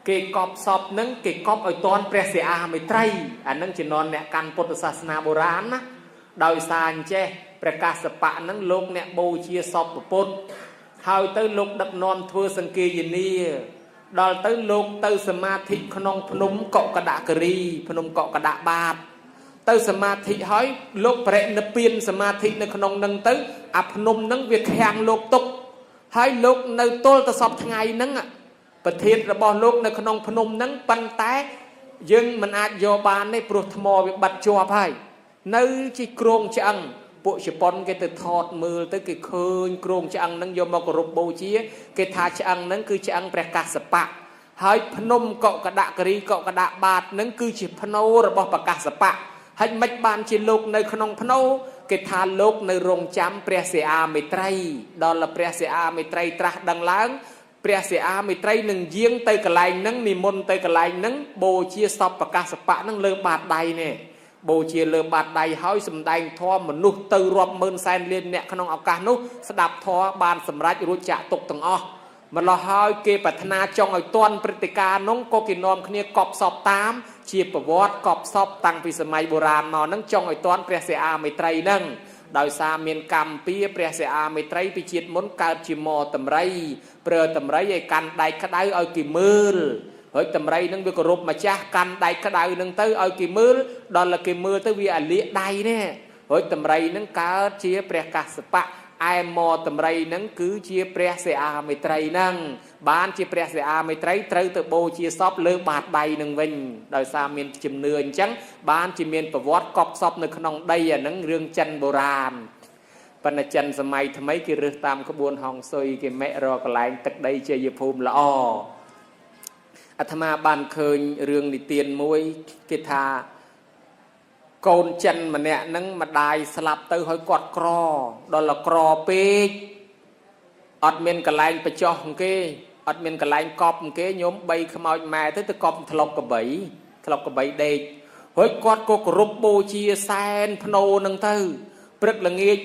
គេកប់សពនឹងគេកប់ឲ្យតាន់ព្រះសិអាមេត្រីអានឹងជំនាន់អ្នកកាន់ពុទ្ធសាសនាបុរាណណាដោយសារអញ្ចេះប្រកាសបៈនឹងលោកអ្នកបូជាសពពុទ្ធហើយទៅលោកដឹកនាំធ្វើសង្គាយនាដល់ទៅលោកទៅសមាធិក្នុងភ្នំកកដករីភ្នំកកដបាតទៅសមាធិហើយលោកបរិនិព្វានសមាធិនៅក្នុងនឹងទៅអាភ្នំនឹងវាខាំងលោកទុកហើយលោកនៅទល់ទៅសពថ្ងៃហ្នឹងប្រធានរបស់លោកនៅក្នុងភ្នំហ្នឹងប៉ុន្តែយើងមិនអាចយកបានទេព្រោះថ្មវាបាត់ជាប់ហើយនៅជាគ្រងឆ្អឹងពួកជប៉ុនគេទៅថតមើលទៅគេឃើញគ្រងឆ្អឹងហ្នឹងយកមកគោរពបូជាគេថាឆ្អឹងហ្នឹងគឺឆ្អឹងព្រះកស្សបៈហើយភ្នំកកដករីកកដបាតហ្នឹងគឺជាភ្នូររបស់ព្រះកស្សបៈហើយមិនបានជាលោកនៅក្នុងភ្នូរគេថាលោកនៅរងចាំព្រះសិអាមេត្រីដល់ព្រះសិអាមេត្រីត្រាស់ដឹងឡើងព្រះសិអាមេត្រីនឹងយាងទៅកន្លែងហ្នឹងនិមន្តទៅកន្លែងហ្នឹងបូជាសពព្រះកស្សបៈហ្នឹងលើបាតដៃនេះបូជាលើបាតដៃហើយសម្ដែងធម៌មនុស្សទៅរាប់ម៉ឺនសែនលានអ្នកក្នុងឱកាសនោះស្ដាប់ធម៌បានសម្រេចរួចចាក់ទុកទាំងអស់ម្ល៉េះហើយគេប្រាថ្នាចង់ឲ្យទាន់ព្រឹត្តិការណ៍នោះក៏គេនាំគ្នាកប់សពតាមជាប្រវត្តិកប់សពតាំងពីសម័យបុរាណមកហ្នឹងចង់ឲ្យទាន់ព្រះសិអាមេត្រីហ្នឹងដោយសារមានកម្មពីព្រះសិអាមេត្រីពីជាតិមុនកើតជាមតម្រៃប្រើតម្រៃឲ្យកាន់ដែកក្តៅឲ្យគេមើលហើយតម្រៃនឹងវាគោរពម្ចាស់កាន់ដែកក្តៅនឹងទៅឲ្យគេមើលដល់គេមើលទៅវាអាលៀកដៃនេះហើយតម្រៃនឹងកើតជាព្រះកស្សបៈ ai mò tầm rây nâng cứ chia pre xe a mây trây nâng bán chia pre xe a mây trây trâu từ bô chia sóp lơ bạt đầy nâng vinh đời xa miền chìm nឿchẳng bán chia miền bờ vót cọp sóp nơi khăn đây nâng rương chân bồ ràn phần là chân sớm mai thầm mấy cái rước tam có buồn hòng xôi cái mẹ rồi còn lại tật đây chơi dịp hôm là o tham ban khơi rương đi tiền muối cái thà côn chân mà nè nâng mà đài slap tới hơi quạt cro đó là cro pe admin cái line phải cho cái admin cái line cọp cái nhóm bay không ai mà tới cọp thọc cái bẫy đây hơi quạt cô rụp bô chia sen phô nâng tư bực là nghe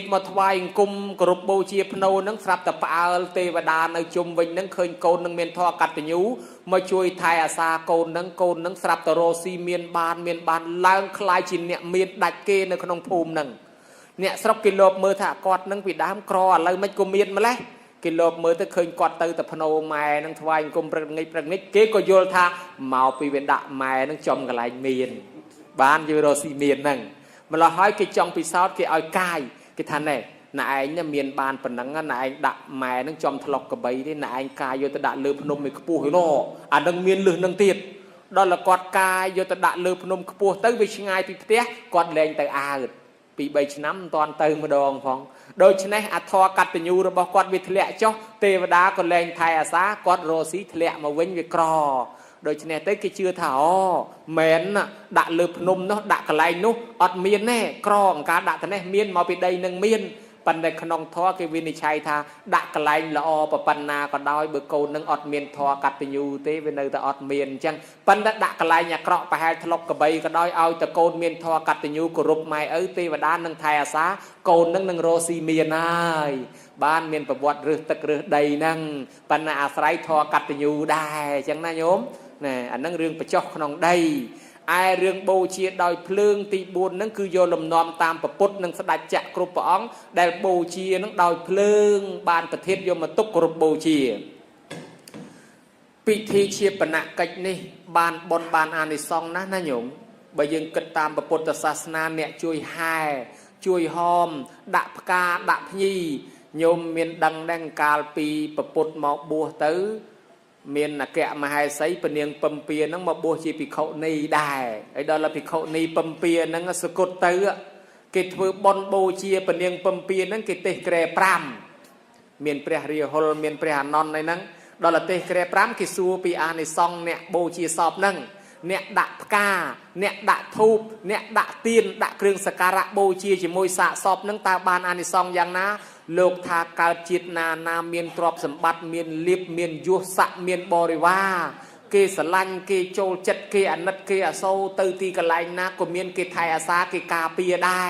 mà thoại cung group bô chia phô nâng sạp tập ao tê và đà nơi chung vinh nâng khơi côn nâng miền thoa cắt nhú mà chui thay à xa côn nâng sạp tờ rô si miền ban lang khai chỉ nẹ miền đạch kê nơi không phùm nâng nẹ sắp kì lộp mơ thả quạt nâng vì đám cro lời mấy cô miền mà lấy kì lộp mơ tới khơi quạt tư tập phô mày nâng thoại cung bực nghịch kế có vô tha màu vì viện đạ mày nâng chồng cả lại miền ban vô rô si miền nâng mà là hỏi cái trong pi sao cái ai cài cái thằng này nãy anh là miền ban phần nắng nãy anh đặt mè nâng trong thọc cái bẫy đấy nãy anh cài vô ta đặt lừa phun mình cái pu nó nâng miền lừa nâng tiệt đó là quạt cài vô ta đặt lừa phun cái pu tới vì ngay pi té quạt lên tới pi 7 năm toàn tới một đòn phong đôi chân này thoa cắt từ nhu rồi bao quạt bị thẹn cho tê và đá còn lên thay xá quạt rô xí thẹn mà vinh về cò đôi chân này tới cái chưa thảo mến đã lừa phun nó đã cái này nó ọt miên nè cò cả đã thế này miên mà bị đây nâng miênปันในขนมทอกิวินิชัยท่าดักไลน์ละอปปันนาก็ได้เบอร์โกนึงอดเมียนทอกัดติยูเตเวเนอร์แต่อดเมียนจังปันดักไลน์เนี่ยเกราะไปให้ทลกกระใบก็ได้เอาแต่โกนเมียนทอกัดติยูกรุบไม่เตวดานนึงไทยอาสาโกนนึงโรซีเมียนายบ้านเมียนประวัติเรือตะเรือใดนั่งปันนาอาศัยทอกัดติยูได้จังนะโยมเนี่ยอันนั้นเรื่องประจอกขนมได้ไอเรื่องโบเชียดอยเพลิงตีบุญนั่นคือโยลมนอมตามประพุทธนั่งสดัดจักกรุปองได้โบเชียนั่งดอยเพลิงบานประเทศโยมตุกกรุปโบเชียพิธีเชียปนักกิจนี่บานบนบานอานิสงส์นะโยมใบยังกิจตามประพุทธศาสนาเนี่ยช่วยหายช่วยหอมดับกาดับยีโยมเมียนดังแดงกาลปีประพุทธหมอกบัวตื้อเมียนนักแกะมาให้ใส่ปนียงปั๊มเปียนั่งมาบัวชีปิเขาในได้ไอ้ดอลลาร์ปิเขาในปั๊มเปียนั่งสกุลเตอร์กิจฟืบอลโบเชียปนียงปั๊มเปียนั่งกิจเตะเกรปรามเมียนเปรียเรียฮอลเมียนเปรียนอนในนั่งดอลลาร์เตะเกรปรามกิจซูปีอาในซองเนี่ยโบเชียสอบนั่งเนี่ยดักกาเนี่ยดักทูบเนี่ยดักตีนดักเครื่องสการะโบเชียจิมวยสะสอบนั่งตาบานอาในซองอย่างนะโลกทากาจิตนาเมียนตรอบสมบัติเมียนลิบเมียนยุสะเมียนบริวาเกสลันเกโจจัดเกอนัดเกอโซตือตีกะไลนะก็เมียนเกไทยอาซาเกกาเปียได้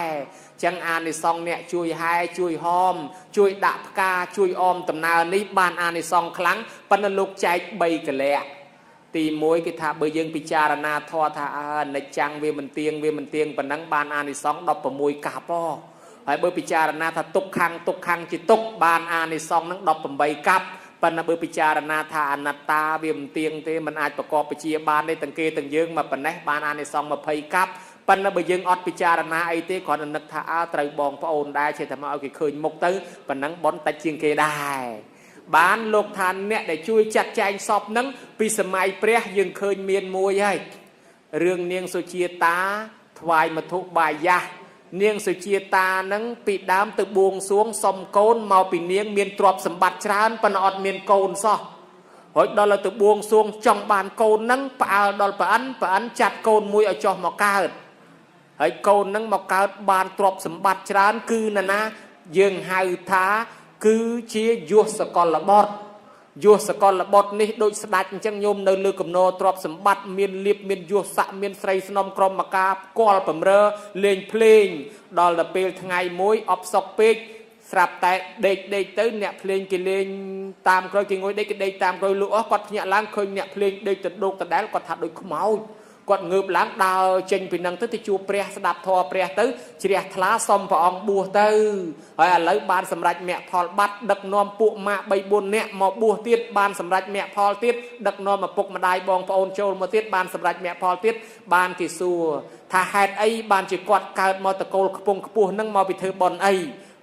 จังอาในซองเนี่ยช่วยให้ช่วยหอมช่วยดับกาช่วยอมตำนานี้บานอาในซองครั้งปนลูกใจใบกะแหละตีมวยกิธาเบยังพิจารณาทอทาในจังเวมันเตียงปนังบานอาในซองดอกประมวยกาป้อให้เบอร์พิจารณาถ้าตกขังจิตตกบานอาในซองนั้นดอกผมใบกับปันเบอร์พิจารณาถ้าอนัตตาเวียมเตียงเตมันอาจประกอบไปเชียบานในตังเกตังเยื้องมาปันไหนบานอาในซองมาเพยกับปันเบอร์ยังอดพิจารณาไอเต้ก่อนนักท่าไตรบองพระองค์ได้เชื่อธรรมะเอาเคยมกตื้อปันนังบอลตัดเชียงเกได้บ้านโลกทันเนี่ยได้ช่วยจัดแจงสอบนั้นปีสมัยเปรี้ยยังเคยเมียนมวยให้เรื่องเนียงโซเชียตาทวายมาทุกบายยาเนียงสุจีตานังปีดามตึกบวงสวงสมโกนมาปีเนียงเมียนตรอบสมบัติชานปนอดเมียนโกนซอหอยดอลตึกบวงสวงจังบานโกนนังป่าดอลป่าอันจัดโกนมวยเอาจอมาเกิดหอยโกนนังมาเกิดบานตรอบสมบัติชานคือนะยังหายท้าคือเชียยุสกอลบอดยุสกอลบอดนี่โดยสดัดจังโยมในเลือกกับโนตรอบสมบัติเมียนลิบเมียนยุสะเมียนไตรสนมกรมกาบกอลปมเรเล่นเพลงดอลเปลทั้งไงมวยออบซอกเปกสลับแต่เด็กตื้อเนี่ยเพลงกิเลนตามเคยกินงวยได้ตามเคยลุ้กอดเนี่ยล้างเคยเนี่ยเพลงเด็กตัดโดกตัดได้กอดถัดโดยขมเอากอดเงือบล้างดาวเจนเป็นนังตื้อที่จูเปรียสดับทอเปรียตื้อเฉียดทลาซอมพองบัวตื้อไอ้เลยบานสำรัจแม่พอลบัดดักนอมปุมาใบบุญเนี่ยมาบัวเตี้ยบานสำรัจแม่พอลเตี้ยดักนอมมาปุกมาได้บองพระองค์โจลมาเตี้ยบานสำรัจแม่พอลเตี้ยบานกิซัวถ้าแฮดไอ้บานจีกอดเกิดมาตะโกลขปงขปูนั่งมาไปเธอบอลไอ้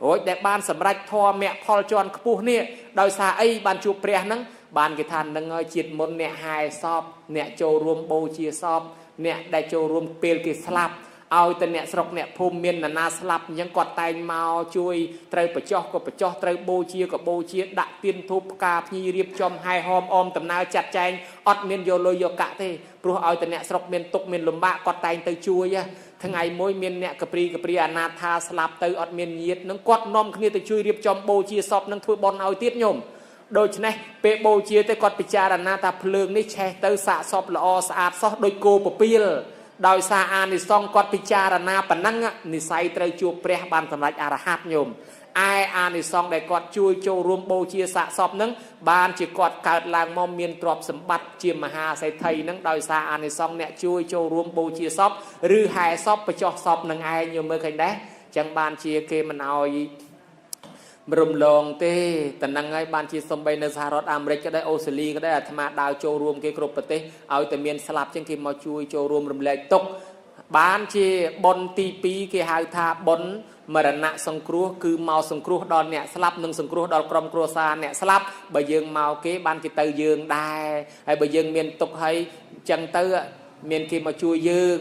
អូយដែលបានសម្រេចធម៌មគ្គផលជាន់ខ្ពស់នេះដោយសារអីបានជួបព្រះហ្នឹងបានគេថានឹងឲ្យជាតិមុនអ្នកហាយសពអ្នកចូលរួមបូជាសពអ្នកដែលចូលរួមពេលគេស្លាប់ឲ្យតែអ្នកស្រុកអ្នកភូមិមាននរណាស្លាប់អញ្ចឹងគាត់តែងមកជួយត្រូវបច្ចោះក៏បច្ចោះត្រូវបូជាក៏បូជាដាក់ទៀនធូបផ្កាភ្ញីរៀបចំហែហោមអមដំណើរចាត់ចែងអត់មានយកលុយយកកាក់ទេព្រោះឲ្យតែអ្នកស្រុកមានទុកមានលំបាកគាត់តែងទៅជួយថ្ងៃមួយមានអ្នកកព្រីអនាថាស្លាប់ទៅអត់មានញាតិនឹងគាត់នាំគ្នាទៅជួយរៀបចំបូជាសពនឹងធ្វើបុណ្យឲ្យទៀតញោមដូច្នេះពេលបូជាទៅគាត់ពិចារណាថាភ្លើងនេះឆេះទៅសាកសពល្អស្អាតសោះដូចគោពពាលដោយសារអានិសង្ឃគាត់ពិចារណាប៉ុណ្ណឹងនិស័យត្រូវជួបព្រះបានសម្រេចអរហត្តញោមឯអានិសង្ឃដែលគាត់ជួយចូលរួមបូជាសាកសពនឹងបានជាគាត់កើតឡើងមកមានទ្រព្យសម្បត្តិជាមហាសេដ្ឋីនឹងដោយសារអានិសង្ឃអ្នកជួយចូលរួមបូជាសពឬហែសពបច្ចោះសពនឹងឯងញោមមើលឃើញដែរចឹងបានជាគេមិនអោយរំលងទេតែនឹងហើយបានជាសំបីនៅសហរដ្ឋអាមេរិកក៏ដែរអូស្ត្រាលីក៏ដែរអាត្មាដើរចូលរួមគេគ្រប់ប្រទេសឲ្យតែមានស្លាប់ចឹងគេមកជួយចូលរួមរំលែកទុក្ខបានជាបុណ្យទី2គេហៅថាបុណ្យមរណៈសង្គ្រោះគឺមកសង្គ្រោះដល់អ្នកស្លាប់និងសង្គ្រោះដល់ក្រុមគ្រួសារអ្នកស្លាប់បើយើងមកគេបានគេទៅយើងដែរហើយបើយើងមានទុក្ខហើយចឹងទៅមានគេមកជួយយើង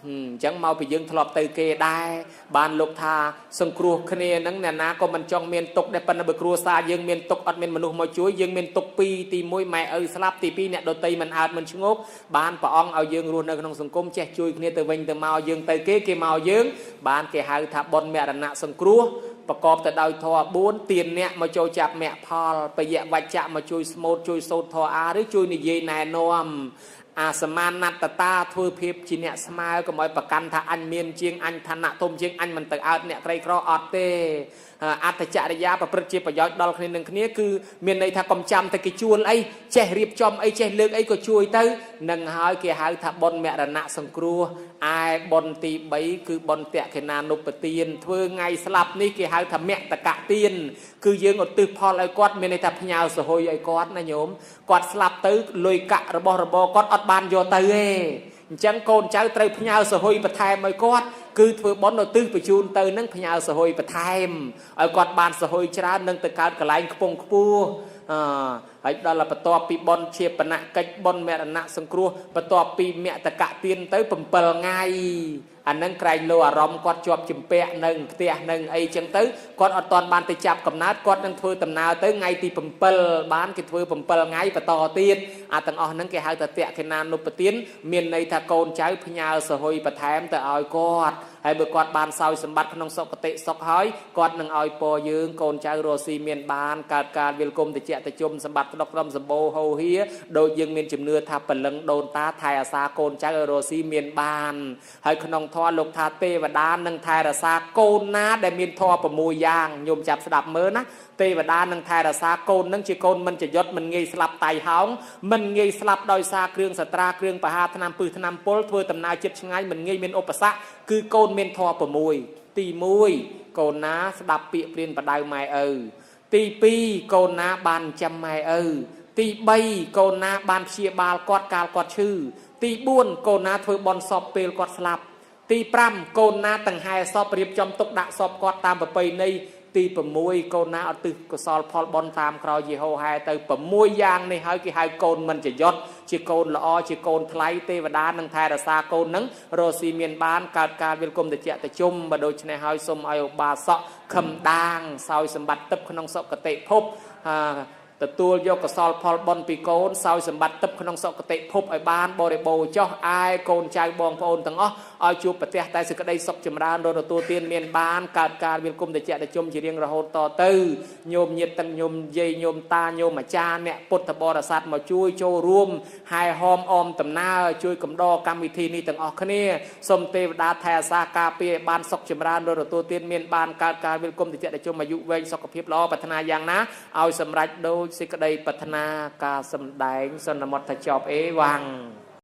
អញ្ចឹងមកពីយើងធ្លាប់ទៅគេដែរបានលោកថាសង្គ្រោះគ្នាហ្នឹងអ្នកណាក៏មិនចង់មានទុកដែរប៉ុន្តែបើគ្រួសារយើងមានទុកអត់មានមនុស្សមកជួយយើងមានទុកពីរទី1ម៉ែឪស្លាប់ទី2អ្នកដតីមិនអើតមិនឆ្ងល់បានព្រះអង្គឲ្យយើងរស់នៅក្នុងសង្គមចេះជួយគ្នាទៅវិញទៅមកយើងទៅគេមកយើងបានគេហៅថាបុណ្យមរណៈសង្គ្រោះប្រកបទៅដោយធម៌4ទានអ្នកមកចូលចាប់មគ្គផលបយៈវច្ចៈមកជួយស្មូតជួយសូត្រធម៌អាឬជួយនិយាយណែនាំអាសមានណត្តតាធ្វើភាពជាអ្នកស្មើកុំឲ្យប្រកាន់ថាអញមានជាងអញឋានៈធំជាងអញមិនទៅអើតអ្នកក្រីក្រអត់ទេអត្តចរិយាប្រព្រឹត្តជាប្រយោជន៍ដល់គ្នានឹងគ្នាគឺមានន័យថាកុំចាំតែគេជួលអីចេះរៀបចំអីចេះលើកអីក៏ជួយទៅនឹងហើយគេហៅថាបុណ្យមរណៈសង្គ្រោះឯបុណ្យទី3គឺបុណ្យតក្កិណានុបទានធ្វើថ្ងៃស្លាប់នេះគេហៅថាមគ្គតកទានគឺយើងឧទ្ទិសផលឲ្យគាត់មានន័យថាផ្ញើសហុយឲ្យគាត់ណាញោមគាត់ស្លាប់ទៅលុយកាក់របស់របរគាត់អត់បានយកទៅទេអញ្ចឹងកូនចៅត្រូវផ្ញើសហុយបន្ថែមឲ្យគាត់គឺធ្វើបុណ្យឧទ្ទិសបញ្ជូនទៅនឹងផ្ញើសហុយបន្ថែមឲ្យគាត់បានសហុយច្រើននឹងទៅកើតកន្លែងខ្ពង់ខ្ពស់ហើយដល់បន្ទាប់ពីបុណ្យជាបណកិច្ចបុណ្យមរណៈសង្គ្រោះបន្ទាប់ពីមគ្គតកទានទៅ7ថ្ងៃអានឹងក្រែងលោអារម្មណ៍គាត់ជាប់ជំពាក់នៅផ្ទះនឹងអីចឹងទៅគាត់អត់ទាន់បានទៅចាប់កំណើតគាត់នឹងធ្វើដំណើរទៅថ្ងៃទី7បានគេធ្វើ7ថ្ងៃបន្តទៀតអាទាំងអស់ហ្នឹងគេហៅថាតក្កិណានុបទានមានន័យថាកូនចៅផ្ញើសហុយបន្ថែមទៅឲ្យគាត់ហើយបើគាត់បានសោយសម្បត្តិក្នុងសុគតិសុខហើយគាត់នឹងឲ្យពរយើងកូនចៅរស់ស៊ីមានបានកើតការវិលគុំតិចតិជុំសម្បត្តិដុកត្រឹមសម្បូរហូរហៀដូចយើងមានជំនឿថាពលឹងដូនតាថែអាសាកូនចៅរស់ស៊ីមានបានហើយក្នុងធម៌លោកថាទេវតានឹងថែរក្សាកូនណាដែលមានធម៌6យ៉ាងញោមចាប់ស្ដាប់មើលណាទេវតានឹងថែរក្សាកូននឹងជាកូនមិនចយុតមិនងាយស្លាប់តៃហោងមិនងាយស្លាប់ដោយសារគ្រឿងសត្រាគ្រឿងបហាថ្នាំពឹសថ្នាំពុលធ្វើដំណើរចិត្តឆ្ងាយមិនងាយមានឧបសគ្គគឺកូនមានធម៌6ទី1កូនណាស្ដាប់ពាក្យព្រានបដៅម៉ែឪទី2កូនណាបានចាំម៉ែឪទី3កូនណាបានព្យាបាលគាត់កាលគាត់ឈឺទី4កូនណាធ្វើបន់សពពេលគាត់ស្លាប់ទី5កូនណាតង្ហែសពរៀបចំទុកដាក់សពគាត់តាមប្រពៃណីទី6កូនណាឧទ្ទិសកុសលផលបុណ្យតាមក្រោយយេហូហែទៅ6យ៉ាងនេះហើយគេហៅកូនមិនចយុតជាកូនល្អជាកូនថ្លៃទេវតានឹងថែរក្សាកូននឹងរស់ស៊ីមានបានកើតការវិលគុំតិចតិជុំបើដូច្នេះហើយសូមឲ្យឧបាសកខឹមដាងសោយសម្បត្តិទឹកក្នុងសុគតិភពទទួលយកកុសលផលបុណ្យពីកូនសោយសម្បត្តិទឹកក្នុងសុគតិភពឲ្យបានបរិបូរណ៍ចោះឯកូនចៅបងប្អូនទាំងអស់ឲ្យជួបប្រទះតែសេចក្តីសុខចម្រើនរកទទួលទានមានបានកើតការវិលគុំតិចតិជុំជារៀងរហូតតទៅញោមញាតិទាំងញោមយាយញោមតាញោមអាចារ្យអ្នកពុទ្ធបរិស័ទមកជួយចូលរួមហែហោមអមដំណើរជួយកំដរកម្មវិធីនេះទាំងអស់គ្នាសូមទេវតាថែអាសាការពារបានសុខចម្រើនរកទទួលទានមានបានកើតការវិលគុំតិចតិជុំអាយុវែងសុខភាពល្អប្រាថ្នាយ៉ាងណាឲ្យសម្រេចដោយសេចក្តីប្រាថ្នាការសម្ដែងសន្មតថាចប់អេវ៉ាំង